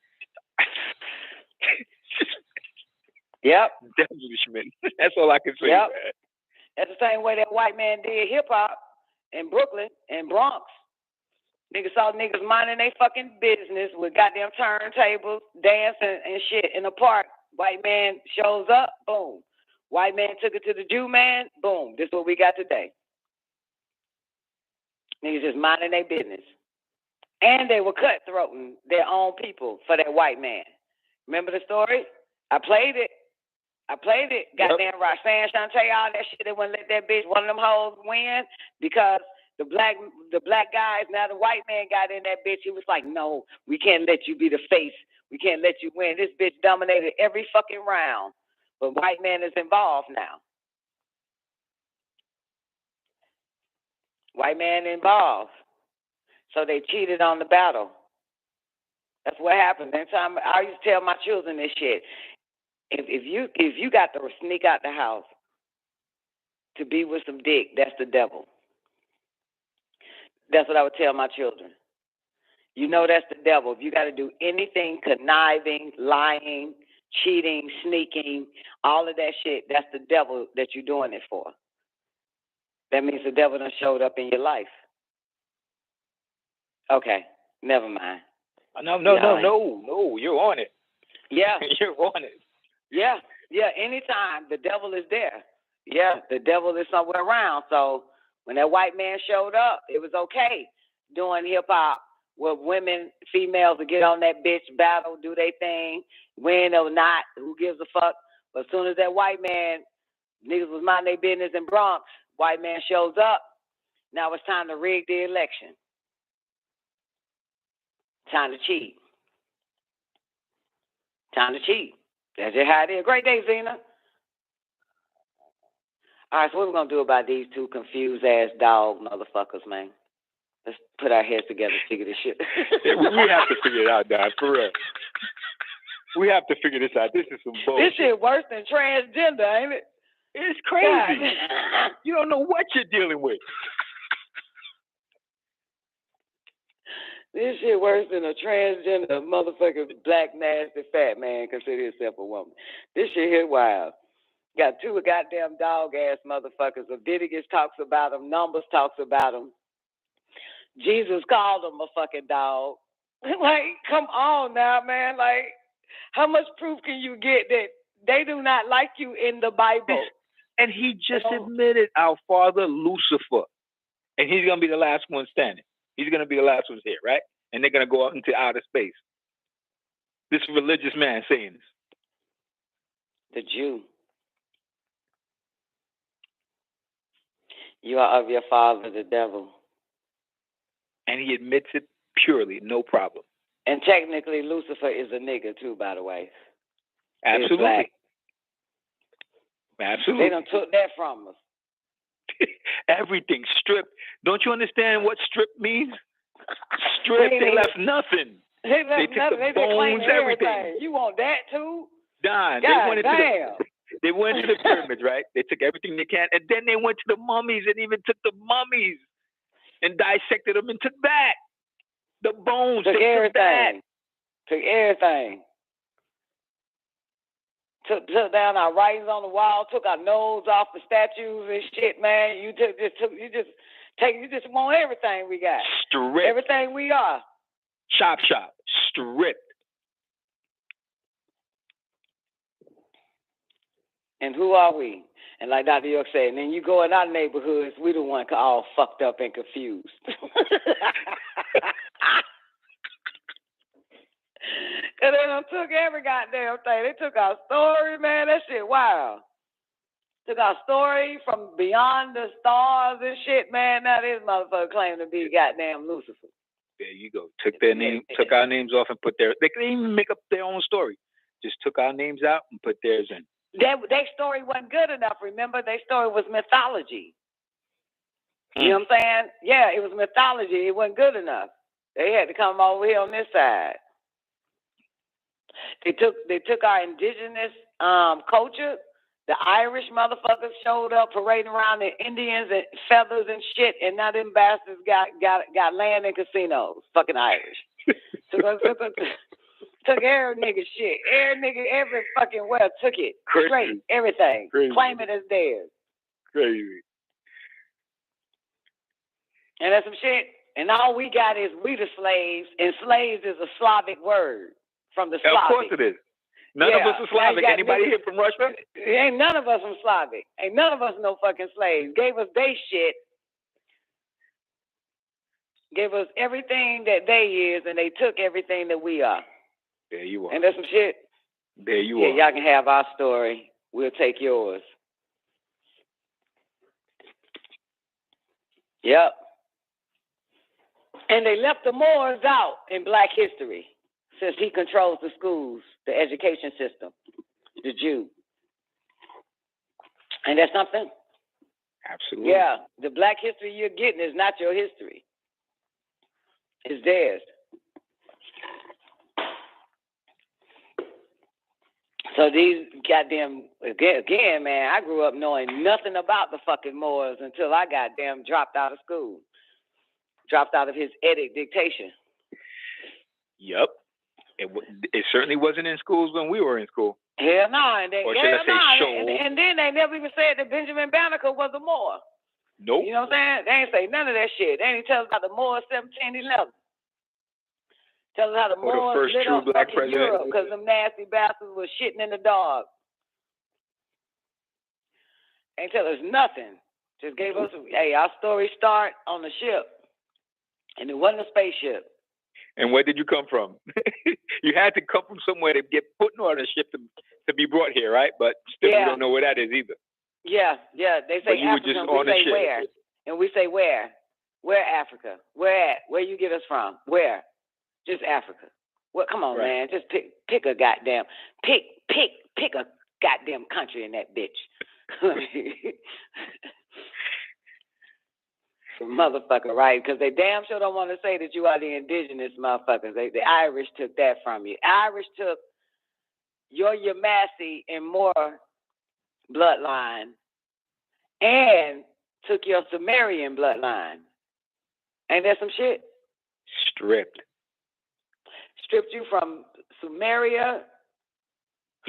Yep. Devilishment. That's all I can say, yep. Man. That's the same way that white man did hip-hop in Brooklyn and Bronx. Niggas saw niggas minding their fucking business with goddamn turntables, dancing and shit in the park. White man shows up, boom. White man took it to the Jew man, boom. This is what we got today. Niggas just minding their business. And they were cutthroating their own people for that white man. Remember the story? I played it. Goddamn Roxanne, Shantae, all that shit. They wouldn't let that bitch, one of them hoes, win because the black guys, now the white man got in that bitch. He was like, no, we can't let you be the face. We can't let you win. This bitch dominated every fucking round. But white man is involved now. White man involved. So they cheated on the battle. That's what happened. That time I used to tell my children this shit. If you got to sneak out the house to be with some dick, that's the devil. That's what I would tell my children. You know that's the devil. If you got to do anything conniving, lying, cheating, sneaking, all of that shit, that's the devil that you're doing it for. That means the devil done showed up in your life. Okay, never mind. No, you're on it. Yeah. You're on it. Yeah, anytime the devil is there. Yeah, the devil is somewhere around. So when that white man showed up, it was okay doing hip-hop where women, females would get on that bitch, battle, do their thing, win or not, who gives a fuck. But as soon as that white man, niggas was minding their business in Bronx, white man shows up, now it's time to rig the election. Time to cheat. Time to cheat. That's just how it is. Great day, Zena. All right, so what we going to do about these two confused-ass dog motherfuckers, man? Let's put our heads together and figure this shit. We have to figure it out, Don, for real. We have to figure this out. This is some bullshit. This shit worse than transgender, ain't it? It's crazy. You don't know what you're dealing with. This shit worse than a transgender motherfucking black nasty fat man consider himself a woman. This shit here wild. Got two goddamn dog ass motherfuckers. Leviticus talks about them. Numbers talks about them. Jesus called them a fucking dog. Like, come on now, man. Like, how much proof can you get that they do not like you in the Bible? And he just admitted our father Lucifer. And he's going to be the last one standing. He's going to be the last one here, right? And they're going to go out into outer space. This religious man saying this. The Jew. You are of your father, the devil. And he admits it purely, no problem. And technically, Lucifer is a nigga too, by the way. Absolutely. Absolutely. They done took that from us. Everything stripped. Don't you understand what strip means? Strip. They left nothing. They took nothing. the bones, everything. Everything. You want that too? Don, they went to the pyramids, right? They took everything they can, and then they went to the mummies and even took the mummies and dissected them and took that. The bones, took everything. Took everything. Took down our writings on the wall, took our nose off the statues and shit, man. You just want everything we got. Stripped. Everything we are. Chop. Stripped. And who are we? And like Dr. York said, and then you go in our neighborhoods, we the one all fucked up and confused. And they done took every goddamn thing. They took our story, man. That shit wild. Took our story from beyond the stars and shit, man. Now this motherfucker claim to be goddamn Lucifer. There you go. Took their name, took our names off and put their. They couldn't even make up their own story. Just took our names out and put theirs in. Their story wasn't good enough. Remember, their story was mythology. You know what I'm saying? Yeah, it was mythology. It wasn't good enough. They had to come over here on this side. They took our indigenous culture. The Irish motherfuckers showed up parading around in Indians and feathers and shit, and now them bastards got land and casinos. Fucking Irish. Took every nigga shit. Every fucking well took it. Crazy. Straight. Everything. Crazy. Claim it as theirs. Crazy. And that's some shit. And all we got is we the slaves, and slaves is a Slavic word from the Slavic. Of course it is. None of us are Slavic. Anybody here from Russia? Ain't none of us from Slavic. Ain't none of us no fucking slaves. Gave us they shit. Gave us everything that they is, and they took everything that we are. There you are. And that's some shit. There you are. Y'all can have our story. We'll take yours. Yep. And they left the Moors out in Black history since he controls the schools, the education system, the Jew. And that's something? Absolutely. Yeah. The Black history you're getting is not your history. It's theirs. So these goddamn, again, man, I grew up knowing nothing about the fucking Moors until I goddamn dropped out of school. Dropped out of his edict dictation. Yep. It certainly wasn't in schools when we were in school. Hell no. And Or should I say show? And then they never even said that Benjamin Banneker was a Moor. Nope. You know what I'm saying? They ain't say none of that shit. They ain't tell us about the Moors 1711. Tell us how the Moors lit up fucking Europe because them nasty bastards was shitting in the dog. Ain't tell us nothing. Just gave us, hey, our story start on the ship. And it wasn't a spaceship. And where did you come from? You had to come from somewhere to get put on a ship to be brought here, right? But still, we don't know where that is either. Yeah. They say Africa, we say where. And we say where. Where Africa? Where at? Where you get us from? Where? Just Africa. Well, come on, man. Just pick a goddamn pick a goddamn country in that bitch. Motherfucker, right? Because they damn sure don't want to say that you are the indigenous motherfuckers. The Irish took that from you. Irish took your Yamasee and Moor bloodline and took your Sumerian bloodline. Ain't that some shit? Stripped you from Sumeria,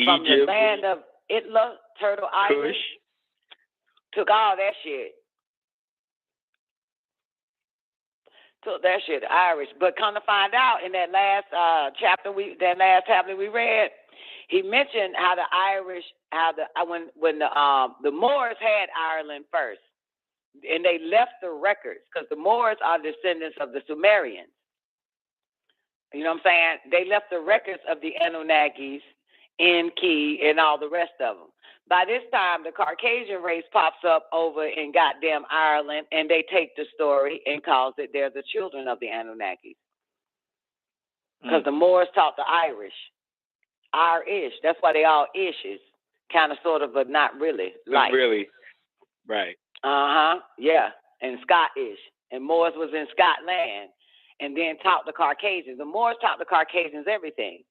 from the land of Itla, Turtle Island. Took all that shit. Took that shit, Irish. But come to find out, in that last chapter we read, he mentioned how the Irish, when the Moors had Ireland first, and they left the records because the Moors are descendants of the Sumerians. You know what I'm saying? They left the records of the Anunnakis, Enki, and all the rest of them. By this time, the Caucasian race pops up over in goddamn Ireland, and they take the story and calls it they're the children of the Anunnakis. Because the Moors taught the Irish. Irish. That's why they all ishes. Kind of, sort of, but not really. Not really. Right. Yeah. And Scottish. And Moors was in Scotland. And then taught the Caucasians. The Moors taught the Caucasians everything.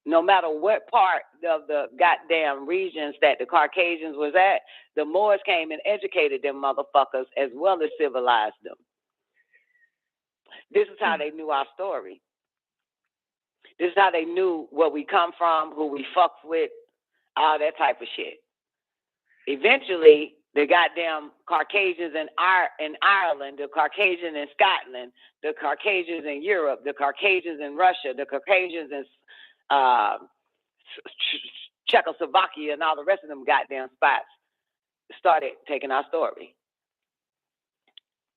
No matter what part of the goddamn regions that the Caucasians was at, the Moors came and educated them motherfuckers as well as civilized them. This is how they knew our story. This is how they knew where we come from, who we fucked with, all that type of shit. Eventually, the goddamn Caucasians in Ireland, the Caucasians in Scotland, the Caucasians in Europe, the Caucasians in Russia, the Caucasians in Czechoslovakia, and all the rest of them goddamn spots started taking our story,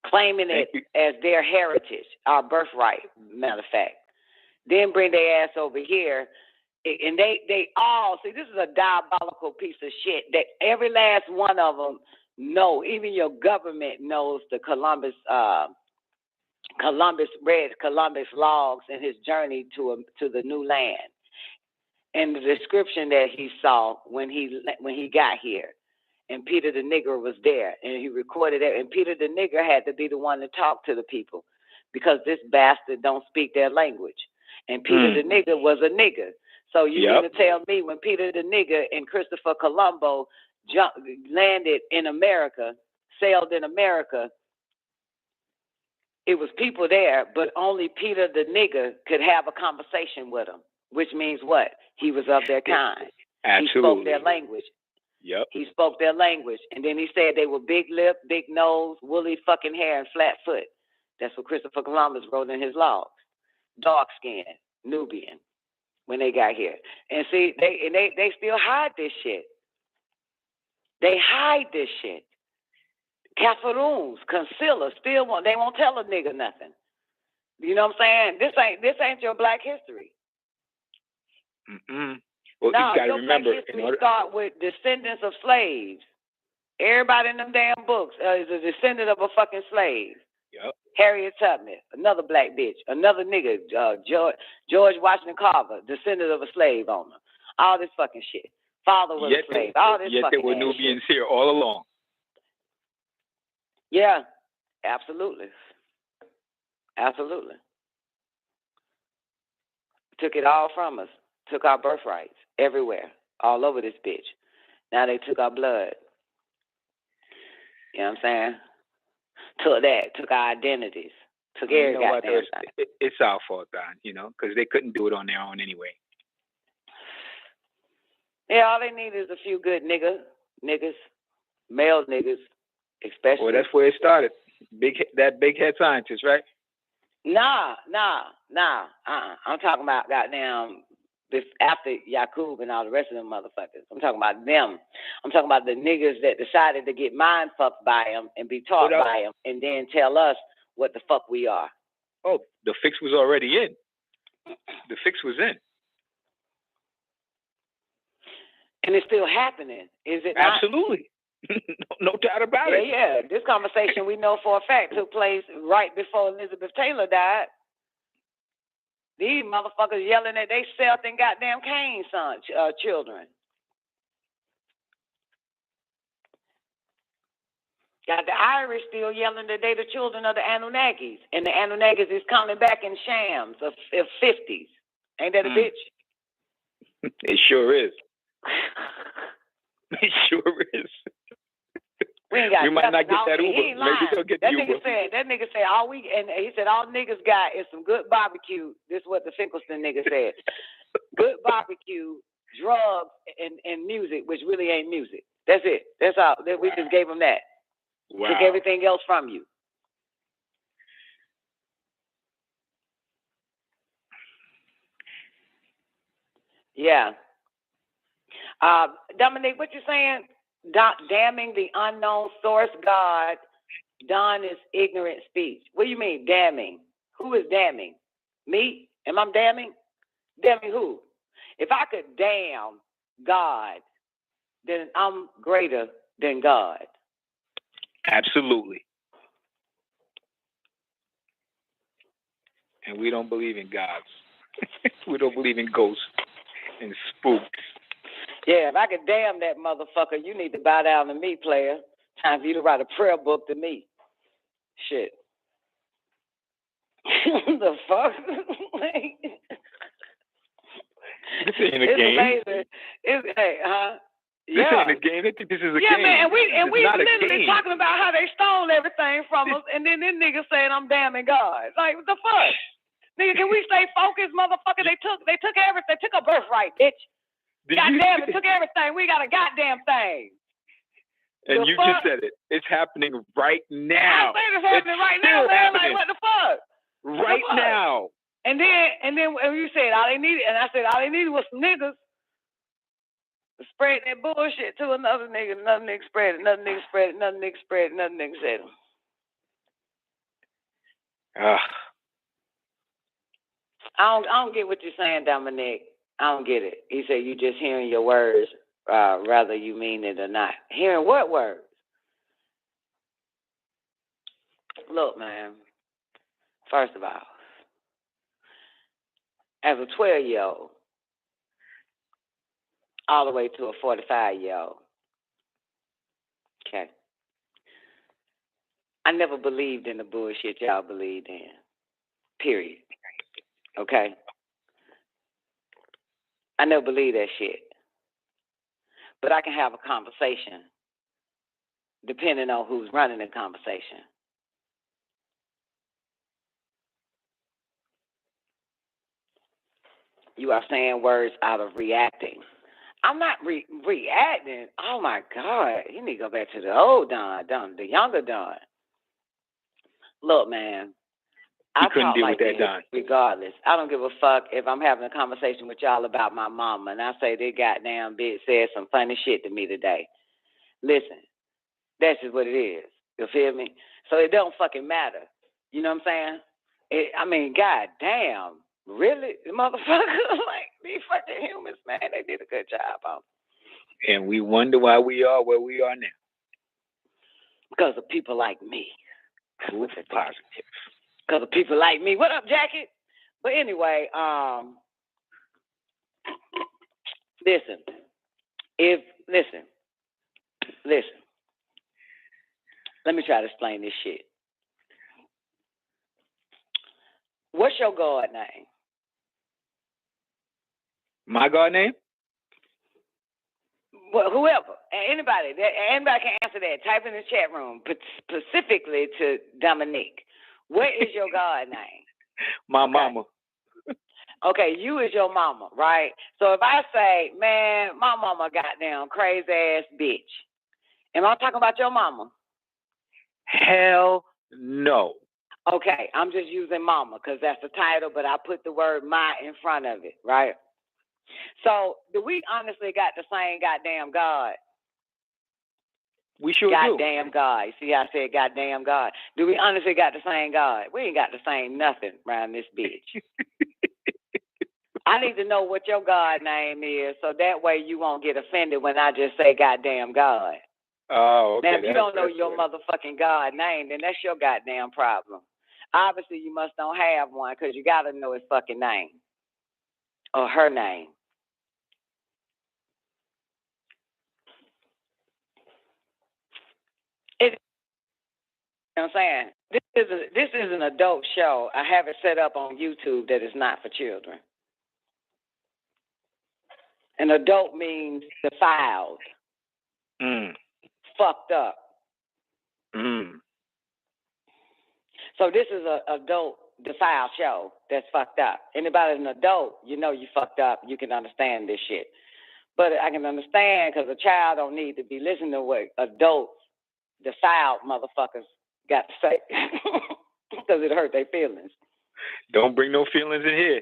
claiming it as their heritage, our birthright, matter of fact. Then bring their ass over here. And they all, see, this is a diabolical piece of shit that every last one of them know. Even your government knows the Columbus read Columbus logs and his journey to the new land. And the description that he saw when he got here. And Peter the Nigger was there, and he recorded it. And Peter the Nigger had to be the one to talk to the people because this bastard don't speak their language. And Peter the Nigger was a nigger. So you mean to tell me when Peter the Nigger and Christopher Colombo landed in America, sailed in America, it was people there, but only Peter the Nigger could have a conversation with them, which means what? He was of their kind. Absolutely. He spoke their language. Yep. He spoke their language. And then he said they were big lip, big nose, woolly fucking hair, and flat foot. That's what Christopher Columbus wrote in his logs. Dark skin, Nubian, when they got here. And see, they still hide this shit. They hide this shit. Cafaroons, concealers, they won't tell a nigga nothing. You know what I'm saying? This ain't your black history. Well, no, you got to remember. Black history start with descendants of slaves. Everybody in them damn books is a descendant of a fucking slave. Yep. Harriet Tubman, another black bitch, another nigga, George Washington Carver, descendant of a slave owner. All this fucking shit. Father was a slave. All this yet fucking there were Nubians shit. here all along. Yeah, absolutely. Absolutely. Took it all from us. Took our birthrights everywhere. all over this bitch. Now they took our blood. You know what I'm saying? Took our identities, took every goddamn thing. It's our fault, Don, because they couldn't do it on their own anyway. Yeah, all they need is a few good niggas, male niggas, especially. Well, that's where it started. That big head scientist, right? Nah. I'm talking about goddamn after Yakub and all the rest of them motherfuckers. I'm talking about them. I'm talking about the niggas that decided to get mind fucked by them and be taught by them and then tell us what the fuck we are. Oh, the fix was already in. The fix was in. And it's still happening, is it not? Absolutely. No doubt about it. Yeah. This conversation we know for a fact took place right before Elizabeth Taylor died. These motherfuckers yelling at they self and goddamn Cain's children. Got the Irish still yelling that they the children of the Anunnakis. And the Anunnakis is coming back in shams of 50s. Ain't that a bitch? It sure is. It sure is. We might not get that Uber. Maybe they'll get the Uber. That nigga said he said all niggas got is some good barbecue. This is what the Finkelstein nigga said. Good barbecue, drugs, and music, which really ain't music. That's it. That's all. We just gave him that. Wow. Took everything else from you. Yeah. Dominique, what you saying? Damning the unknown source God, Don is ignorant speech. What do you mean, damning? Who is damning? Me? Am I damning? Damning who? If I could damn God, then I'm greater than God. Absolutely. And we don't believe in gods. We don't believe in ghosts and spooks. Yeah, if I could damn that motherfucker, you need to bow down to me, player. Time for you to write a prayer book to me. Shit. The fuck? This ain't a it's game. Amazing. Yeah. This ain't a game. I think this is a game. Yeah, man, and we literally game. talking about how they stole everything from us, and then this nigga saying I'm damning God. Like, what the fuck? Nigga, can we stay focused, motherfucker? They took everything. They took a birthright, bitch. Goddamn, it took everything. We got a goddamn thing. And you just said it. It's happening right now. I say it's happening right now, man. Like, what the fuck? Right now. And then when you said all they needed, and I said all they needed was some niggas to spread that bullshit to another nigga. Another nigga spread it. Another nigga spread it. Another nigga spread it. Another nigga said it. I don't get what you're saying, Dominique. I don't get it. He said you just hearing your words, whether you mean it or not. Hearing what words? Look, man. First of all, as a 12-year-old, all the way to a 45-year-old, okay, I never believed in the bullshit y'all believed in. Period. Okay? I never believed that shit. But I can have a conversation depending on who's running the conversation. You are saying words out of reacting. I'm not reacting. Oh, my God. You need to go back to the old Don, the younger Don. Look, man. I couldn't deal like with that, Don. Regardless. I don't give a fuck if I'm having a conversation with y'all about my mama and I say they goddamn bitch said some funny shit to me today. Listen, that's just what it is. You feel me? So it don't fucking matter. You know what I'm saying? Goddamn. Really? Motherfucker? Like, these fucking humans, man, they did a good job on. And we wonder why we are where we are now. Because of people like me. Proof positive. Because of people like me. What up, Jackie? But anyway, listen. Listen. Let me try to explain this shit. What's your God name? My God name? Well, whoever, anybody can answer that. Type in the chat room, specifically to Dominique. What is your God name? My mama. Okay, you is your mama, right? So if I say, man, my mama goddamn crazy ass bitch, am I talking about your mama? Hell no. Okay, I'm just using mama because that's the title, but I put the word my in front of it, right? So do we honestly got the same goddamn God? We sure goddamn God. You see how I said goddamn God? Do we honestly got the same God? We ain't got the same nothing around this bitch. I need to know what your God name is so that way you won't get offended when I just say goddamn God. Oh, okay. Now, if you don't know your motherfucking God name, then that's your goddamn problem. Obviously, you must don't have one because you got to know his fucking name or her name. You know what I'm saying? This is an adult show. I have it set up on YouTube that is not for children. An adult means defiled, fucked up. So this is an adult defiled show that's fucked up. Anybody that's an adult, you know you fucked up. You can understand this shit. But I can understand because a child don't need to be listening to what adults, defiled motherfuckers got to say because it hurt their feelings. Don't bring no feelings in here.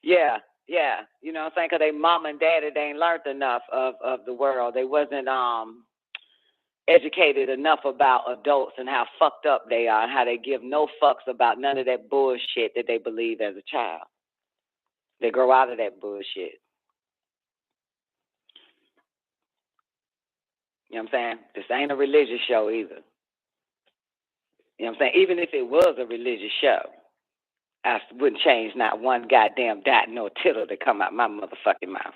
Yeah. You know what I'm saying? Because they mom and daddy, they ain't learned enough of the world. They wasn't educated enough about adults and how fucked up they are and how they give no fucks about none of that bullshit that they believe as a child. They grow out of that bullshit. You know what I'm saying? This ain't a religious show either. You know what I'm saying? Even if it was a religious show, I wouldn't change not one goddamn dot nor tittle to come out my motherfucking mouth.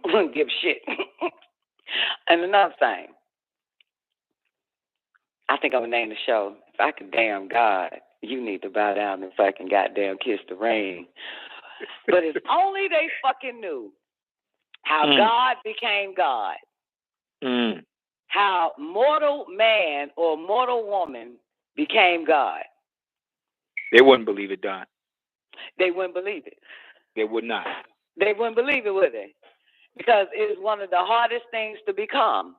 Wouldn't give a shit. And another thing, I think I'm going to name the show, If I Could Damn God, You Need to Bow Down and Fucking Goddamn Kiss the Ring. But if only they fucking knew how God became God. How mortal man or mortal woman became God. They wouldn't believe it, Don. They wouldn't believe it. They would not. They wouldn't believe it, would they? Because it is one of the hardest things to become.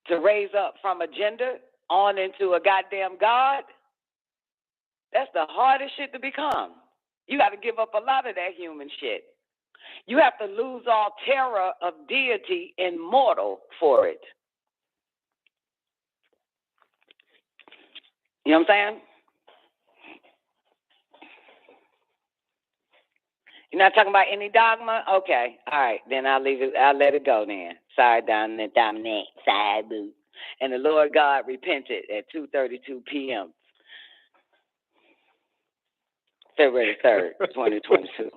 To raise up from a gender on into a goddamn God, that's the hardest shit to become. You got to give up a lot of that human shit. You have to lose all terror of deity and mortal for it. You know what I'm saying? You're not talking about any dogma? Okay. All right. Then I'll leave it. I'll let it go then. Sorry, Dominic. Sorry, boo. And the Lord God repented at 2:32 p.m. February 3rd, 2022.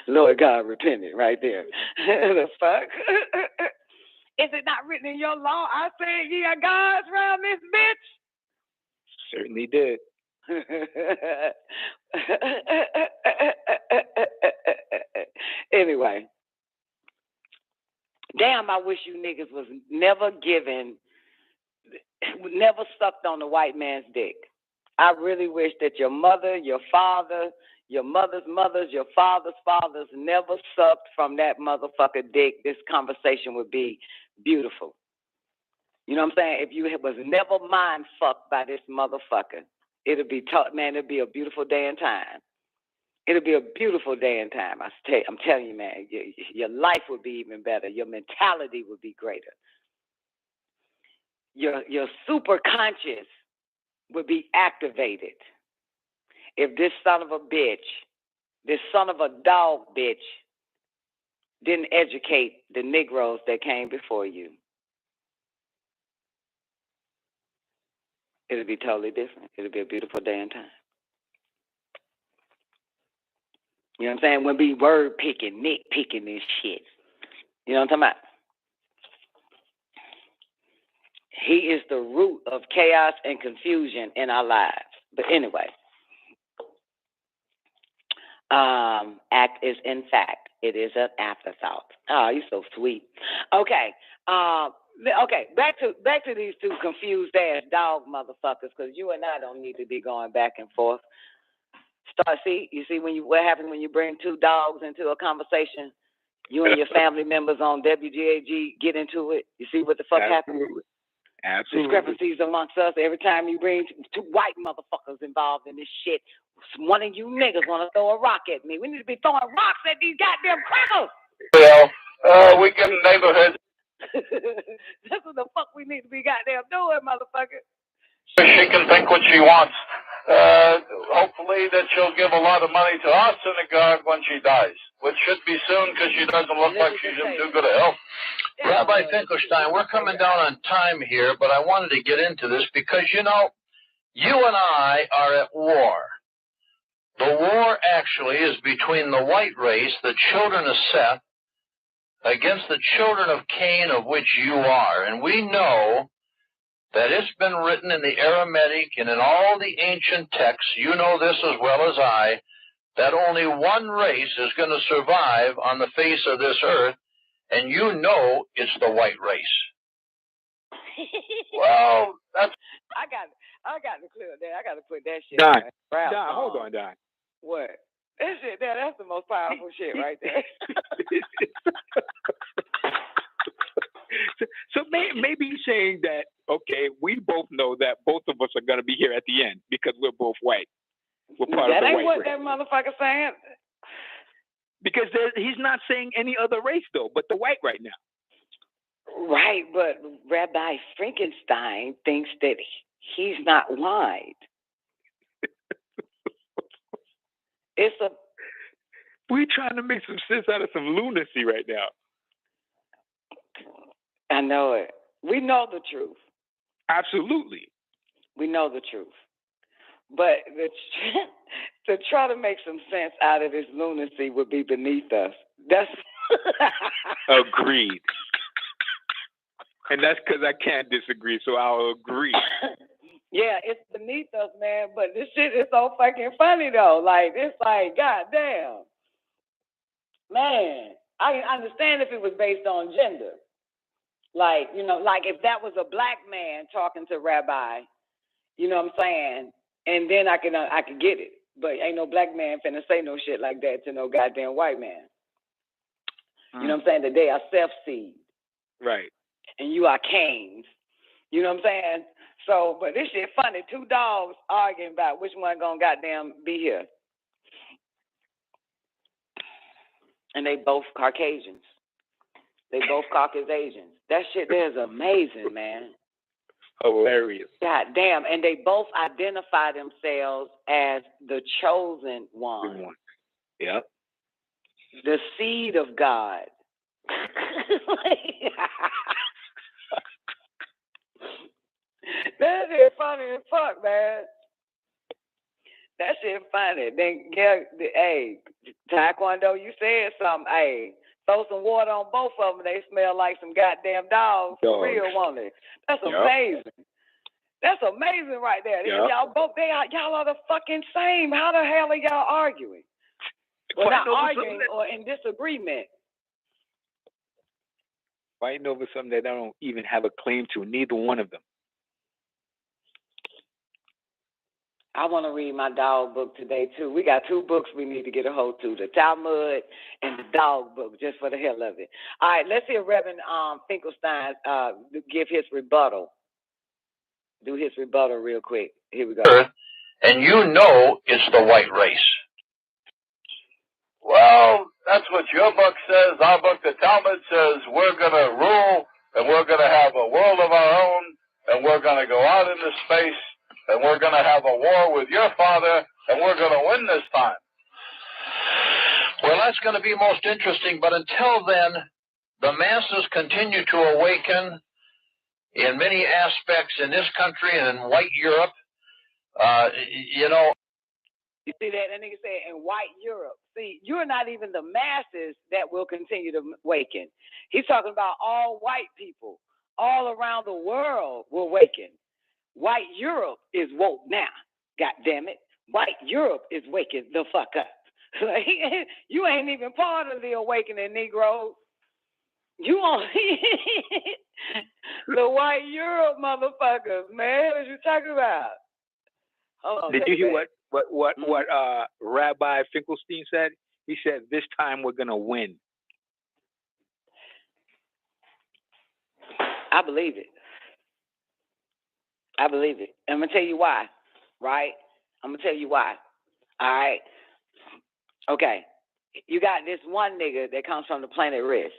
Lord God repented right there. The fuck? Is it not written in your law? I said ye are gods around this bitch. Certainly did. Anyway, damn, I wish you niggas was never sucked on the white man's dick. I really wish that your mother, your father, your mother's mothers, your father's fathers never sucked from that motherfucker dick. This conversation would be beautiful. You know what I'm saying? If you was never mind fucked by this motherfucker, it'd be it'd be a beautiful day and time. It'll be a beautiful day and time. I'm telling you, man, your life would be even better. Your mentality would be greater. Your super conscious would be activated if this son of a bitch, this son of a dog bitch, didn't educate the Negroes that came before you. It'll be totally different. It'll be a beautiful day and time. You know what I'm saying? We'll be word picking, nitpicking this shit. You know what I'm talking about? He is the root of chaos and confusion in our lives. But anyway, act is in fact. It is an afterthought. Oh, you're so sweet. Okay. Okay, back to these two confused ass dog motherfuckers, because you and I don't need to be going back and forth. You see what happens when you bring two dogs into a conversation? You and your family members on WGAG get into it. You see what the fuck happens? Absolutely. Discrepancies amongst us every time you bring two white motherfuckers involved in this shit. One of you niggas want to throw a rock at me. We need to be throwing rocks at these goddamn crackers. Well, we get in neighborhoods. That's what the fuck we need to be goddamn doing, motherfucker. She can think what she wants. Hopefully that she'll give a lot of money to our synagogue when she dies, which should be soon because she doesn't look like she's in too good a health. Rabbi Finkelstein, we're coming down on time here, but I wanted to get into this because, you know, you and I are at war. The war actually is between the white race, the children of Seth, against the children of Cain, of which you are. And we know that it's been written in the Aramaic and in all the ancient texts, you know this as well as I, that only one race is going to survive on the face of this earth, and you know it's the white race. Well, that's... I got to clear that. I got to put that shit. Don, hold on, Don. What? That shit there, that's the most powerful shit right there. So maybe he's saying that, okay, we both know that both of us are going to be here at the end because we're both white. We're part of the white race. That ain't what that motherfucker saying. Because he's not saying any other race, though, but the white right now. Right, but Rabbi Frankenstein thinks that he's not white. We're trying to make some sense out of some lunacy right now. I know it. We know the truth. Absolutely. We know the truth. But to try to make some sense out of this lunacy would be beneath us. That's Agreed. And that's because I can't disagree, so I'll agree. Yeah, it's beneath us, man. But this shit is so fucking funny, though. Like, it's like, goddamn. Man, I understand if it was based on gender. Like, you know, like if that was a black man talking to Rabbi, you know what I'm saying? And then I could get it. But ain't no black man finna say no shit like that to no goddamn white man. You know what I'm saying? That they are self-seed. Right. And you are Cain's. You know what I'm saying? So, but this shit funny. Two dogs arguing about which one gonna goddamn be here. And they both Caucasians. They both Caucasians. That shit there is amazing, man. Hilarious. God damn. And they both identify themselves as the chosen one. Yep. The seed of God. That shit funny as fuck, man. That shit funny. Then, yeah, hey, Taekwondo, you said something. Hey, throw some water on both of them. They smell like some goddamn dogs. For real, won't they? That's amazing. That's amazing right there. Yep. Y'all both, y'all are the fucking same. How the hell are y'all arguing? Well, not arguing or in disagreement. Fighting over something that I don't even have a claim to, neither one of them. I want to read my dog book today, too. We got two books we need to get a hold to, the Talmud and the dog book, just for the hell of it. All right, let's hear Reverend Finkelstein give his rebuttal. Do his rebuttal real quick. Here we go. And you know it's the white race. Well, that's what your book says. Our book, the Talmud, says we're going to rule and we're going to have a world of our own and we're going to go out into space and we're going to have a war with your father and we're going to win this time. Well, that's going to be most interesting, but until then, the masses continue to awaken in many aspects in this country and in white Europe. You know. You see that? That nigga said in white Europe. See, you're not even the masses that will continue to awaken. He's talking about all white people all around the world will awaken. White Europe is woke now. God damn it. White Europe is waking the fuck up. Like, you ain't even part of the awakening, Negro. You on the white Europe motherfuckers, man. What you talking about? Hold on, Did take you it hear back. what Rabbi Finkelstein said? He said, "This time we're gonna win." I believe it. I believe it. I'm gonna tell you why. Right? I'm gonna tell you why. All right. Okay. You got this one nigga that comes from the planet Risk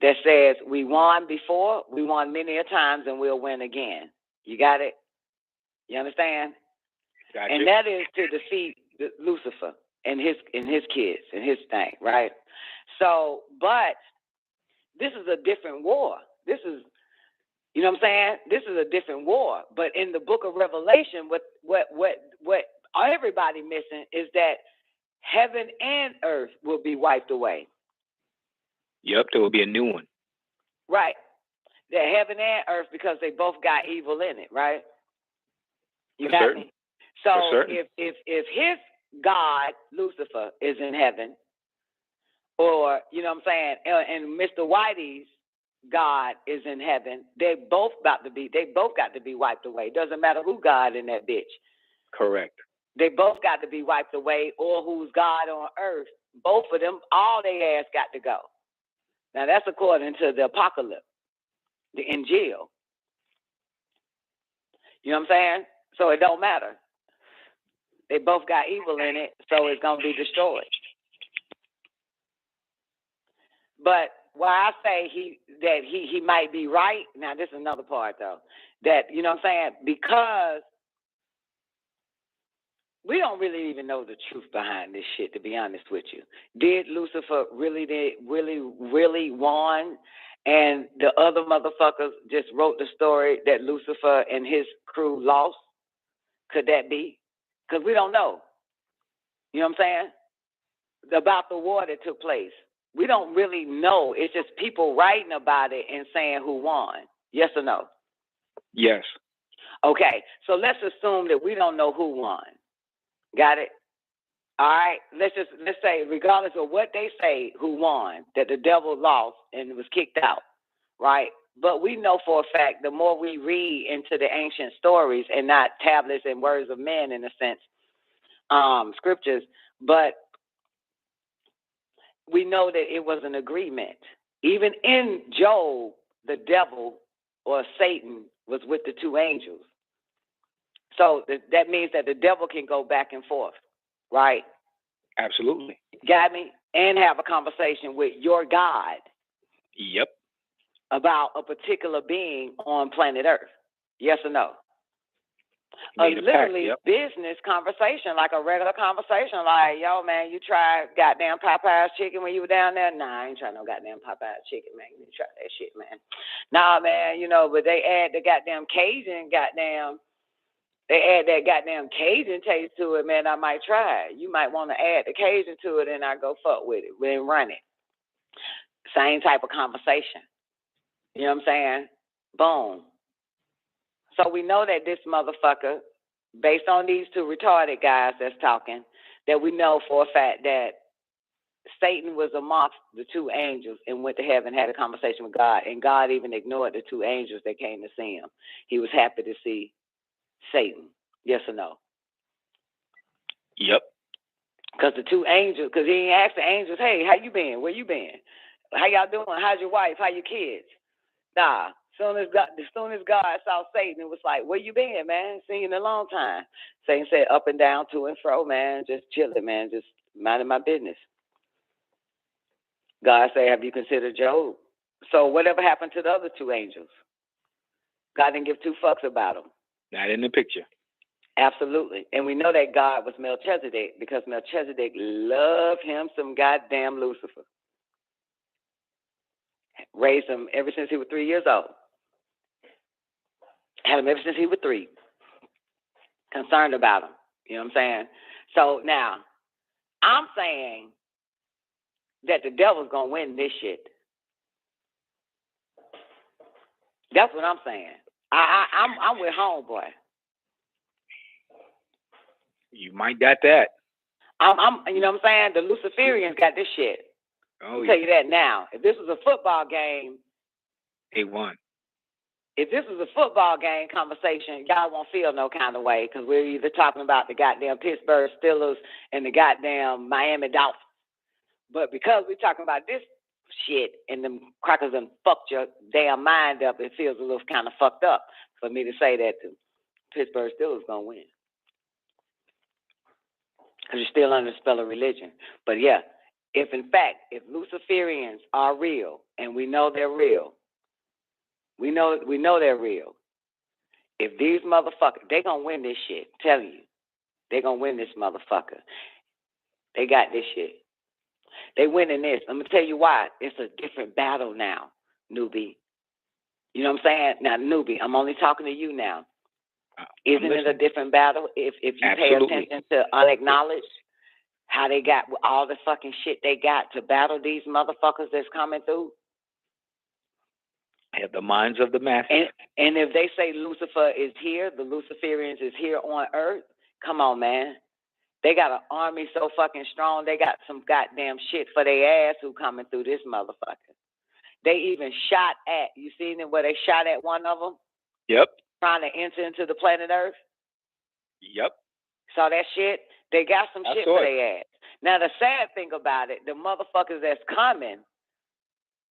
that says we won before, we won many a times, and we'll win again. You got it? You understand? Gotcha. And that is to defeat Lucifer and his kids and his thing, right? So, but this is a different war. This is, you know what I'm saying? This is a different war. But in the book of Revelation, what everybody missing is that heaven and earth will be wiped away. Yep, there will be a new one. Right. That heaven and earth, because they both got evil in it, right? You got me? So if his God, Lucifer, is in heaven, or, you know what I'm saying, and Mr. Whitey's God is in heaven, they both got to be wiped away. It doesn't matter who God in that bitch. Correct. They both got to be wiped away, or who's God on earth. Both of them, all their ass got to go. Now that's according to the apocalypse, the Injil. You know what I'm saying? So it don't matter. They both got evil in it, so it's gonna be destroyed. But why I say he might be right, now this is another part though, that, you know what I'm saying, because we don't really even know the truth behind this shit, to be honest with you. Did Lucifer really won, and the other motherfuckers just wrote the story that Lucifer and his crew lost? Could that be? Because we don't know. You know what I'm saying? About the war that took place. We don't really know. It's just people writing about it and saying who won. Yes or no? Yes. Okay, so let's assume that we don't know who won. Got it? All right, let's say, regardless of what they say, who won, that the devil lost and was kicked out, right? But we know for a fact, the more we read into the ancient stories, and not tablets and words of men in a sense, scriptures, but we know that it was an agreement. Even in Job, the devil or Satan was with the two angels. So that means that the devil can go back and forth, right? Absolutely. Got me? And have a conversation with your God. Yep. About a particular being on planet Earth. Yes or no? Literally business conversation, like a regular conversation. Like, yo, man, you tried goddamn Popeye's chicken when you were down there? Nah, I ain't trying no goddamn Popeye's chicken, man. You try that shit, man. Nah, man, you know, but they add the goddamn Cajun They add that goddamn Cajun taste to it, man, I might try it. You might want to add the Cajun to it and I go fuck with it, then run it. Same type of conversation. You know what I'm saying? Boom. So we know that this motherfucker, based on these two retarded guys that's talking, that we know for a fact that Satan was amongst the two angels and went to heaven, had a conversation with God, and God even ignored the two angels that came to see him. He was happy to see Satan. Yes or no? Yep. Because the two angels, because he ain't asked the angels, hey, how you been? Where you been? How y'all doing? How's your wife? How your kids? Nah. As soon as God saw Satan, it was like, where you been, man? Seen you in a long time. Satan said, up and down, to and fro, man. Just chilling, man. Just minding my business. God said, have you considered Job? So whatever happened to the other two angels? God didn't give two fucks about them. Not in the picture. Absolutely. And we know that God was Melchizedek because Melchizedek loved him some goddamn Lucifer. Raised him ever since he was 3 years old. Had him ever since he was 3. Concerned about him. You know what I'm saying? So now, I'm saying that the devil's going to win this shit. That's what I'm saying. I'm with homeboy. You might got that. You know what I'm saying? The Luciferians got this shit. Oh, I'll tell you that now. If this was a football game, they won. if this was a football game conversation, y'all won't feel no kind of way because we're either talking about the goddamn Pittsburgh Steelers and the goddamn Miami Dolphins. But because we're talking about this shit and them crackers done fucked your damn mind up, it feels a little kind of fucked up for me to say that the Pittsburgh Steelers going to win. Because you're still under the spell of religion. But yeah, if in fact, if Luciferians are real, and we know they're real, we know they're real. If these motherfuckers, they gonna win this shit. I'm telling you, they gonna win this motherfucker. They got this shit. They winning this. I'm gonna tell you why. It's a different battle now, newbie. You know what I'm saying? Now, newbie, I'm only talking to you now. Isn't it a different battle if you Absolutely. pay attention to unacknowledged? How they got all the fucking shit they got to battle these motherfuckers that's coming through? They have the minds of the masses. And if they say Lucifer is here, the Luciferians is here on Earth, come on, man. They got an army so fucking strong, they got some goddamn shit for their ass who coming through this motherfucker. They even shot at, you seen it where they shot at one of them? Yep. Trying to enter into the planet Earth? Yep. Saw that shit? They got some I shit saw for it. their ass. Now, the sad thing about it, the motherfuckers that's coming,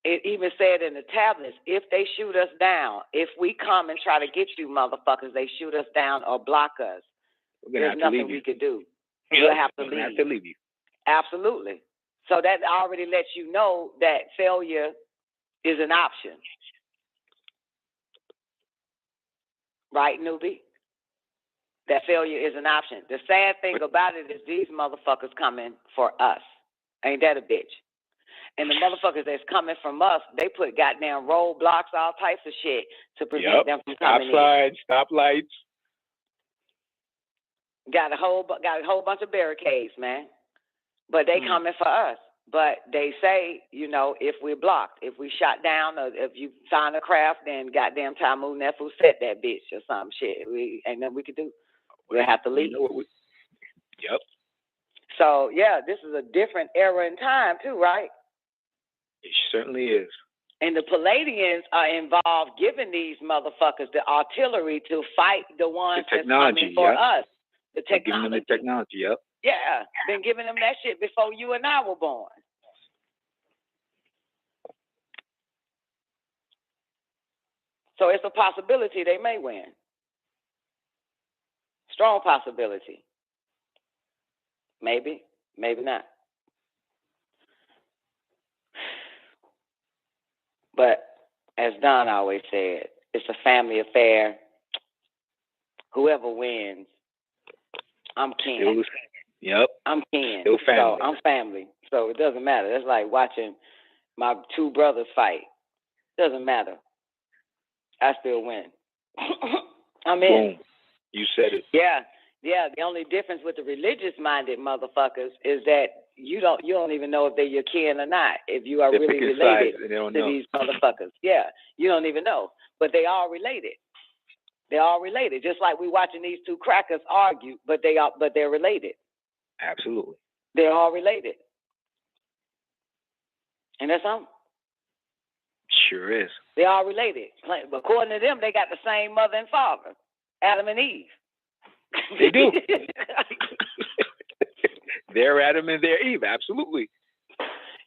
it even said in the tablets, if they shoot us down, if we come and try to get you motherfuckers, they shoot us down or block us, We're there's gonna have to nothing leave you. we could do. Yep. We'll have to We're gonna leave. have to leave you. Absolutely. So that already lets you know that failure is an option. Right, newbie? That failure is an option. The sad thing about it is these motherfuckers coming for us. Ain't that a bitch? And the motherfuckers that's coming from us, they put goddamn roadblocks, all types of shit to prevent them from Stop coming signs, stop lights. in. Got a whole bunch of barricades, man. But they coming for us. But they say, you know, if we're blocked, if we shot down, or if you sign a craft, then goddamn Tamu Nefu set that bitch or some shit. We ain't nothing we could do. We'll have to leave. Yep. So yeah, this is a different era in time too, right? It certainly is. And the Palladians are involved giving these motherfuckers the artillery to fight the ones The technology, that's coming for us. The They're giving technology. them the technology, yep. Yeah, been giving them that shit before you and I were born. So it's a possibility they may win. Strong possibility. Maybe, maybe not. But as Don always said, it's a family affair. Whoever wins, I'm kin. Yep. I'm kin. Still family. So I'm family. So it doesn't matter. It's like watching my two brothers fight. Doesn't matter. I still win. I'm in. Boom. You said it. Yeah. The only difference with the religious-minded motherfuckers is that you don't even know if they're your kin or not. If you are They're really picking related sides and they don't to know. these motherfuckers. Yeah, you don't even know. But they all related. They're all related. Just like we watching these two crackers argue, but they're related. Absolutely. They're all related. And that's all. Sure is. They're all related. But according to them, they got the same mother and father, Adam and Eve. They do. They're Adam and they're Eve. Absolutely.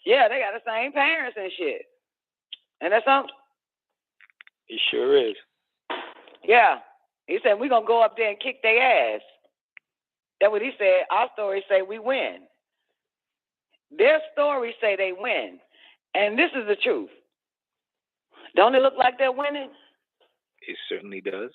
Yeah, they got the same parents and shit. And that's all. It sure is. Yeah. He said, we're going to go up there and kick their ass. That's what he said. Our stories say we win. Their stories say they win. And this is the truth. Don't it look like they're winning? It certainly does.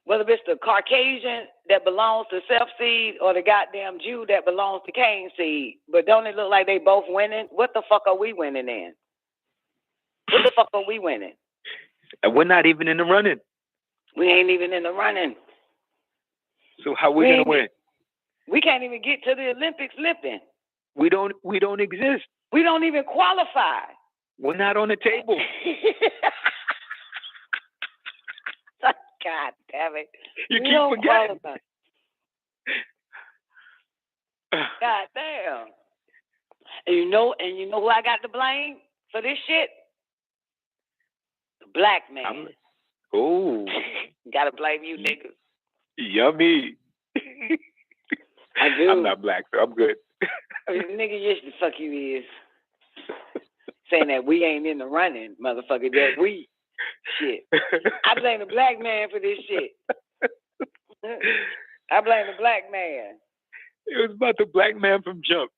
Whether it's the Caucasian that belongs to self-seed or the goddamn Jew that belongs to Cain seed. But don't it look like they both winning? What the fuck are we winning in? What the fuck are we winning? And we're not even in the running. We ain't even in the running. So how we gonna win? We can't even get to the Olympics lifting. We don't exist. We don't even qualify. We're not on the table. God damn it. You we keep don't forgetting. qualify. Goddamn. And you know who I got to blame for this shit? The black man. Gotta blame you niggas. Yummy. I do. I'm not black, so I'm good. Nigga, yes, the fuck you is. Saying that we ain't in the running, motherfucker. That we. Shit. I blame the black man for this shit. I blame the black man. It was about the black man from Jump.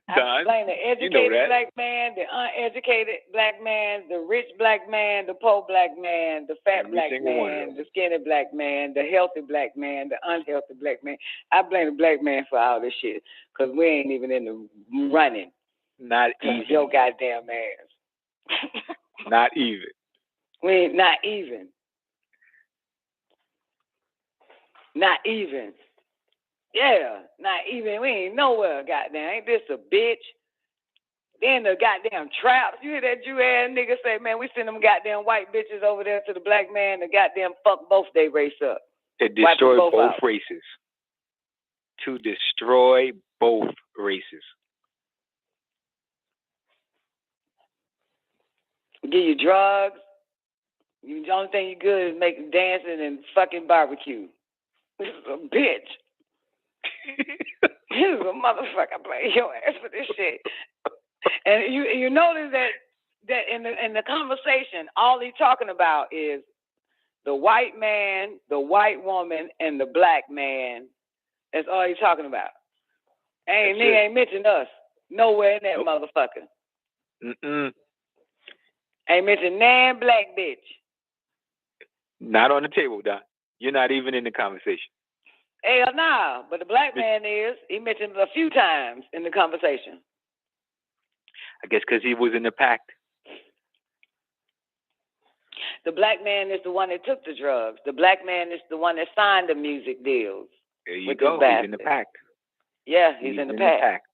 I blame the educated black man, the uneducated black man, the rich black man, the poor black man, the fat black man, the skinny black man, the healthy black man, the unhealthy black man. I blame the black man for all this shit because we ain't even in the running. Not even. Your goddamn ass. Not even. We ain't not even. Not even. Yeah, not even. We ain't nowhere, goddamn. Ain't this a bitch? Then the goddamn traps. You hear that Jew ass nigga say, man, we send them goddamn white bitches over there to the black man to goddamn fuck both they race up. To destroy both races. To destroy both races. Give you drugs. The only thing you good is making dancing and fucking barbecue. This is a bitch. This is a motherfucker. Blame your ass for this shit. And you notice that in the conversation, all he's talking about is the white man, the white woman, and the black man. That's all he's talking about. Nigga ain't mentioned us nowhere in that motherfucker. Ain't mentioned nan black bitch. Not on the table, Doc. You're not even in the conversation. Hell nah, but the black man is. He mentioned it a few times in the conversation. I guess because he was in the pact. The black man is the one that took the drugs. The black man is the one that signed the music deals. There you go. He's in the pact. Yeah, he's in the pact.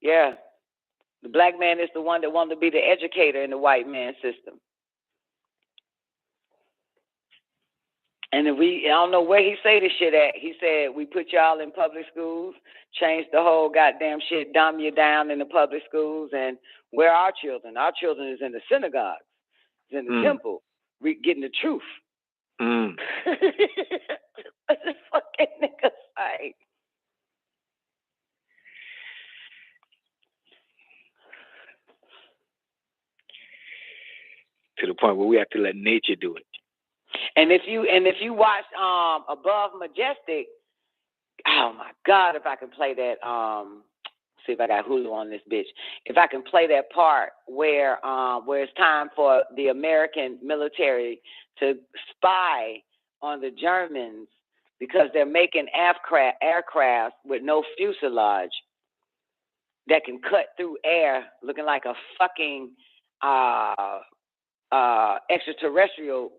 Yeah. The black man is the one that wanted to be the educator in the white man system. And I don't know where he say this shit at. He said, we put y'all in public schools, change the whole goddamn shit, dumb you down in the public schools, and where are our children? Our children is in the synagogue, is in the temple, getting the truth. What the fucking nigga say? To the point where we have to let nature do it. And if you watch Above Majestic, oh my God, if I can play that, see if I got Hulu on this bitch. If I can play that part where it's time for the American military to spy on the Germans because they're making aircraft with no fuselage that can cut through air, looking like a fucking extraterrestrial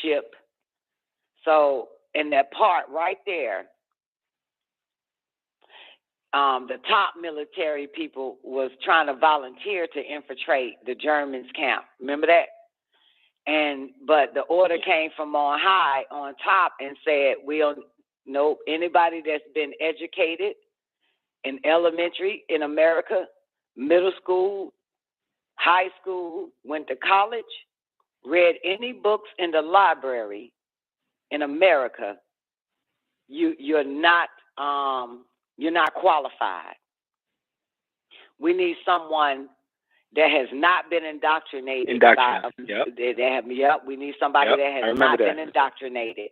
ship. So in that part right there, the top military people was trying to volunteer to infiltrate the Germans' camp. Remember that? But the order came from on high, on top, and said, nope, anybody that's been educated in elementary in America, middle school, high school, went to college, read any books in the library in America, you're not qualified. We need someone that has not been indoctrinated. We need somebody that has not been indoctrinated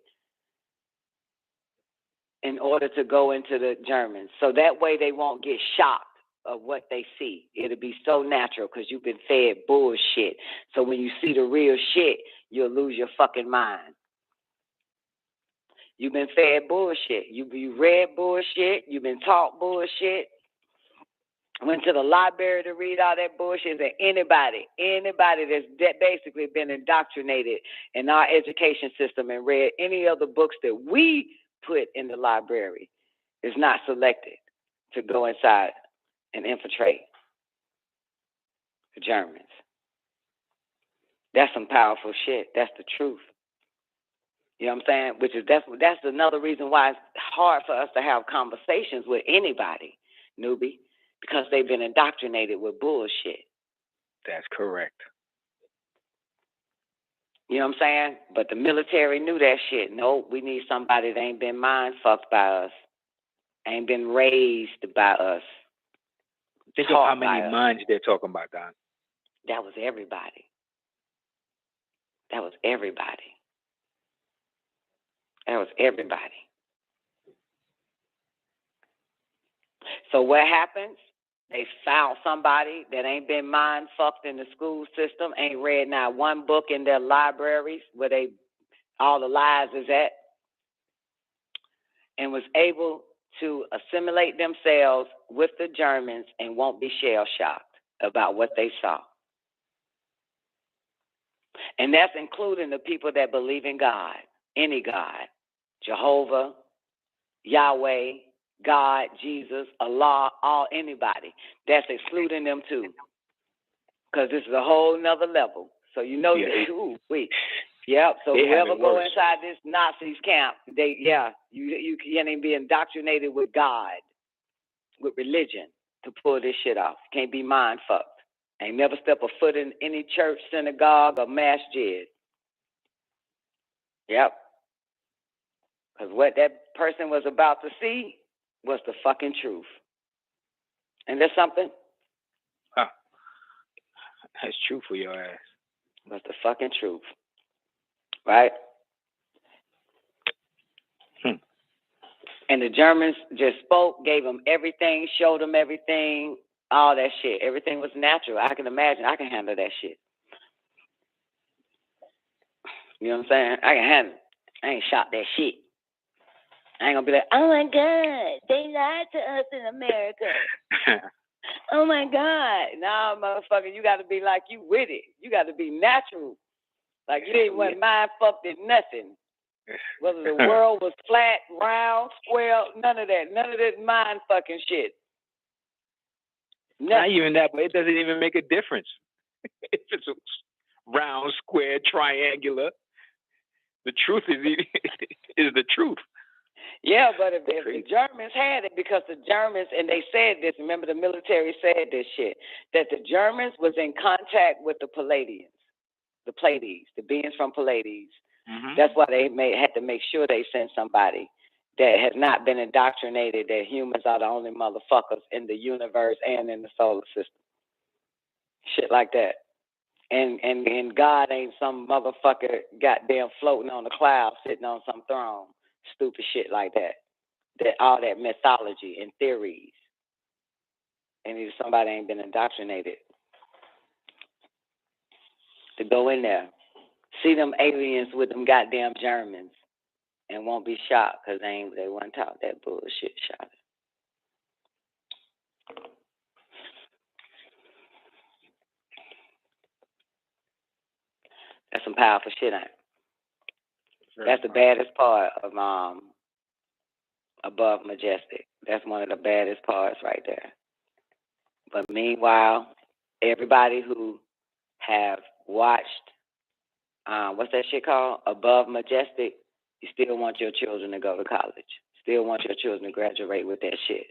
in order to go into the Germans. So that way they won't get shocked of what they see. It'll be so natural because you've been fed bullshit. So when you see the real shit, you'll lose your fucking mind. You've been fed bullshit. You read bullshit. You've been taught bullshit. Went to the library to read all that bullshit. And anybody that's basically been indoctrinated in our education system and read any of the books that we put in the library is not selected to go inside and infiltrate the Germans. That's some powerful shit. That's the truth. You know what I'm saying? That's another reason why it's hard for us to have conversations with anybody. newbie, because they've been indoctrinated with bullshit. That's correct. You know what I'm saying? But the military knew that shit. No, we need somebody that ain't been mind fucked by us, ain't been raised by us. Think of how many minds they're talking about, Don. That was everybody. That was everybody. That was everybody. So what happens? They found somebody that ain't been mind fucked in the school system, ain't read not one book in their libraries where all the lies is at, and was able to assimilate themselves with the Germans and won't be shell-shocked about what they saw. And that's including the people that believe in God, any God, Jehovah, Yahweh, God, Jesus, Allah, anybody. That's excluding them too. Because this is a whole nother level. So you know, Yep. So whoever go inside this Nazis camp, you can't be indoctrinated with God, with religion to pull this shit off. Can't be mind fucked. Ain't never step a foot in any church, synagogue, or masjid. Yep. Because what that person was about to see was the fucking truth. And there's something? Huh. That's true for your ass. Was the fucking truth. Right? And the Germans just spoke, gave them everything, showed them everything, all that shit. Everything was natural. I can imagine. I can handle that shit. You know what I'm saying? I can handle it. I ain't shot that shit. I ain't gonna be like, oh my God, they lied to us in America. Oh my God. Nah, motherfucker, you gotta be like you with it. You gotta be natural. Like you ain't want mind fucked at nothing. Whether the world was flat, round, square, none of that. None of that mind fucking shit. Nothing. Not even that, but it doesn't even make a difference. If it's round, square, triangular, the truth is the truth. Yeah, but if the Germans had it, because the Germans, and they said this, remember the military said this shit, that the Germans was in contact with the Palladians, the Pleiades, the beings from Pallades. Mm-hmm. That's why they had to make sure they sent somebody that has not been indoctrinated that humans are the only motherfuckers in the universe and in the solar system. Shit like that. And God ain't some motherfucker goddamn floating on a cloud sitting on some throne. Stupid shit like that. All that mythology and theories. And if somebody ain't been indoctrinated to go in there, see them aliens with them goddamn Germans and won't be shocked because they weren't taught that bullshit shot. That's some powerful shit, ain't it? That's the baddest part of Above Majestic. That's one of the baddest parts right there. But meanwhile, everybody who have watched, what's that shit called? Above Majestic, you still want your children to go to college. Still want your children to graduate with that shit.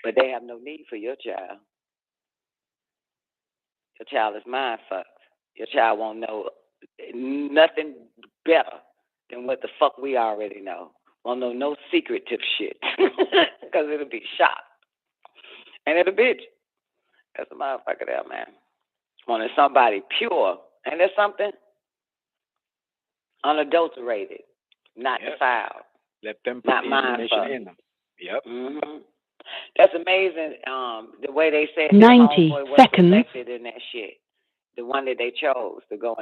But they have no need for your child. Your child is mind fucked. Your child won't know nothing better than what the fuck we already know. Won't know no secretive shit. Because it'll be shocked. And it'll bitch. That's a motherfucker there, man. Wanting somebody pure. And there's something unadulterated, not defiled. Let them put the information in them. Yep. Mm-hmm. That's amazing. The way they said 90 seconds. Selected in that shit. The one that they chose to go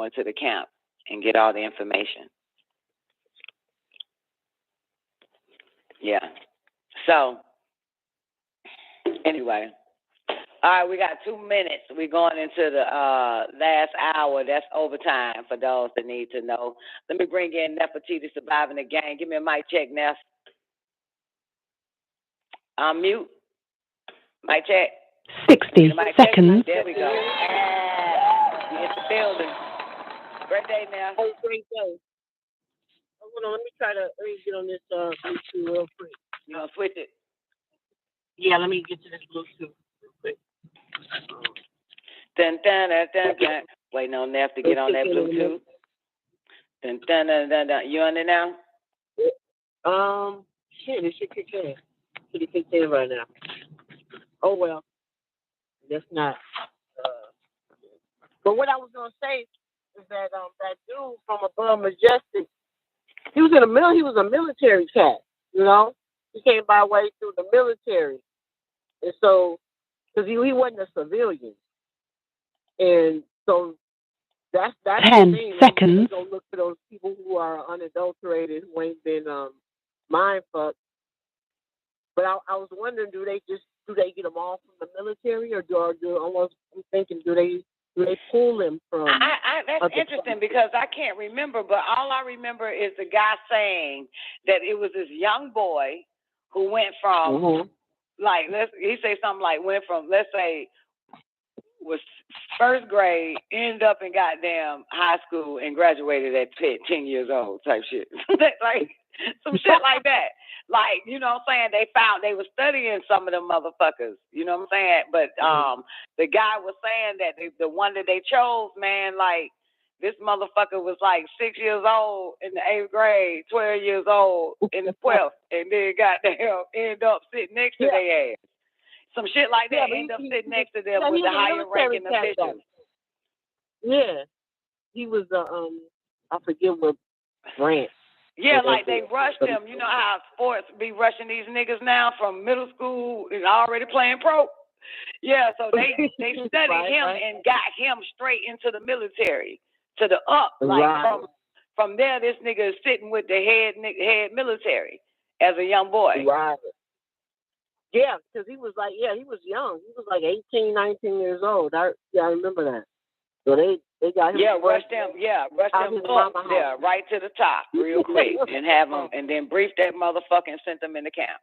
into the camp and get all the information. Yeah. So, anyway. All right, we got 2 minutes. We're going into the last hour. That's overtime for those that need to know. Let me bring in Nefertiti surviving the gang. Give me a mic check, Neff. Mute. Mic check. 60 seconds. There we go. We in the building. Great day, Neff. Oh, great day. Hold on, let me get on this YouTube real quick. You gonna switch it? Yeah, let me get to this Bluetooth real quick. Dun, dun, dun, dun, dun. Waiting on Neff to get on that Bluetooth. Dun, dun, dun, dun, dun. You on it now? Shit, it should kick in. Should have kicked in right now. Oh well, that's not. But what I was gonna say is that that dude from above Majestic, he was a military cat, you know. He came by way through the military, and so because he wasn't a civilian, and so that's 10 the thing. seconds. Go look for those people who are unadulterated, who ain't been mind fucked. But I was wondering, do they get them all from the military, or do I'm thinking, do they pull them from? That's interesting because I can't remember, but all I remember is the guy saying that it was this young boy who went from like he say something like went from, let's say, was first grade, ended up in goddamn high school and graduated at 10 years old type shit. Like some shit like that. Like, you know what I'm saying? They were studying some of them motherfuckers. You know what I'm saying? But the guy was saying that the one that they chose, man, like this motherfucker was like 6 years old in the 8th grade, 12 years old in the 12th, and then goddamn end up sitting next to their ass. Some shit like that. End up sitting next to them with the higher ranking officials. Yeah, he was I forget what branch. Yeah, like they rushed him. You know how sports be rushing these niggas now from middle school and already playing pro? Yeah, so they studied him and got him straight into the military, to the up. Like from there, this nigga is sitting with the head military as a young boy. Right. Yeah, because he was young. He was like 18, 19 years old. I remember that. So they got him. Yeah, rushed him up there, right to the top, real quick, and have him, and then brief that motherfucker and sent them in the camp.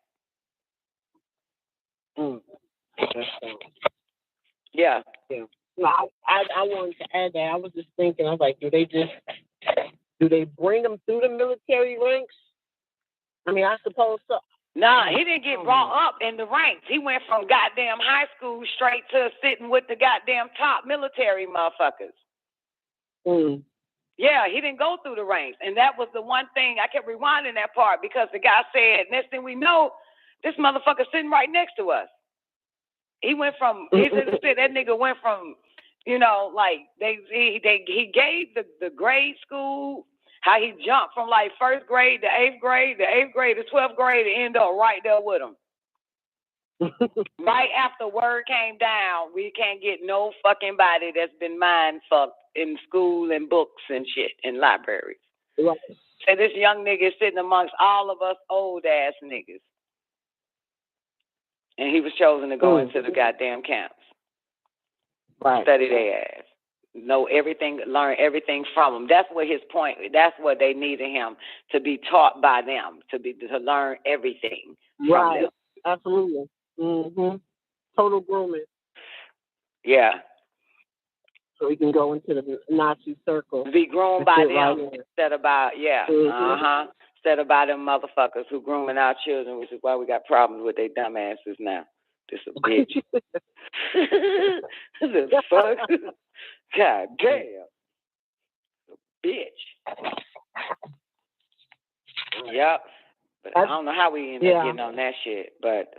Yeah. No, I wanted to add that. I was just thinking. I was like, do they bring them through the military ranks? I mean, I suppose so. Nah, he didn't get brought up in the ranks. He went from goddamn high school straight to sitting with the goddamn top military motherfuckers. Yeah, he didn't go through the ranks. And that was the one thing, I kept rewinding that part because the guy said, next thing we know, this motherfucker sitting right next to us. He went from, he said that nigga went from, you know, like he gave the grade school, how he jumped from like first grade to 8th grade, to 12th grade, and ended up right there with him. Right after word came down, we can't get no fucking body that's been mind fucked in school and books and shit in libraries. Right. So this young nigga is sitting amongst all of us old ass niggas. And he was chosen to go into the goddamn camps. Right. Study their ass. Know everything, learn everything from them. That's what his point. That's what they needed him to be taught by them, to learn everything from them. Absolutely. Total grooming. Yeah. So he can go into the Nazi circle. Be groomed by them instead of by instead of by them motherfuckers who grooming our children, which is why we got problems with their dumb asses now. This a bitch. The fuck. God damn. Bitch. Yep. But I don't know how we end up getting on that shit, but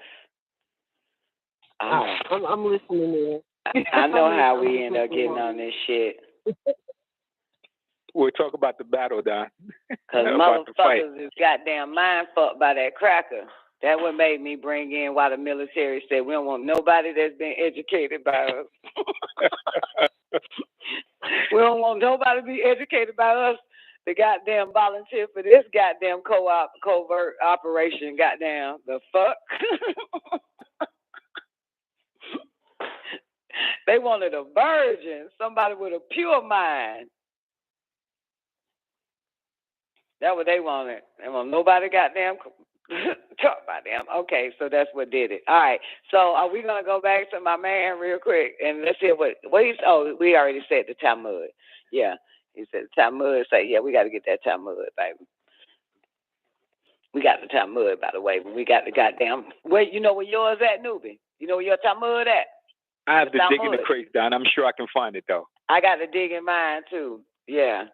I'm listening in. I know how we end up getting on this shit. We'll talk about the battle, Don. Because motherfuckers is goddamn mind fucked by that cracker. That what made me bring in why the military said we don't want nobody that's been educated by us. We don't want nobody to be educated by us. The goddamn volunteer for this goddamn covert operation. Goddamn the fuck. They wanted a virgin, somebody with a pure mind. That's what they wanted. They want nobody goddamn talk about them. Okay, so that's what did it. All right. So are we gonna go back to my man real quick and let's hear what he's we already said the Talmud. Yeah. He said the Talmud say, yeah, we gotta get that Talmud, baby. We got the Talmud, by the way. We got the goddamn. Wait, you know where yours at, Newbie? You know where your Talmud at? I have The to dig in the Talmud. crates, Don. I'm sure I can find it though. I got to dig in mine too. Yeah.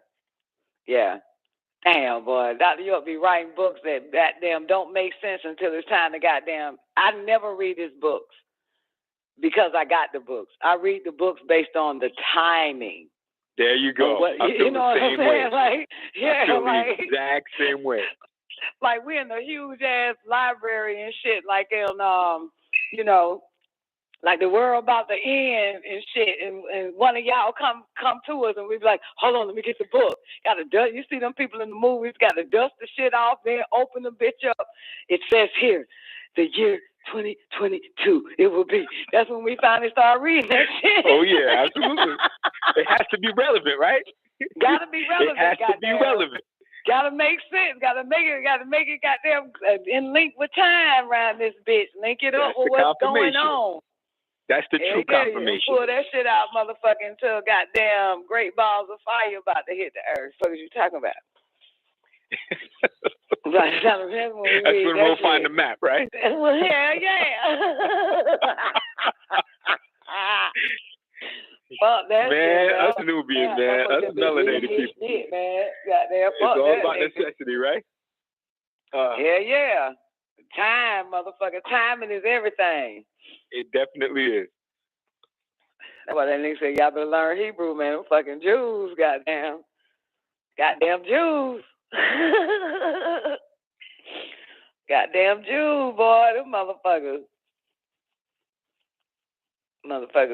Damn, boy. Dr. York be writing books that goddamn don't make sense until it's time to goddamn. I never read his books because I got the books. I read the books based on the timing. There you go. What, I feel you know the what I'm same way. saying? Like, yeah, I feel like, the exact same way. like we're in a huge ass library and shit, like in you know, like the world about to end and shit, and one of y'all come to us and we be like, hold on, let me get the book. Gotta dust. You see them people in the movies, gotta dust the shit off, then open the bitch up. It says here, the year 2022. It will be. That's when we finally start reading that shit. Oh yeah, absolutely. It has to be relevant, right? Gotta be relevant. It has to be relevant. Gotta make sense. Gotta make it goddamn in link with time around this bitch. Link it up with what's going on. That's the true confirmation. You pull that shit out, motherfucking, until goddamn great balls of fire about to hit the earth. What are you talking about? That's when we'll find the map, right? Well, yeah. Fuck that man, shit, us Nubians, man. Us melanated people. Shit, man. Goddamn, it's all about necessity, right? Yeah. Time, motherfucker. Timing is everything. It definitely is. That's why that nigga said, y'all better learn Hebrew, man. Them fucking Jews, goddamn Jews. Goddamn Jews, boy. Them motherfuckers.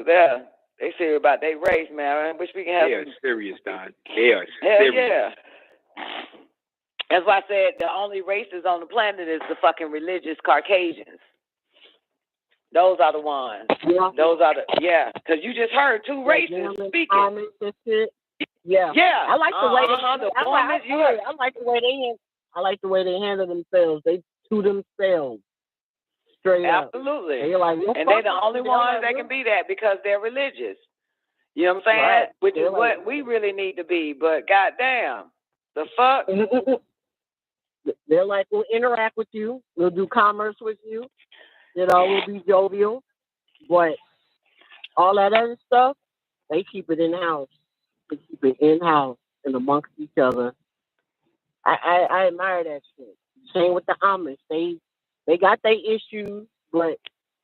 There. They serious about their race, man. I wish we can have. They are serious, Don. They are Hell serious. yeah. That's why I said the only races on the planet is the fucking religious Caucasians. Those are the ones. Yeah. Those are the because you just heard two races speaking. Yeah. I like the way I like the way they handle themselves. They to themselves. Straight up. Absolutely. And they're the only ones that can be that because they're religious. You know what I'm saying? Right. Which is what we really need to be. But goddamn, the fuck? They're like, we'll interact with you. We'll do commerce with you. You know, we'll be jovial. But all that other stuff, they keep it in-house. They keep it in-house and amongst each other. I admire that shit. Same with the Amish. They got their issues, but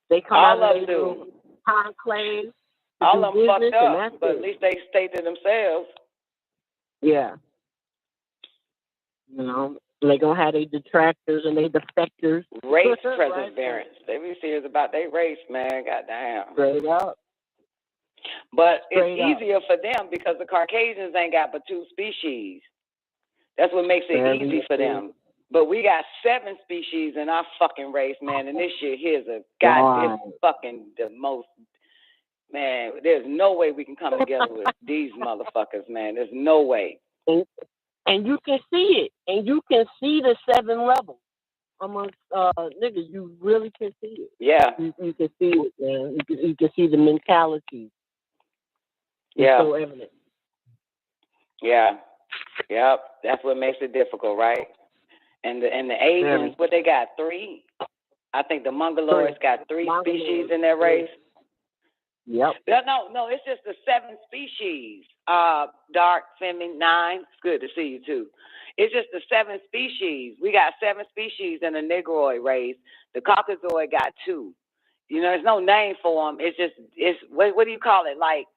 they come all out of of them their do. conclave. All of them fucked and up, but at least they stay to themselves. Yeah. You know, they're going to have their detractors and their defectors. Race perseverance. They be serious about their race, man. Goddamn. Straight up. But it's easier for them because the Caucasians ain't got but 2 species. That's what makes it easy for them. But we got 7 species in our fucking race, man. And this shit here's a goddamn fucking the most. Man, there's no way we can come together with these motherfuckers, man. There's no way. And you can see it. And you can see the 7 levels amongst niggas. You really can see it. Yeah. You can see it, man. You can see the mentality. It's so evident. Yeah. Yep. That's what makes it difficult, right? And the Asians, what they got? 3? I think the Mongoloids got 3 species in their race. Yep. No, it's just the 7 species. Dark, feminine, 9. It's good to see you too. It's just the 7 species. We got 7 species in the Negroid race. The Caucasoid got 2. You know, there's no name for them. It's what do you call it? Like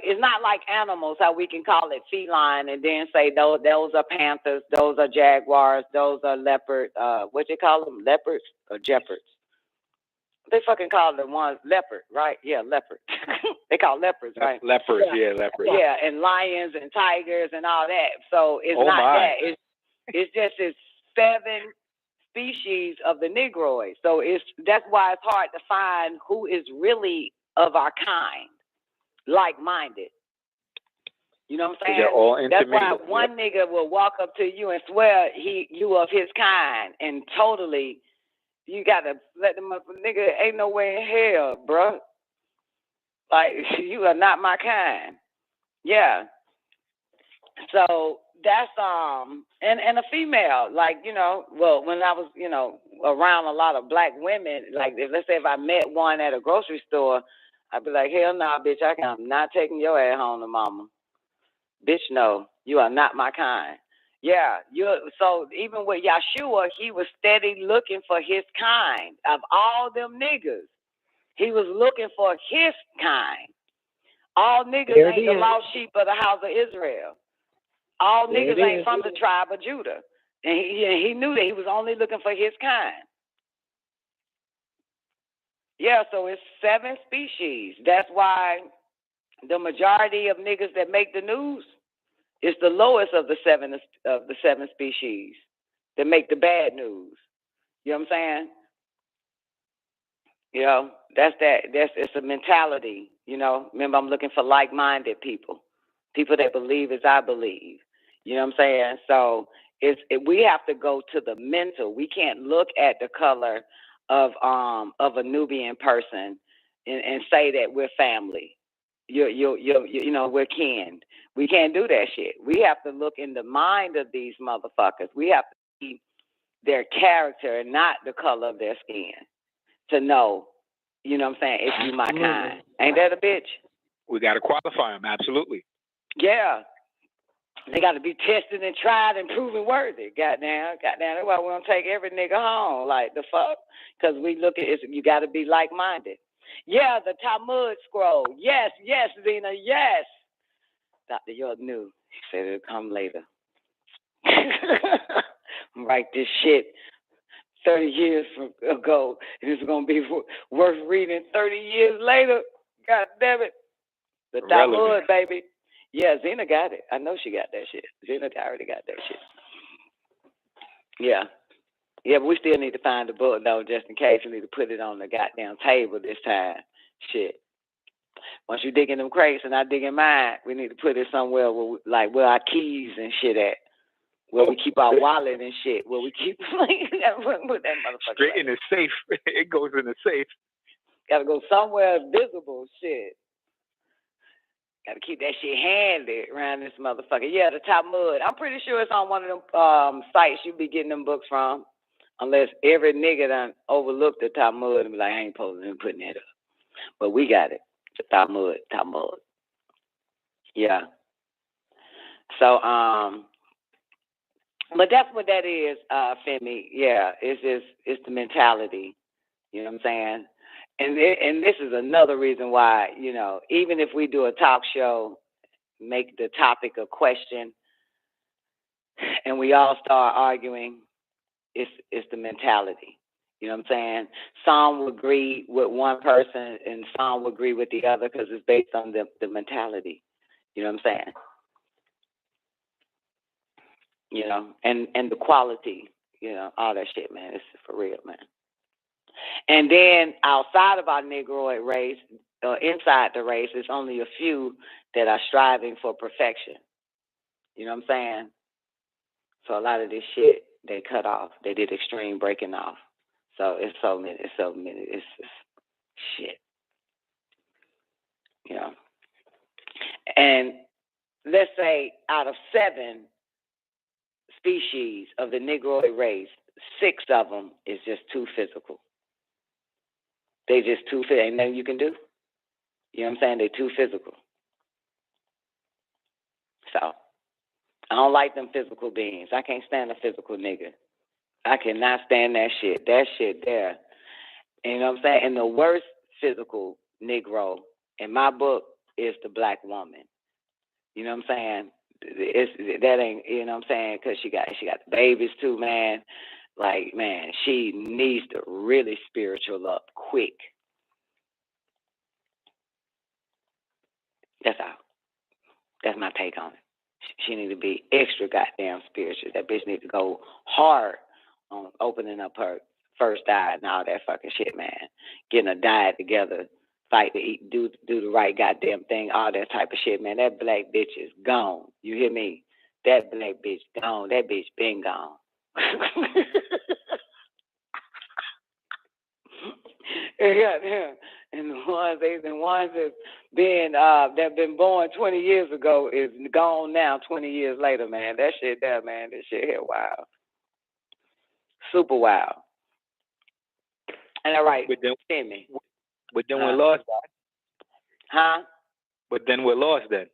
it's not like animals, how we can call it feline and then say those are panthers, those are jaguars, those are leopard. What you call them? Leopards or jeopards? They fucking call the ones leopard, right? Yeah, leopard. They call leopards, right? Leopards, yeah, leopards. Yeah, and lions and tigers and all that. So it's that. It's just 7 species of the Negroid. So that's why it's hard to find who is really of our kind, like-minded. You know what I'm saying? They're all that's why one nigga will walk up to you and swear you of his kind, and totally. You gotta let them up, nigga. Ain't no way in hell, bruh. Like, you are not my kind. Yeah. So that's and a female, like, well, when I was, around a lot of black women, like let's say if I met one at a grocery store, I'd be like, hell no, bitch, I'm not taking your ass home to mama. Bitch, no, you are not my kind. Yeah, so even with Yahshua, he was steady looking for his kind. Of all them niggas, he was looking for his kind. All niggas ain't the lost sheep of the house of Israel. All niggas ain't from the tribe of Judah. And he knew that he was only looking for his kind. Yeah, so it's 7 species. That's why the majority of niggas that make the news is the lowest of the seven species that make the bad news. You know what I'm saying? It's a mentality. Remember, I'm looking for like-minded people that believe as I believe. You know what I'm saying? So we have to go to the mental. We can't look at the color of a Nubian person and say that we're family. We're kin. We can't do that shit. We have to look in the mind of these motherfuckers. We have to see their character and not the color of their skin to know, you know what I'm saying, if you my kind. Ain't that a bitch? We got to qualify them, absolutely. Yeah. They got to be tested and tried and proven worthy. Goddamn. That's why we don't take every nigga home. Like, the fuck? Because we look at it, you got to be like-minded. Yeah, the Talmud scroll. Yes, Zena, yes. Dr. York knew. He said it'll come later. Write this shit 30 years ago, and it's going to be worth reading 30 years later. God damn it. The Talmud, baby. Yeah, Zena got it. I know she got that shit. Zena already got that shit. Yeah. Yeah, but we still need to find the book, though, just in case. We need to put it on the goddamn table this time. Shit. Once you dig in them crates and I dig in mine, we need to put it somewhere where our keys and shit at. Where we keep our wallet and shit. Where we keep put that motherfucker straight in the safe. It goes in the safe. Gotta go somewhere visible, shit. Gotta keep that shit handy around this motherfucker. Yeah, the Talmud. I'm pretty sure it's on one of them sites you be getting them books from. Unless every nigga done overlooked the Talmud and be like, I ain't supposed to be putting that up. But we got it. The Talmud. Yeah. So, but that's what that is, Femi. Yeah, it's the mentality. You know what I'm saying? And this is another reason why, even if we do a talk show, make the topic a question, and we all start arguing, it's the mentality. You know what I'm saying? Some will agree with one person, and some will agree with the other because it's based on the mentality. You know what I'm saying? And the quality, all that shit, man. It's for real, man. And then outside of our Negroid race, inside the race, there's only a few that are striving for perfection. You know what I'm saying? So a lot of this shit, they cut off. They did extreme breaking off. So it's so many. It's just shit. And let's say out of 7 species of the Negroid race, 6 of them is just too physical. They just too physical. Ain't nothing you can do. You know what I'm saying? They too physical. So I don't like them physical beings. I can't stand a physical nigga. I cannot stand that shit. That shit there. And you know what I'm saying? And the worst physical Negro in my book is the black woman. You know what I'm saying? That ain't, you know what I'm saying? Because she got the babies too, man. Like, man, she needs to really spiritual up quick. That's all. That's my take on it. She need to be extra goddamn spiritual. That bitch need to go hard on opening up her first eye and all that fucking shit, man. Getting a diet together, fight to eat, do the right goddamn thing, all that type of shit, man. That black bitch is gone. You hear me? That black bitch gone. That bitch been gone. Yeah. And the ones that's that been born 20 years ago is gone now 20 years later, man. That shit there, man. This shit here, wild. Super wild. And all right, send me. But then we're lost. Huh? But then we're lost then.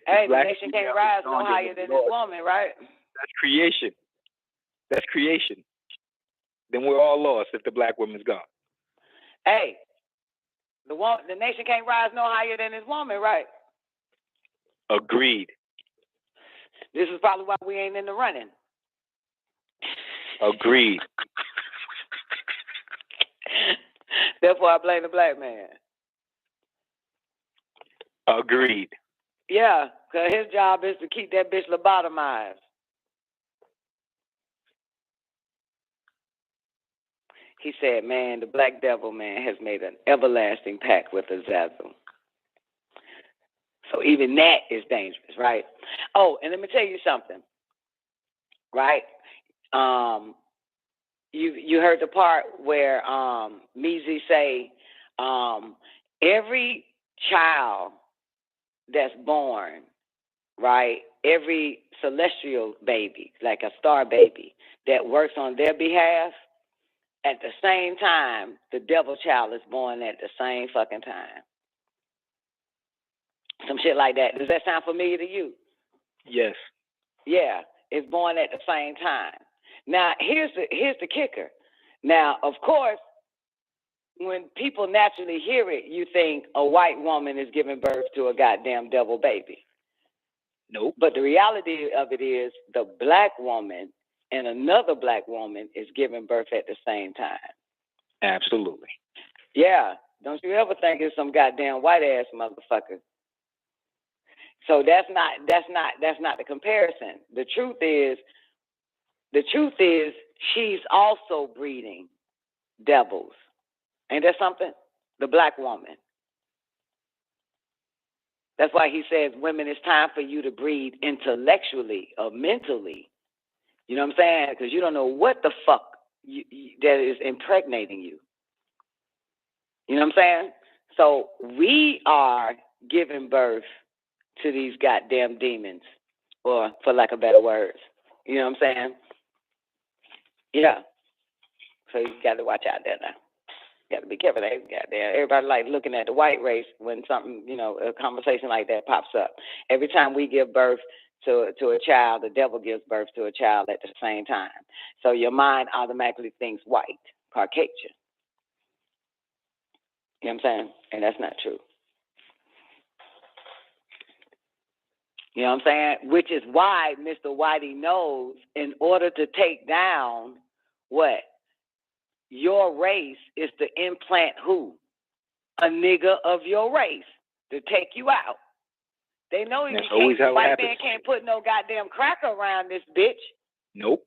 Hey, the nation can't rise no higher than this woman, right? That's creation. That's creation. Then we're all lost if the black woman's gone. Hey, the nation can't rise no higher than this woman, right? Agreed. This is probably why we ain't in the running. Agreed. Therefore, I blame the black man. Agreed. Yeah, because his job is to keep that bitch lobotomized. He said, man, the black devil, man, has made an everlasting pact with Azazel. So even that is dangerous, right? Oh, and let me tell you something, right? You heard the part where Measy say every child that's born, right, every celestial baby, like a star baby, that works on their behalf, at the same time, the devil child is born at the same fucking time. Some shit like that. Does that sound familiar to you? Yes. Yeah, it's born at the same time. Now, here's the kicker. Now, of course, when people naturally hear it, you think a white woman is giving birth to a goddamn devil baby. Nope. But the reality of it is the black woman and another black woman is giving birth at the same time. Absolutely. Yeah. Don't you ever think it's some goddamn white ass motherfucker. So that's not the comparison. The truth is she's also breeding devils. Ain't that something? The black woman. That's why he says, women, it's time for you to breed intellectually or mentally. You know what I'm saying? Because you don't know what the fuck that is impregnating you. You know what I'm saying? So we are giving birth to these goddamn demons, or for lack of better words. You know what I'm saying? Yeah. So you got to watch out there now. You got to be careful. Everybody like looking at the white race when something, a conversation like that pops up. Every time we give birth to a child, the devil gives birth to a child at the same time. So your mind automatically thinks white, Caucasian. You know what I'm saying? And that's not true. You know what I'm saying? Which is why Mr. Whitey knows in order to take down what? Your race is to implant who? A nigga of your race to take you out. They know white man can't put no goddamn cracker around this bitch. Nope.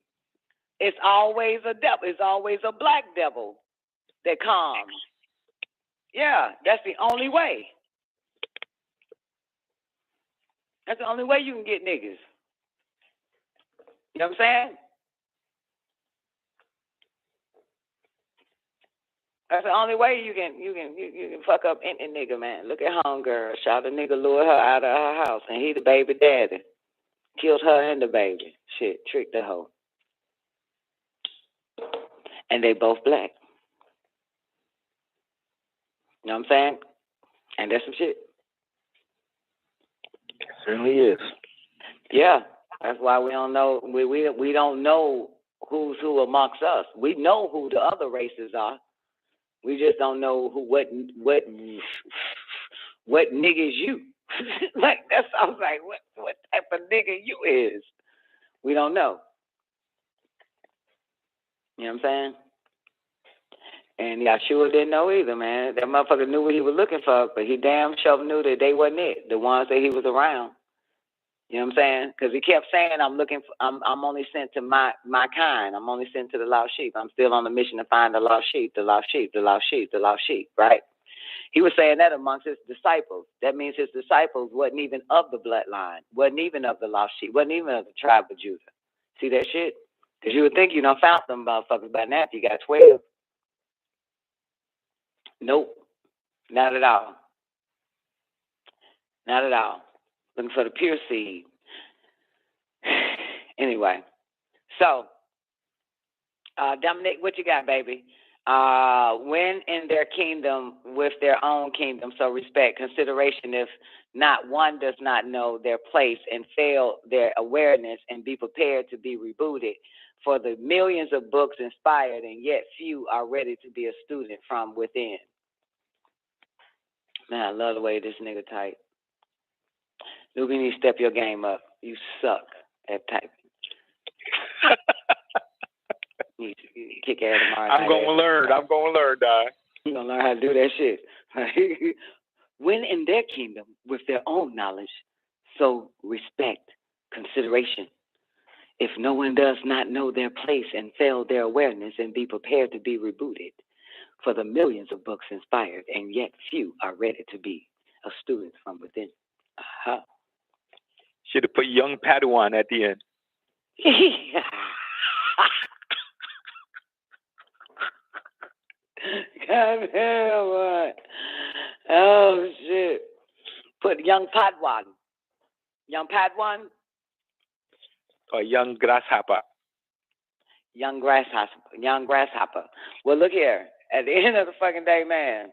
It's always a devil. It's always a black devil that comes. Yeah, that's the only way. That's the only way you can get niggas. You know what I'm saying? That's the only way you can fuck up any nigga, man. Look at Homegirl. Shot a nigga, lured her out of her house, and he the baby daddy. Killed her and the baby. Shit, tricked the hoe. And they both black. You know what I'm saying? And that's some shit. It certainly is. Yeah, that's why we don't know. We don't know who's who amongst us. We know who the other races are. We just don't know what nigga is you. Like that sounds like what type of nigga you is. We don't know. You know what I'm saying? And Yahshua didn't know either, man. That motherfucker knew what he was looking for, but he damn sure knew that they wasn't it. The ones that he was around. You know what I'm saying? Because he kept saying, I'm only sent to my kind. I'm only sent to the lost sheep. I'm still on the mission to find the lost sheep, the lost sheep, the lost sheep, the lost sheep, right? He was saying that amongst his disciples. That means his disciples wasn't even of the bloodline, wasn't even of the lost sheep, wasn't even of the tribe of Judah. See that shit? Because you would think you done found them motherfuckers by now if you got 12. Nope, not at all. Not at all. Looking for the pure seed. Anyway, so Dominic, what you got, baby? When in their kingdom with their own kingdom, so respect, consideration if not one does not know their place and fail their awareness and be prepared to be rebooted. For the millions of books inspired and yet few are ready to be a student from within. Man, I love the way this nigga type. Nubu, you need to step your game up. You suck at typing. You kick ass tomorrow. I'm going to learn, Di. You're going to learn how to do that shit. When in their kingdom with their own knowledge, so respect, consideration. If no one does not know their place and fail their awareness and be prepared to be rebooted, for the millions of books inspired and yet few are ready to be a student from within. Uh-huh. Should have put young Padawan at the end. God damn, what? Oh, shit. Put young Padawan. Young Padawan? Or young grasshopper. Young grasshopper. Well, look here. At the end of the fucking day, man,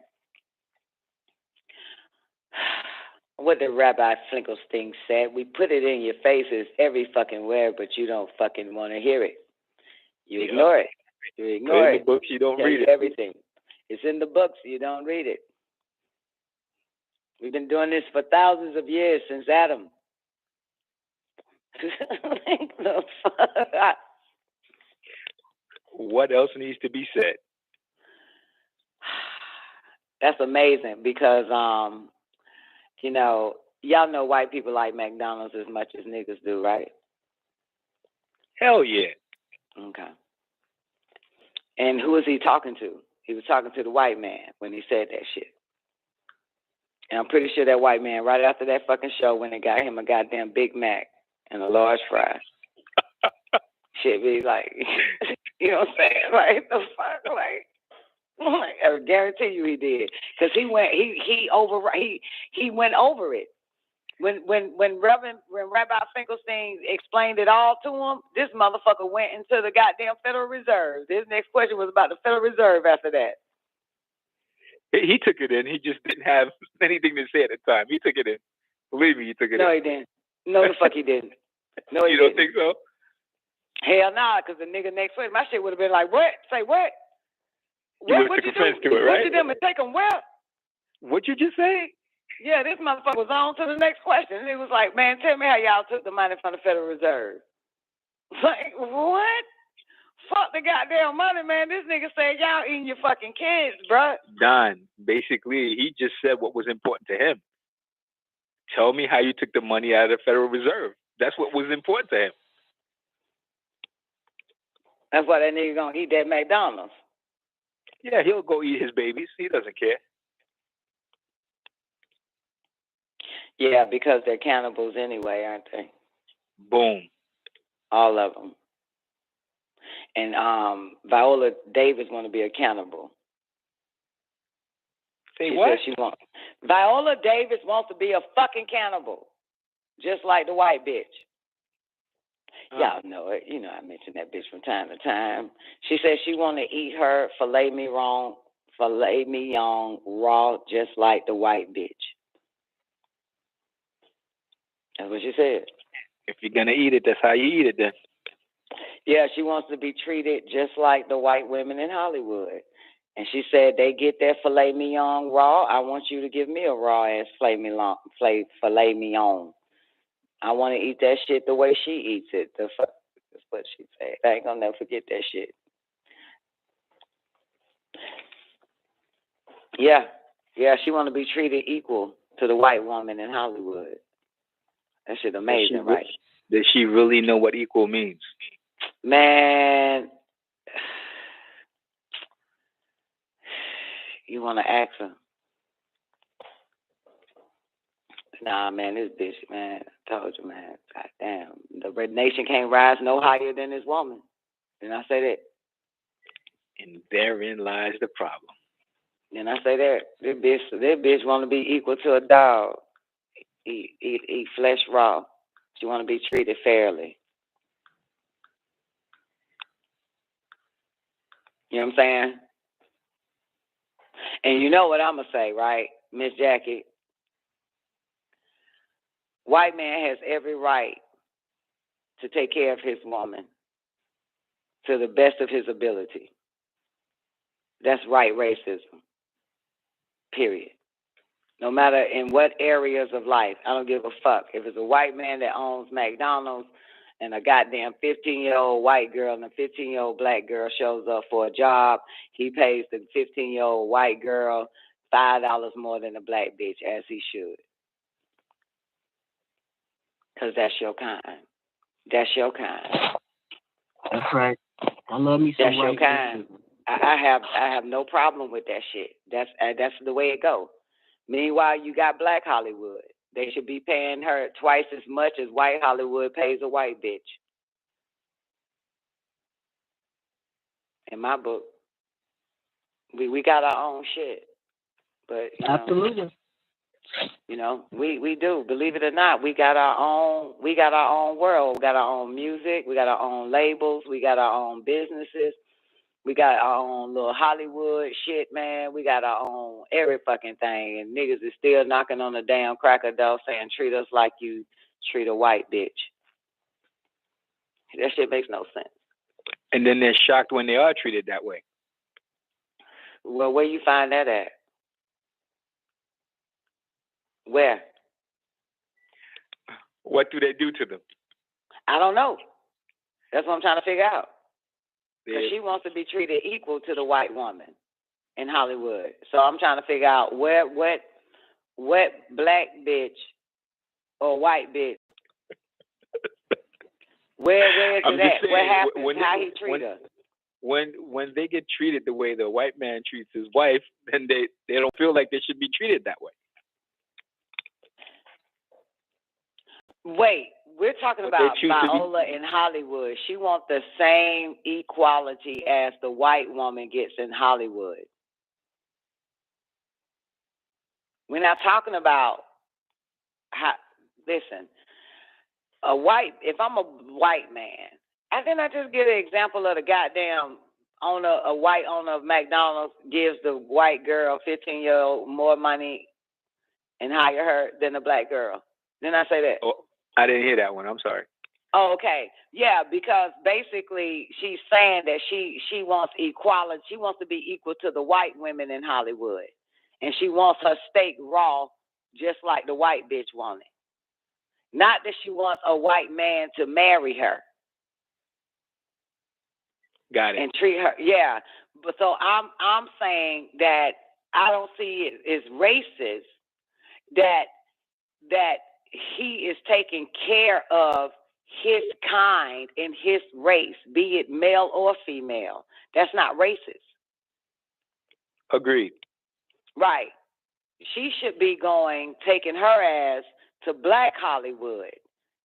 what the Rabbi Finkelstein said, we put it in your faces every fucking where, but you don't fucking want to hear it. You ignore it. You ignore it. In the books, you don't read it. Everything. It's in the books. You don't read it. We've been doing this for thousands of years since Adam. The fuck? What else needs to be said? That's amazing because, you know, y'all know white people like McDonald's as much as niggas do, right? Hell yeah. Okay. And who was he talking to? He was talking to the white man when he said that shit. And I'm pretty sure that white man, right after that fucking show, went and got him a goddamn Big Mac and a large fry. Shit be like, you know what I'm saying? Like, the fuck? Like, I guarantee you he did. Because he went over it. When Rabbi Finkelstein explained it all to him, this motherfucker went into the goddamn Federal Reserve. His next question was about the Federal Reserve after that. He took it in. He just didn't have anything to say at the time. He took it in. Believe me, he took it in. No, he didn't. No, the fuck he didn't. No, he you didn't. don't think so? Hell nah, because the nigga next week, my shit would have been like, what? Say what? You What took you offense do? to it, right? What you done? Take him where? What'd you just say? Yeah, this motherfucker was on to the next question. He was like, man, tell me how y'all took the money from the Federal Reserve. Like, what? Fuck the goddamn money, man. This nigga said y'all eating your fucking kids, bruh. Don, basically, he just said what was important to him. Tell me how you took the money out of the Federal Reserve. That's what was important to him. That's why that nigga gonna eat that McDonald's. Yeah, he'll go eat his babies. He doesn't care. Yeah, because they're cannibals anyway, aren't they? Boom. All of them. And Viola Davis want to be a cannibal. Say what? Viola Davis wants to be a fucking cannibal, just like the white bitch. Y'all know it. You know I mention that bitch from time to time. She says she want to eat her filet mignon raw, just like the white bitch. That's what she said. If you're gonna eat it, that's how you eat it, then. Yeah, she wants to be treated just like the white women in Hollywood. And she said, they get their filet mignon raw. I want you to give me a raw ass filet mignon. I want to eat that shit the way she eats it. That's what she said. I ain't gonna never forget that shit. Yeah, she want to be treated equal to the white woman in Hollywood. That shit amazing, right? Does she really know what equal means? Man, you want to ask her? Nah, man, this bitch, man, I told you, man, goddamn, the red nation can't rise no higher than this woman. Didn't I say that? And therein lies the problem. And I say that bitch want to be equal to a dog. Eat flesh raw. She want to be treated fairly. You know what I'm saying? And you know what I'm going to say, right, Miss Jackie? White man has every right to take care of his woman to the best of his ability. That's right racism, period. No matter in what areas of life, I don't give a fuck. If it's a white man that owns McDonald's and a goddamn 15-year-old white girl and a 15-year-old black girl shows up for a job, he pays the 15-year-old white girl $5 more than the black bitch, as he should. Because that's your kind. That's your kind. That's right. I love me some That's your kind. I have no problem with that shit. That's the way it goes. Meanwhile, you got Black Hollywood. They should be paying her twice as much as white Hollywood pays a white bitch. In my book, we got our own shit, but absolutely. You know, we do. Believe it or not, we got our own world. We got our own music. We got our own labels. We got our own businesses. We got our own little Hollywood shit, man. We got our own every fucking thing. And niggas is still knocking on the damn cracker door saying, treat us like you treat a white bitch. That shit makes no sense. And then they're shocked when they are treated that way. Well, where you find that at? Where? What do they do to them? I don't know. That's what I'm trying to figure out. Because she wants to be treated equal to the white woman in Hollywood. So I'm trying to figure out what black bitch or white bitch, where is it at? What happens? How he treat her? When they get treated the way the white man treats his wife, then they don't feel like they should be treated that way. Wait, we're talking about Viola in Hollywood. She wants the same equality as the white woman gets in Hollywood. We're not talking about listen, if I'm a white man, I didn't I just give an example of the goddamn owner, a white owner of McDonald's gives the white girl, 15-year-old, more money and hire her than the black girl. Didn't I say that? Oh, I didn't hear that one. I'm sorry. Oh, okay. Yeah, because basically she's saying that she wants equality. She wants to be equal to the white women in Hollywood. And she wants her steak raw just like the white bitch wanted. Not that she wants a white man to marry her. Got it. And treat her. Yeah. But so I'm saying that I don't see it as racist that he is taking care of his kind in his race, be it male or female. That's not racist. Agreed. Right. She should be taking her ass to Black Hollywood,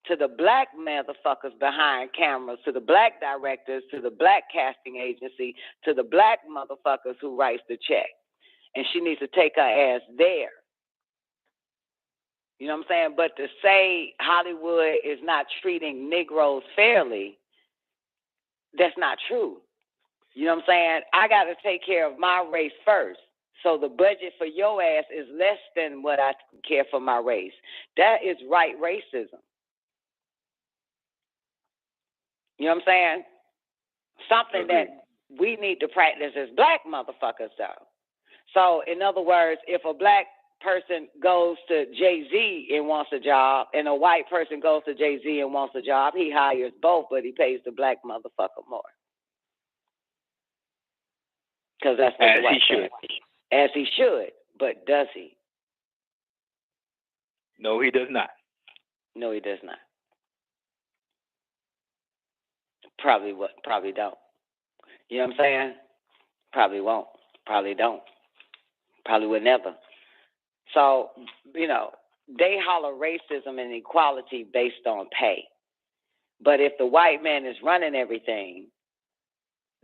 to the black motherfuckers behind cameras, to the black directors, to the black casting agency, to the black motherfuckers who writes the check. And she needs to take her ass there. You know what I'm saying? But to say Hollywood is not treating Negroes fairly, that's not true. You know what I'm saying? I got to take care of my race first. So the budget for your ass is less than what I care for my race. That is right racism. You know what I'm saying? Something that we need to practice as black motherfuckers, though. So, in other words, if a black person goes to Jay-Z and wants a job, and a white person goes to Jay-Z and wants a job, he hires both, but he pays the black motherfucker more. Because that's what the white should. As he should, but does he? No, he does not. No, he does not. Probably don't. You know what I'm saying? Probably won't. Probably don't. Probably would never. So, you know, they holler racism and equality based on pay. But if the white man is running everything,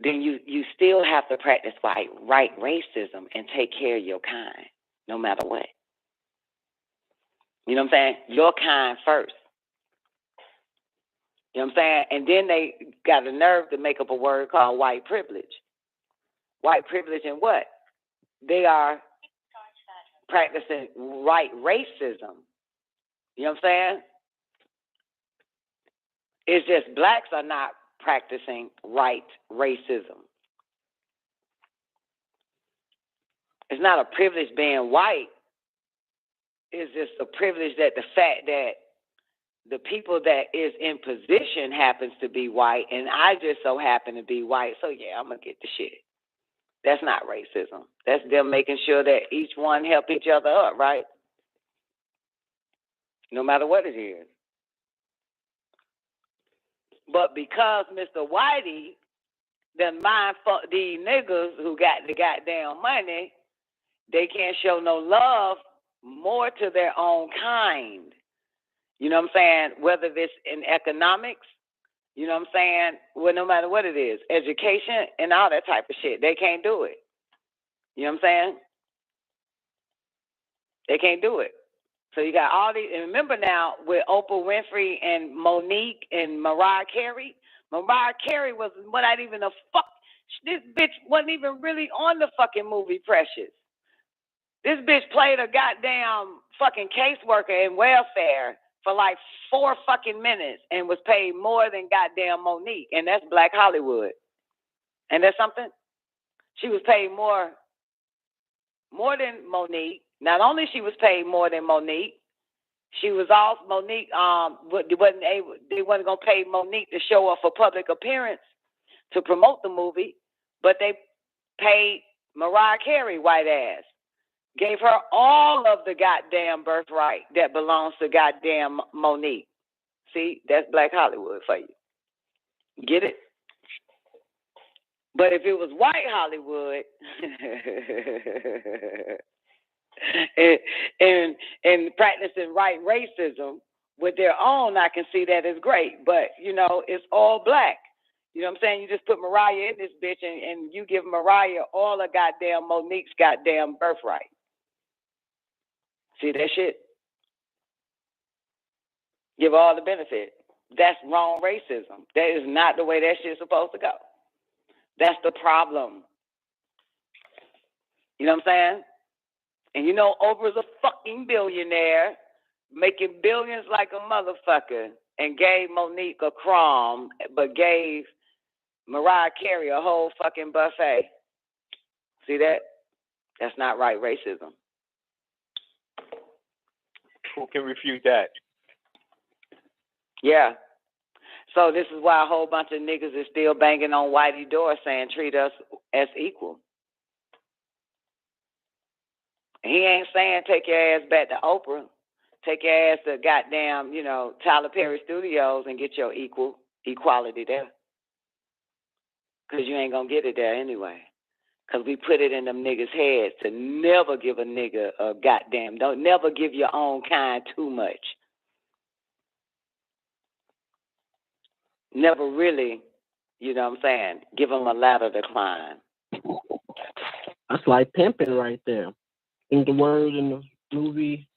then you still have to practice right racism and take care of your kind, no matter what. You know what I'm saying? Your kind first. You know what I'm saying? And then they got the nerve to make up a word called white privilege. White privilege and what? They are practicing right racism. You know what I'm saying? It's just blacks are not practicing right racism. It's not a privilege being white. It's just a privilege that the fact that the people that is in position happens to be white, and I just so happen to be white, so yeah, I'm going to get the shit. That's not racism. That's them making sure that each one help each other up, right? No matter what it is. But because Mr. Whitey done mind fuck these niggas who got the goddamn money, they can't show no love more to their own kind. You know what I'm saying? Whether it's in economics, you know what I'm saying? Well, no matter what it is, education and all that type of shit, they can't do it. You know what I'm saying? They can't do it. So you got all these, and remember now with Oprah Winfrey and Monique and Mariah Carey was not even this bitch wasn't even really on the fucking movie Precious. This bitch played a goddamn fucking caseworker in welfare for like 4 fucking minutes and was paid more than goddamn Monique, and that's Black Hollywood. And that's something. She was paid more than Monique. Not only she was paid more than Monique, she was also Monique. They wasn't gonna pay Monique to show up for public appearance to promote the movie, but they paid Mariah Carey white ass, gave her all of the goddamn birthright that belongs to goddamn Monique. See, that's Black Hollywood for you. Get it? But if it was white Hollywood and practicing right racism with their own, I can see that as great. But, you know, it's all black. You know what I'm saying? You just put Mariah in this bitch and you give Mariah all of goddamn Monique's goddamn birthright. See that shit? Give all the benefit. That's wrong racism. That is not the way that shit's supposed to go. That's the problem. You know what I'm saying? And you know, Oprah's a fucking billionaire, making billions like a motherfucker, and gave Monique a crumb, but gave Mariah Carey a whole fucking buffet. See that? That's not right racism. Who can refute that? Yeah. So this is why a whole bunch of niggas is still banging on Whitey door saying treat us as equal. He ain't saying take your ass back to Oprah. Take your ass to goddamn, you know, Tyler Perry Studios and get your equality there. Because you ain't going to get it there anyway. Because we put it in them niggas' heads to never give a nigga a goddamn, don't never give your own kind too much. Never really, you know what I'm saying, give them a ladder to climb. That's like pimping right there. I think the word in the movie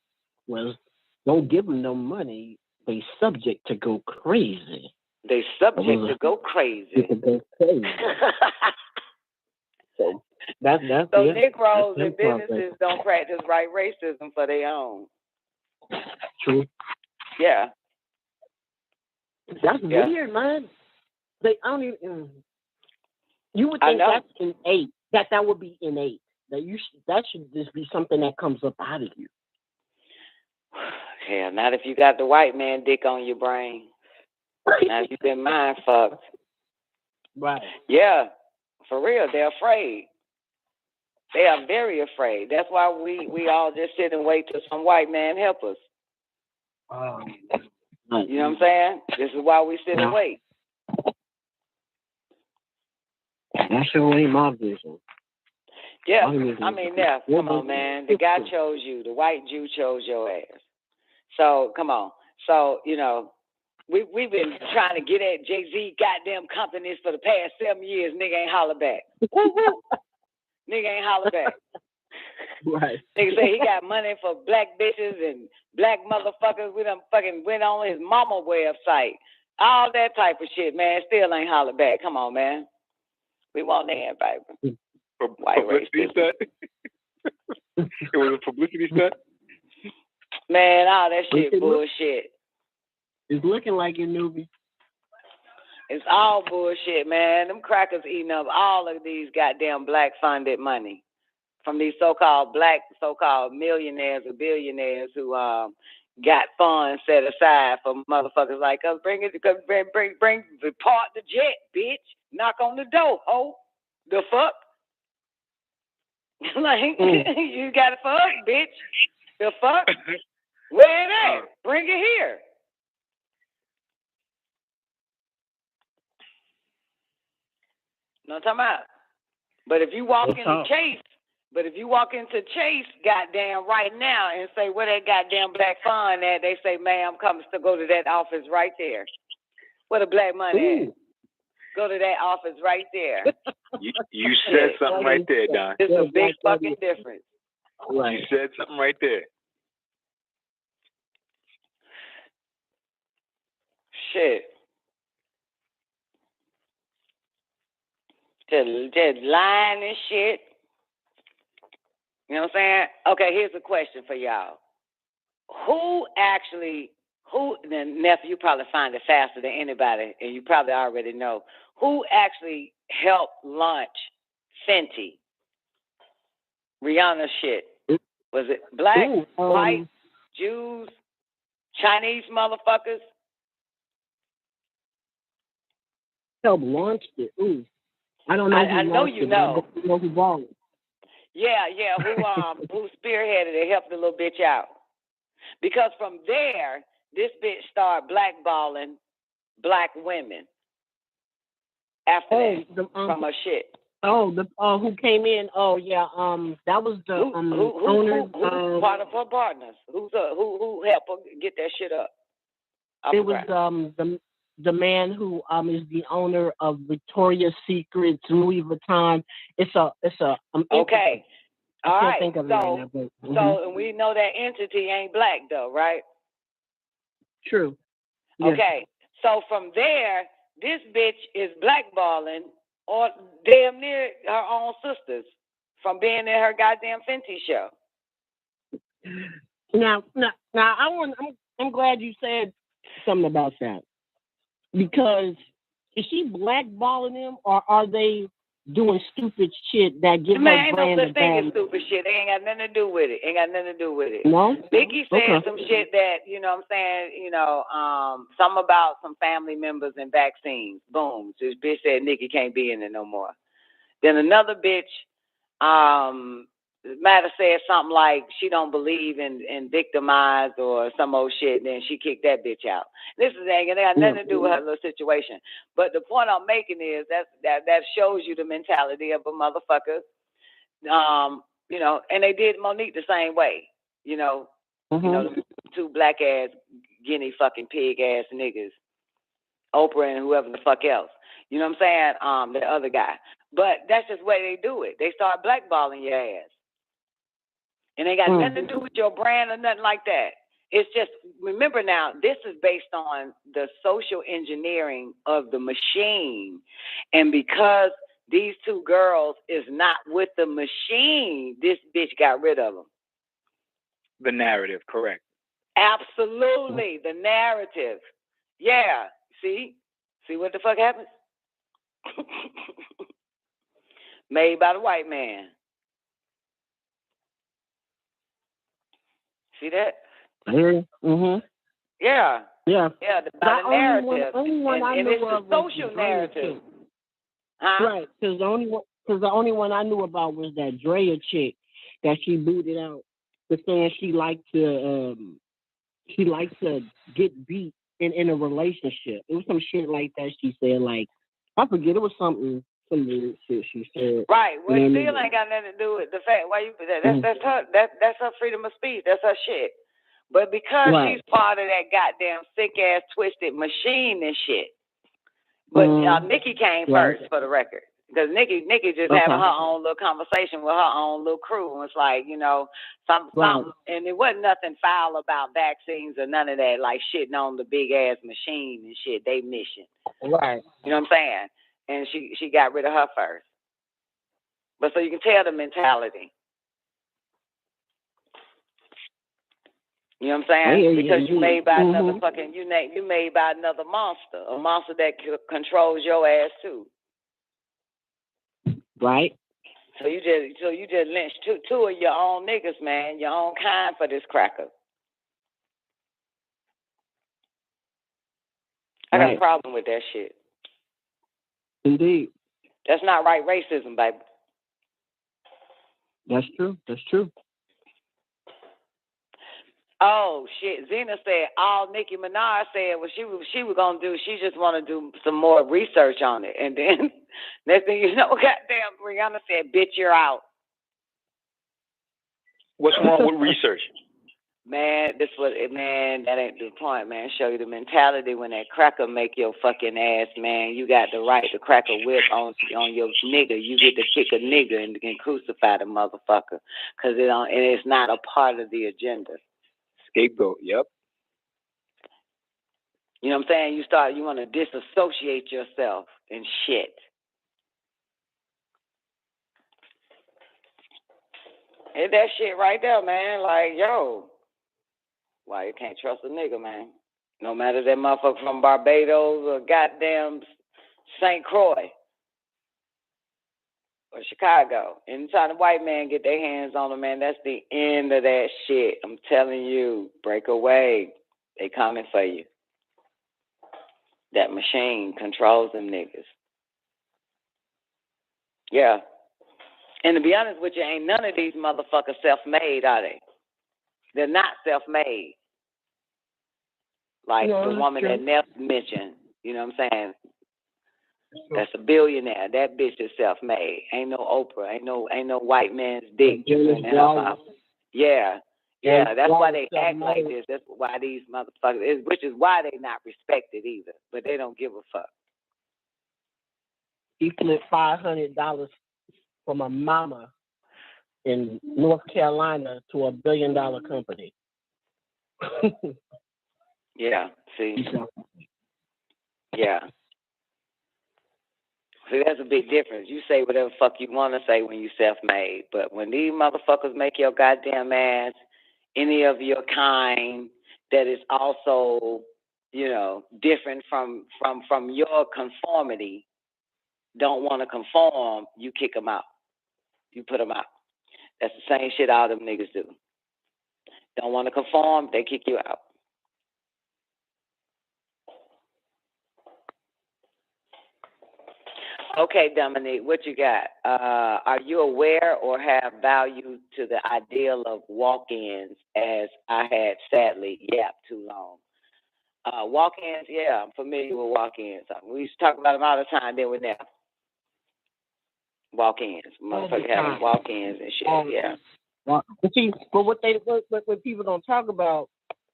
was, don't give them no money. They subject to go crazy. They subject to go crazy. So that's so yeah, Negroes that's and businesses don't practice right racism for their own. True. Yeah. That's weird, man. They don't even. You would think that's innate. That would be innate. That should just be something that comes up out of you. Hell, not if you got the white man dick on your brain. Now you've been mind fucked. Right. Yeah, for real. They're afraid. They are very afraid. That's why we all just sit and wait till some white man help us. You know what I'm saying? This is why we sit and wait. That sure ain't my vision. Yeah, I mean, yeah, come on, man. The guy chose you. The white Jew chose your ass. So, come on. So, you know, We've been trying to get at Jay-Z goddamn companies for the past 7 years. Nigga ain't holler back. Nigga ain't holler back. Right. Nigga say he got money for black bitches and black motherfuckers. We done fucking went on his mama website. All that type of shit, man. Still ain't holler back. Come on, man. We want that, baby. Publicity stunt? It was a publicity stunt? Man, all that shit It bullshit. It's looking like it, newbie. It's all bullshit, man. Them crackers eating up all of these goddamn black funded money from these so-called black, so-called millionaires or billionaires who got funds set aside for motherfuckers like us. Bring depart the jet, bitch. Knock on the door, ho. The fuck? Like, you got to fuck, bitch. The fuck? Where it at? Bring it here. No, I'm talking about. But if you walk into Chase, goddamn, right now and say, where that goddamn black fund at, they say, ma'am, come to go to that office right there. Where the black money at? Go to that office right there. You said something right there, Don. It's a big fucking difference. Right. You said something right there. Shit. Just lying and shit. You know what I'm saying? Okay, here's a question for y'all. Then nephew, you probably find it faster than anybody, and you probably already know. Who actually helped launch Fenty? Rihanna shit. Was it black, white, Jews, Chinese motherfuckers? Helped launch it. Ooh. I don't know. I know you know. I know who bought it. Yeah. Who spearheaded it, helped the little bitch out. Because from there, this bitch started blackballing black women. After from her shit. Who came in? Oh yeah, that was the owner. Part of her partners. Who helped her get that shit up? It was the man who is the owner of Victoria's Secret, Louis Vuitton. It's a okay. All right. Think of it right now, but, and we know that entity ain't black though, right? True. Yeah. Okay. So from there, this bitch is blackballing or damn near her own sisters from being in her goddamn Fenty show. Now, I'm glad you said something about that, because is she blackballing them, or are they doing stupid shit that give her brand ain't no a such thing bad? as stupid shit. They ain't got nothing to do with it. No? Biggie said some shit that, you know what I'm saying, some about some family members and vaccines. Boom. This bitch said Nikki can't be in it no more. Then another bitch, Matter said something like she don't believe in victimized or some old shit, and then she kicked that bitch out. This is ain't got nothing to do with her little situation. But the point I'm making is that shows you the mentality of a motherfucker. And they did Monique the same way. The two black ass guinea fucking pig ass niggas, Oprah and whoever the fuck else. You know what I'm saying? The other guy. But that's just the way they do it. They start blackballing your ass. And they got nothing to do with your brand or nothing like that. It's just, remember now, this is based on the social engineering of the machine. And because these two girls is not with the machine, this bitch got rid of them. The narrative, correct. Absolutely, the narrative. Yeah, see what the fuck happens? Made by the white man. See that? Mm-hmm. Yeah. Yeah. Yeah, by the narrative. Only one I and knew it's of the was social the narrative. Right, because the only one I knew about was that Drea chick that she booted out for saying she liked to get beat in a relationship. It was some shit like that she said. Like, I forget, it was some weird shit she said. Right. Well, it still ain't got nothing to do with the fact why you that's her freedom of speech. That's her shit. But because Right. she's part of that goddamn sick ass twisted machine and shit. But Nikki came Right. first for the record. Because Nikki just Okay. having her own little conversation with her own little crew. And it's like, you know, something, and it wasn't nothing foul about vaccines or none of that, like shitting on the big ass machine and shit, they mission. Right. You know what I'm saying? And she got rid of her first. But so you can tell the mentality. You know what I'm saying? Because you made by another fucking, you made by another monster, a monster that controls your ass too. Right. So you just lynched two of your own niggas, man, your own kind for this cracker. I got a problem with that shit. Indeed. That's not right racism, baby. That's true. That's true. Oh shit! Zena said all Nicki Minaj said was she was gonna do. She just want to do some more research on it, and then next thing you know, goddamn Rihanna said, "Bitch, you're out." What's wrong with research? Man, that ain't the point, man. Show you the mentality when that cracker make your fucking ass, man. You got the right to crack a whip on your nigga. You get to kick a nigga and crucify the motherfucker, cause it's not a part of the agenda. Scapegoat, yep. You know what I'm saying? You want to disassociate yourself and shit. It's that shit right there, man. Like, yo, why you can't trust a nigga, man? No matter that motherfucker from Barbados or goddamn St. Croix or Chicago. Anytime a white man get their hands on them, man, that's the end of that shit. I'm telling you, break away. They coming for you. That machine controls them niggas. Yeah. And to be honest with you, ain't none of these motherfuckers self-made, are they? They're not self-made. Like the woman that Neff mentioned, you know what I'm saying? That's a billionaire. That bitch is self-made. Ain't no Oprah. Ain't no white man's dick. Yeah. That's why they act like this. That's why these motherfuckers, which is why they not respected either. But they don't give a fuck. He flipped $500 from a mama in North Carolina to $1 billion company. Yeah. See. Yeah. See, that's a big difference. You say whatever fuck you want to say when you self-made, but when these motherfuckers make your goddamn ass any of your kind that is also, you know, different from your conformity, don't want to conform, you kick them out. You put them out. That's the same shit all them niggas do. Don't want to conform, they kick you out. Okay, Dominique, what you got? Are you aware or have value to the ideal of walk-ins, as I had sadly yapped too long? Walk-ins, yeah, I'm familiar with walk-ins. We used to talk about them all the time, then we're now. Walk-ins. Motherfuckers having walk-ins and shit, yeah. But see, what people don't talk about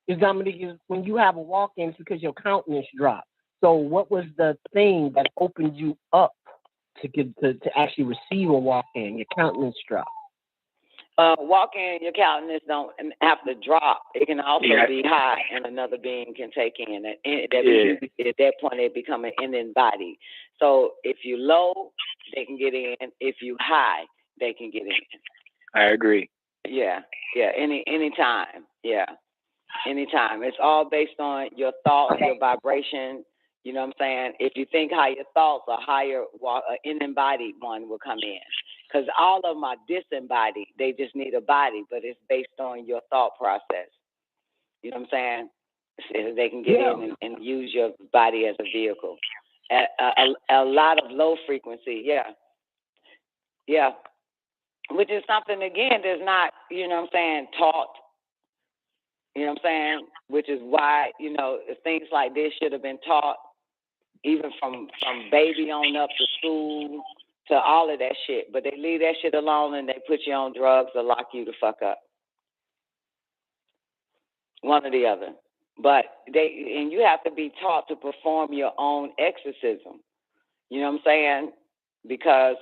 is, Dominique, is when you have a walk-in, it's because your countenance dropped. So what was the thing that opened you up to actually receive a walk-in? Your countenance drop. Walk-in, your countenance don't have to drop. It can also be high, and another being can take in. At that point, it become an ending body. So if you low, they can get in. If you high, they can get in. I agree. Yeah. Anytime. Yeah. Anytime. It's all based on your thoughts, your vibration. You know what I'm saying? If you think higher thoughts, a higher, an embodied one will come in. Because all of them are disembodied. They just need a body, but it's based on your thought process. You know what I'm saying? So they can get in and use your body as a vehicle. A lot of low frequency, yeah. Which is something, again, that's not, you know what I'm saying, taught. You know what I'm saying? Which is why, you know, things like this should have been taught, even from baby on up to school to all of that shit. But they leave that shit alone and they put you on drugs or lock you the fuck up. one or the other. But you have to be taught to perform your own exorcism. You know what I'm saying? Because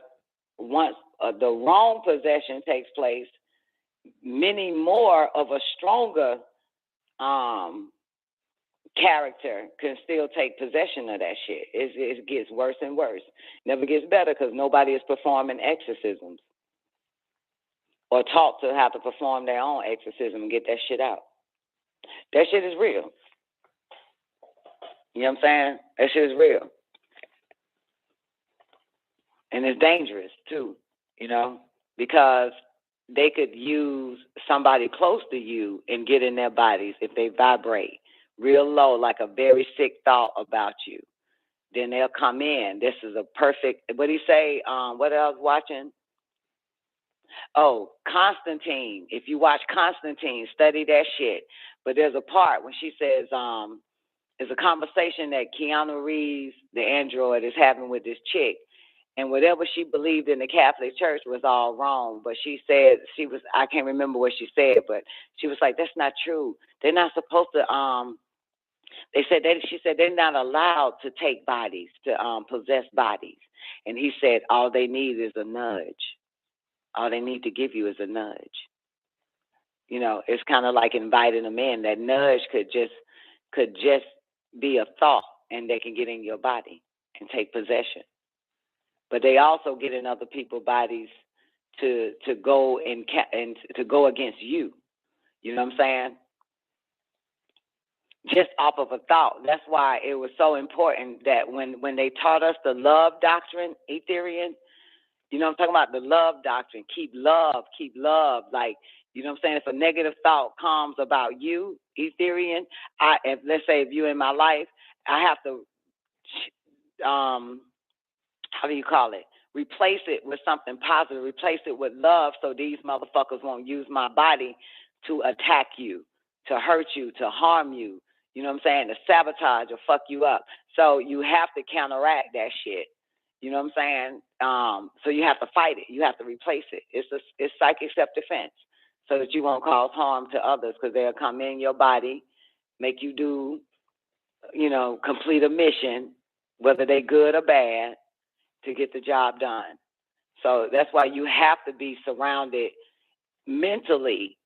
once the wrong possession takes place, many more of a stronger character can still take possession of that shit. It gets worse and worse. Never gets better because nobody is performing exorcisms or taught to have to perform their own exorcism and get that shit out. That shit is real. You know what I'm saying? That shit is real. And it's dangerous too, you know, because they could use somebody close to you and get in their bodies if they vibrate real low, like a very sick thought about you. Then they'll come in. This is a perfect, what do you say? What else watching? Oh, Constantine. If you watch Constantine, study that shit. But there's a part when she says, there's a conversation that Keanu Reeves, the android, is having with this chick. And whatever she believed in the Catholic Church was all wrong. But she said, I can't remember what she said, but she was like, that's not true. They're not supposed to, she said they're not allowed to take bodies, to possess bodies. And he said, all they need is a nudge. All they need to give you is a nudge. You know, it's kind of like inviting them in. That nudge could just be a thought, and they can get in your body and take possession. But they also get in other people's bodies to go and to go against you. You know what I'm saying? Just off of a thought. That's why it was so important that when they taught us the love doctrine, Etherian, you know what I'm talking about? The love doctrine. Keep love. Like, you know what I'm saying? If a negative thought comes about you, Etherian, let's say if you're in my life, I have to, how do you call it? Replace it with something positive. Replace it with love so these motherfuckers won't use my body to attack you, to hurt you, to harm you. You know what I'm saying? To sabotage or fuck you up. So you have to counteract that shit. You know what I'm saying? So you have to fight it. You have to replace it. It's psychic self-defense so that you won't cause harm to others, because they'll come in your body, make you do, you know, complete a mission, whether they good or bad, to get the job done. So that's why you have to be surrounded mentally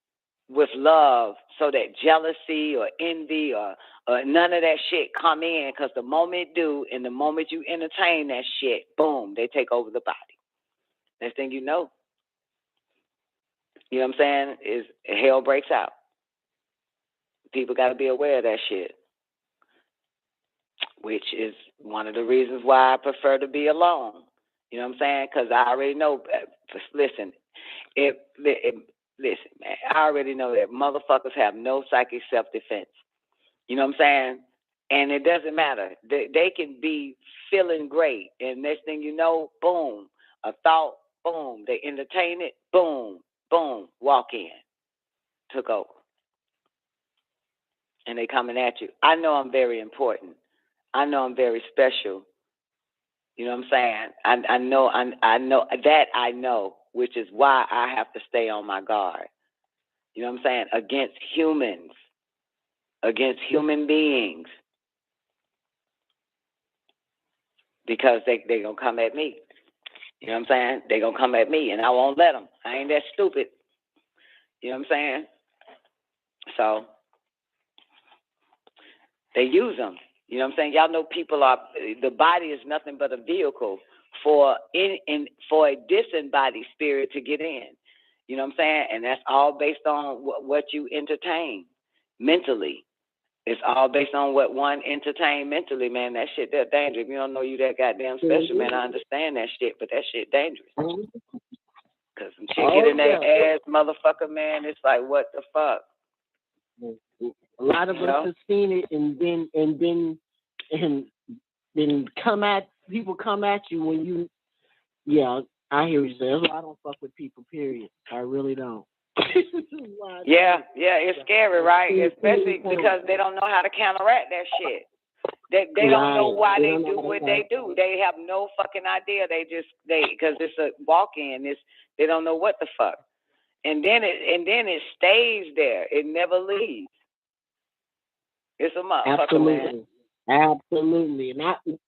with love, so that jealousy or envy or none of that shit come in, because the moment it do, and the moment you entertain that shit, boom, they take over the body. Next thing you know what I'm saying, is hell breaks out. People got to be aware of that shit, which is one of the reasons why I prefer to be alone. You know what I'm saying? Because I already know, listen, listen, man, I already know that motherfuckers have no psychic self-defense. You know what I'm saying? And it doesn't matter. They can be feeling great, and next thing you know, boom, a thought, boom, they entertain it, boom, boom, walk in, took over. And they coming at you. I know I'm very important. I know I'm very special. You know what I'm saying? I know, which is why I have to stay on my guard. You know what I'm saying? Against humans, against human beings. Because they going to come at me. You know what I'm saying? They going to come at me, and I won't let them. I ain't that stupid. You know what I'm saying? So they use them. You know what I'm saying? Y'all know the body is nothing but a vehicle for a disembodied spirit to get in. You know what I'm saying? And that's all based on what you entertain mentally. It's all based on what one entertain mentally, man. That shit, that's dangerous. If you don't know you that goddamn special, man, I understand that shit, but that shit dangerous. Because some shit get in their ass, motherfucker, man, it's like, what the fuck? A lot of us have seen it, and then people come at you when you, I hear you say, that's why I don't fuck with people, period. I really don't. Yeah, it's scary, right? Especially because they don't know how to counteract that shit. They don't know why they do what they do. They have no fucking idea. Because it's a walk-in. They don't know what the fuck. And then it stays there. It never leaves. It's a motherfucker, man. Absolutely. And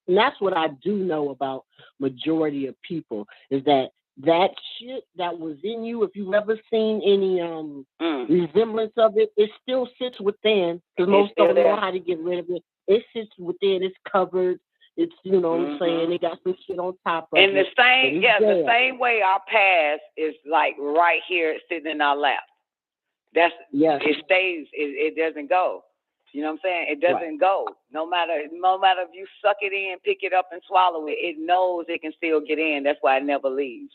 that's what I do know about majority of people is that shit that was in you, if you've ever seen any resemblance of it, it still sits within, because most of them know how to get rid of it. It sits within, it's covered, it's, you know what I'm saying, they got some shit on top of it. And the same way our past is like right here sitting in our lap. It stays, it doesn't go. You know what I'm saying? It doesn't go. No matter if you suck it in, pick it up and swallow it, it knows it can still get in. That's why it never leaves.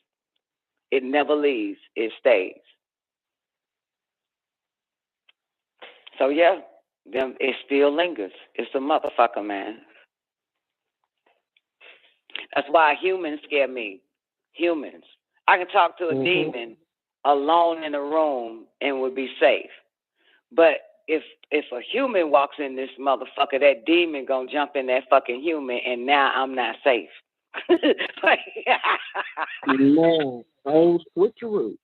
It never leaves. It stays. So yeah, it still lingers. It's a motherfucker, man. That's why humans scare me. Humans. I can talk to a demon alone in a room and would be safe. But if a human walks in this motherfucker, that demon gonna jump in that fucking human, and now I'm not safe. Man, old switcheroo.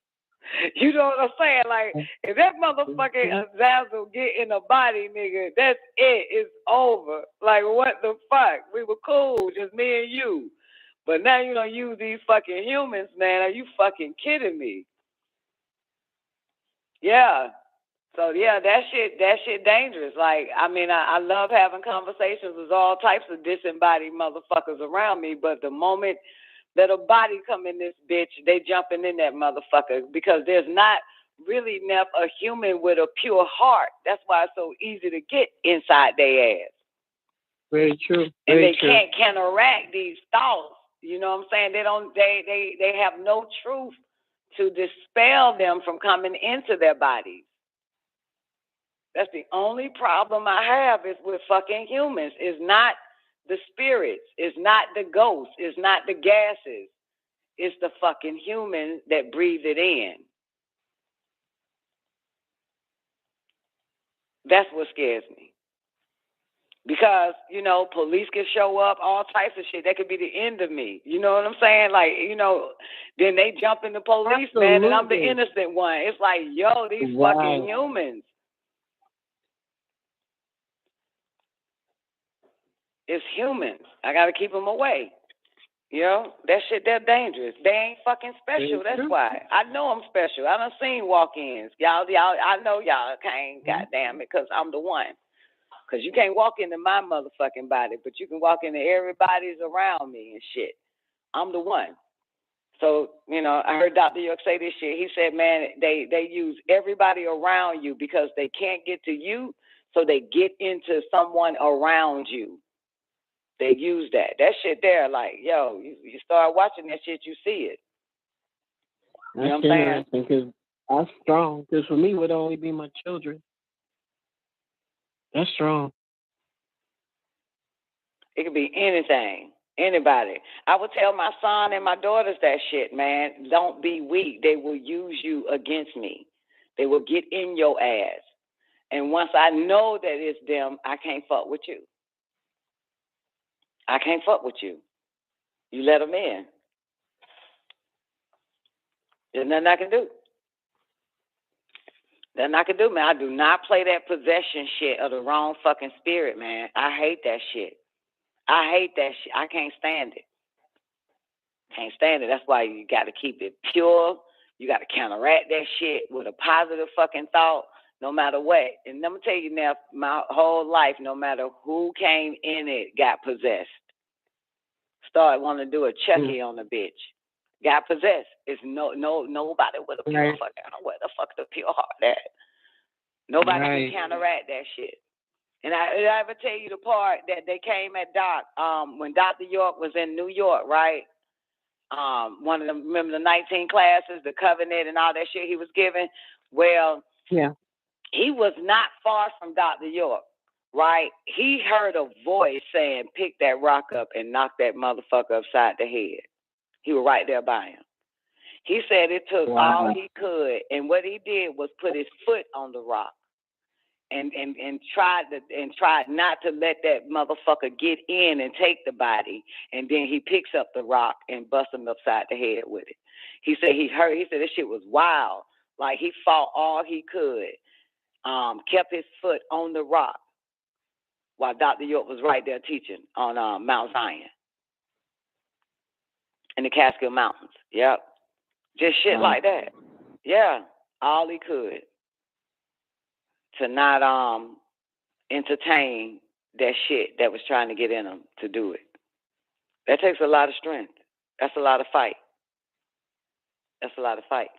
You know what I'm saying? Like, if that motherfucking Azazel get in a body, nigga, that's it. It's over. Like, what the fuck? We were cool, just me and you. But now you don't use these fucking humans, man. Are you fucking kidding me? Yeah. So yeah, that shit dangerous. Like, I mean, I love having conversations with all types of disembodied motherfuckers around me, but the moment that a body come in this bitch, they jumping in that motherfucker, because there's not really enough a human with a pure heart. That's why it's so easy to get inside their ass. Very true. And they can't counteract these thoughts. You know what I'm saying? They have no truth to dispel them from coming into their bodies. That's the only problem I have is with fucking humans. It's not the spirits. It's not the ghosts. It's not the gases. It's the fucking humans that breathe it in. That's what scares me. Because, you know, police can show up, all types of shit. That could be the end of me. You know what I'm saying? Like, you know, then they jump in the police, man, and I'm the innocent one. It's like, yo, these fucking humans. It's humans. I got to keep them away. You know, that shit, they're dangerous. They ain't fucking special. That's why. I know I'm special. I done seen walk-ins. Y'all, I know y'all can't, goddamn it, because I'm the one. Because you can't walk into my motherfucking body, but you can walk into everybody's around me and shit. I'm the one. So, you know, I heard Dr. York say this shit. He said, man, they use everybody around you because they can't get to you, so they get into someone around you. They use that. That shit there, like, yo, you start watching that shit, you see it. You know what I'm saying? Because that's strong. Because for me, it would only be my children. That's strong. It could be anything, anybody. I would tell my son and my daughters that shit, man. Don't be weak. They will use you against me. They will get in your ass. And once I know that it's them, I can't fuck with you. I can't fuck with you. You let them in. There's nothing I can do. Nothing I can do, man. I do not play that possession shit of the wrong fucking spirit, man. I hate that shit. I hate that shit. I can't stand it. Can't stand it. That's why you got to keep it pure. You got to counteract that shit with a positive fucking thought, no matter what. And let me tell you now, my whole life, no matter who came in it, got possessed. Started wanting to do a Chucky on the bitch. Got possessed. It's nobody with a pure fucking heart. Where the fuck the pure heart at? Nobody can counteract that shit. And I ever tell you the part that they came at Doc when Dr. York was in New York, right? One of them, remember the 19 classes, the covenant and all that shit he was giving? Well, he was not far from Dr. York, right? He heard a voice saying, pick that rock up and knock that motherfucker upside the head. He was right there by him. He said it took all he could, and what he did was put his foot on the rock and tried not to let that motherfucker get in and take the body, and then he picks up the rock and busts him upside the head with it. He said he said this shit was wild. Like, he fought all he could, kept his foot on the rock, while Dr. York was right there teaching on Mount Zion in the Catskill Mountains. Yep. Just shit like that. Yeah. All he could to not entertain that shit that was trying to get in him to do it. That takes a lot of strength. That's a lot of fight. That's a lot of fight.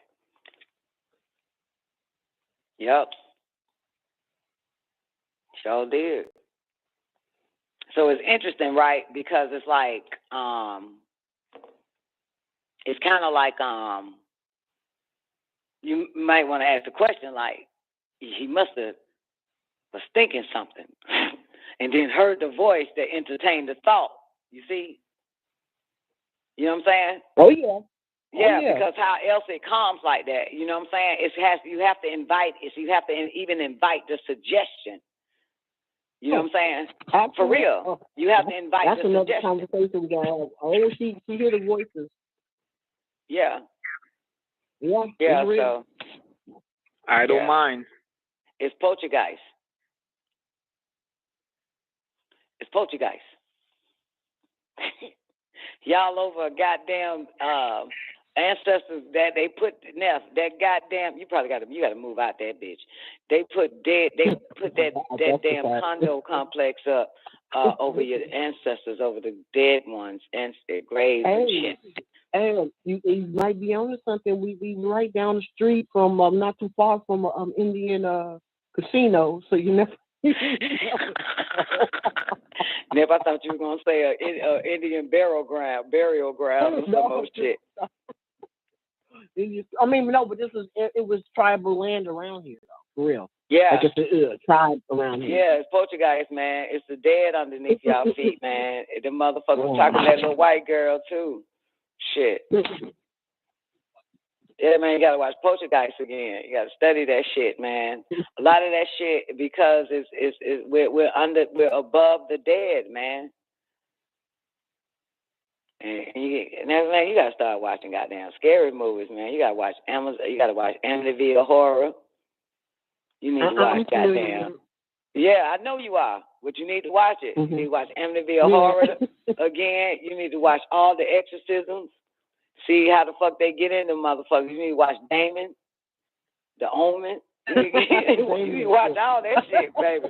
Yep. Sure did. So it's interesting, right? Because it's like, it's kind of like, you might want to ask the question, like, he must have was thinking something and then heard the voice that entertained the thought. You see? You know what I'm saying? Oh, yeah. Yeah, because how else it comes like that? You know what I'm saying? You have to invite even invite the suggestion. You know what I'm saying? Absolutely. For real. You have to invite That's the another suggestion. conversation we gotta have. Oh, she hear the voices. Yeah. Yeah. Yeah, it's real. so I don't mind. it's poltergeist. It's poltergeist. Y'all over a goddamn ancestors that they put Neff, that goddamn you gotta move out that bitch. They put that damn condo complex up over your ancestors, over the dead ones and their graves and shit. And you might be onto something. We right down the street from not too far from Indian casino, so you never. Never, I thought you were gonna say Indian burial ground or some more shit. I mean, no, but it was tribal land around here, though, for real. Yeah. Like it's a tribe around here. Yeah, it's poltergeist, man. It's the dead underneath y'all feet, man. The motherfucker was talking to that little white girl too. Shit. Yeah, man, you gotta watch Poltergeist again. You gotta study that shit, man. A lot of that shit because we're above the dead, man. And man, you gotta start watching goddamn scary movies, man. You gotta watch Amazon. You gotta watch Amityville Horror. You need to watch goddamn. Yeah, I know you are, but you need to watch it. You need to watch Amityville Horror again. You need to watch all the exorcisms. See how the fuck they get in them motherfuckers. You need to watch Damon, The Omen. You need to watch all that shit, baby.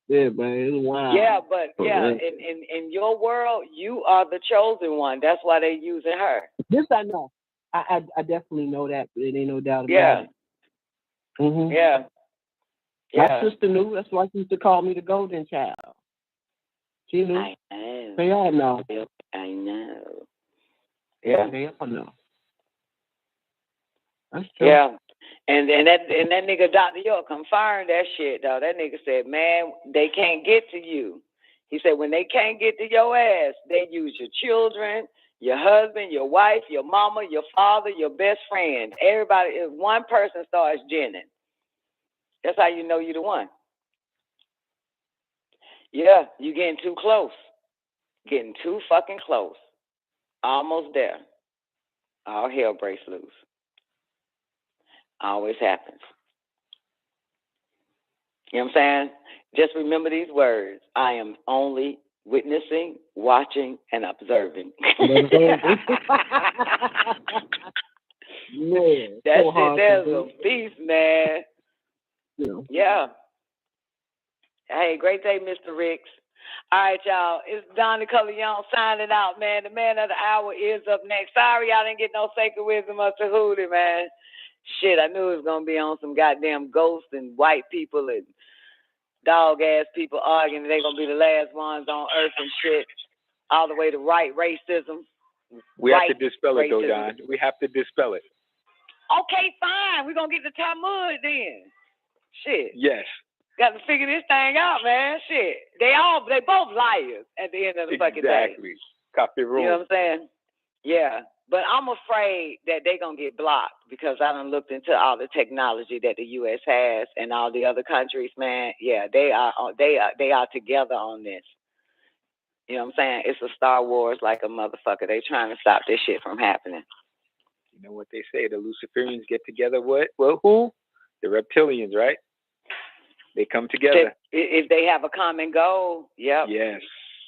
Yeah, man, it's wild. Yeah, but in your world, you are the chosen one. That's why they using her. This I know. I definitely know that. But it ain't no doubt about Yeah. it. Mm-hmm. Yeah. My sister knew. That's why she used to call me the golden child. She knew. I know. They all know. I know. Yeah, they all know. That's true. Yeah. And that nigga Dr. York confirmed that shit, though. That nigga said, man, they can't get to you. He said, when they can't get to your ass, they use your children, your husband, your wife, your mama, your father, your best friend. Everybody, if one person starts ginning, that's how you know you're the one. Yeah, you getting too close. Getting too fucking close. Almost there. All hell breaks loose. Always happens. You know what I'm saying? Just remember these words. I am only witnessing, watching, and observing. Man, that so shit there's a beast, man. Yeah. Hey, great day, Mr. Ricks. All right, y'all. It's Don Nicoleone signing out, man. The man of the hour is up next. Sorry y'all didn't get no sacred wisdom of Tahuti, man. Shit, I knew it was going to be on some goddamn ghosts and white people and dog-ass people arguing. They're going to be the last ones on earth and shit. All the way to right racism. We have to dispel it, though, Don. We have to dispel it. Okay, fine. We're going to get the Talmud then. Shit. Yes. Got to figure this thing out, man. Shit. They both liars at the end of the fucking day. Exactly. Copy rule. You know what I'm saying? Yeah. But I'm afraid that they're going to get blocked because I done looked into all the technology that the U.S. has and all the other countries, man. Yeah, they are together on this. You know what I'm saying? It's a Star Wars like a motherfucker. They trying to stop this shit from happening. You know what they say? The Luciferians get together. What? Well, who? The reptilians, right? They come together. If they have a common goal, yep. Yes.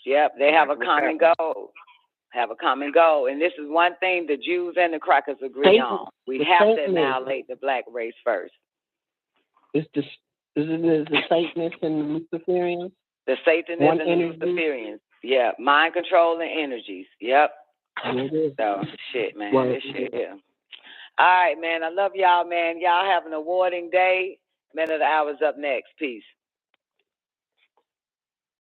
Yep, they have a What's common happening? goal. Have a common goal. And this is one thing the Jews and the crackers agree on. We have to annihilate the black race first. Isn't it the Satanists and the Luciferians? The Satanists and the Luciferians. Yeah, mind control and energies. Yep. So, shit, man. This shit here. All right, man. I love y'all, man. Y'all have an awarding day. Man of the Hour's up next. Peace.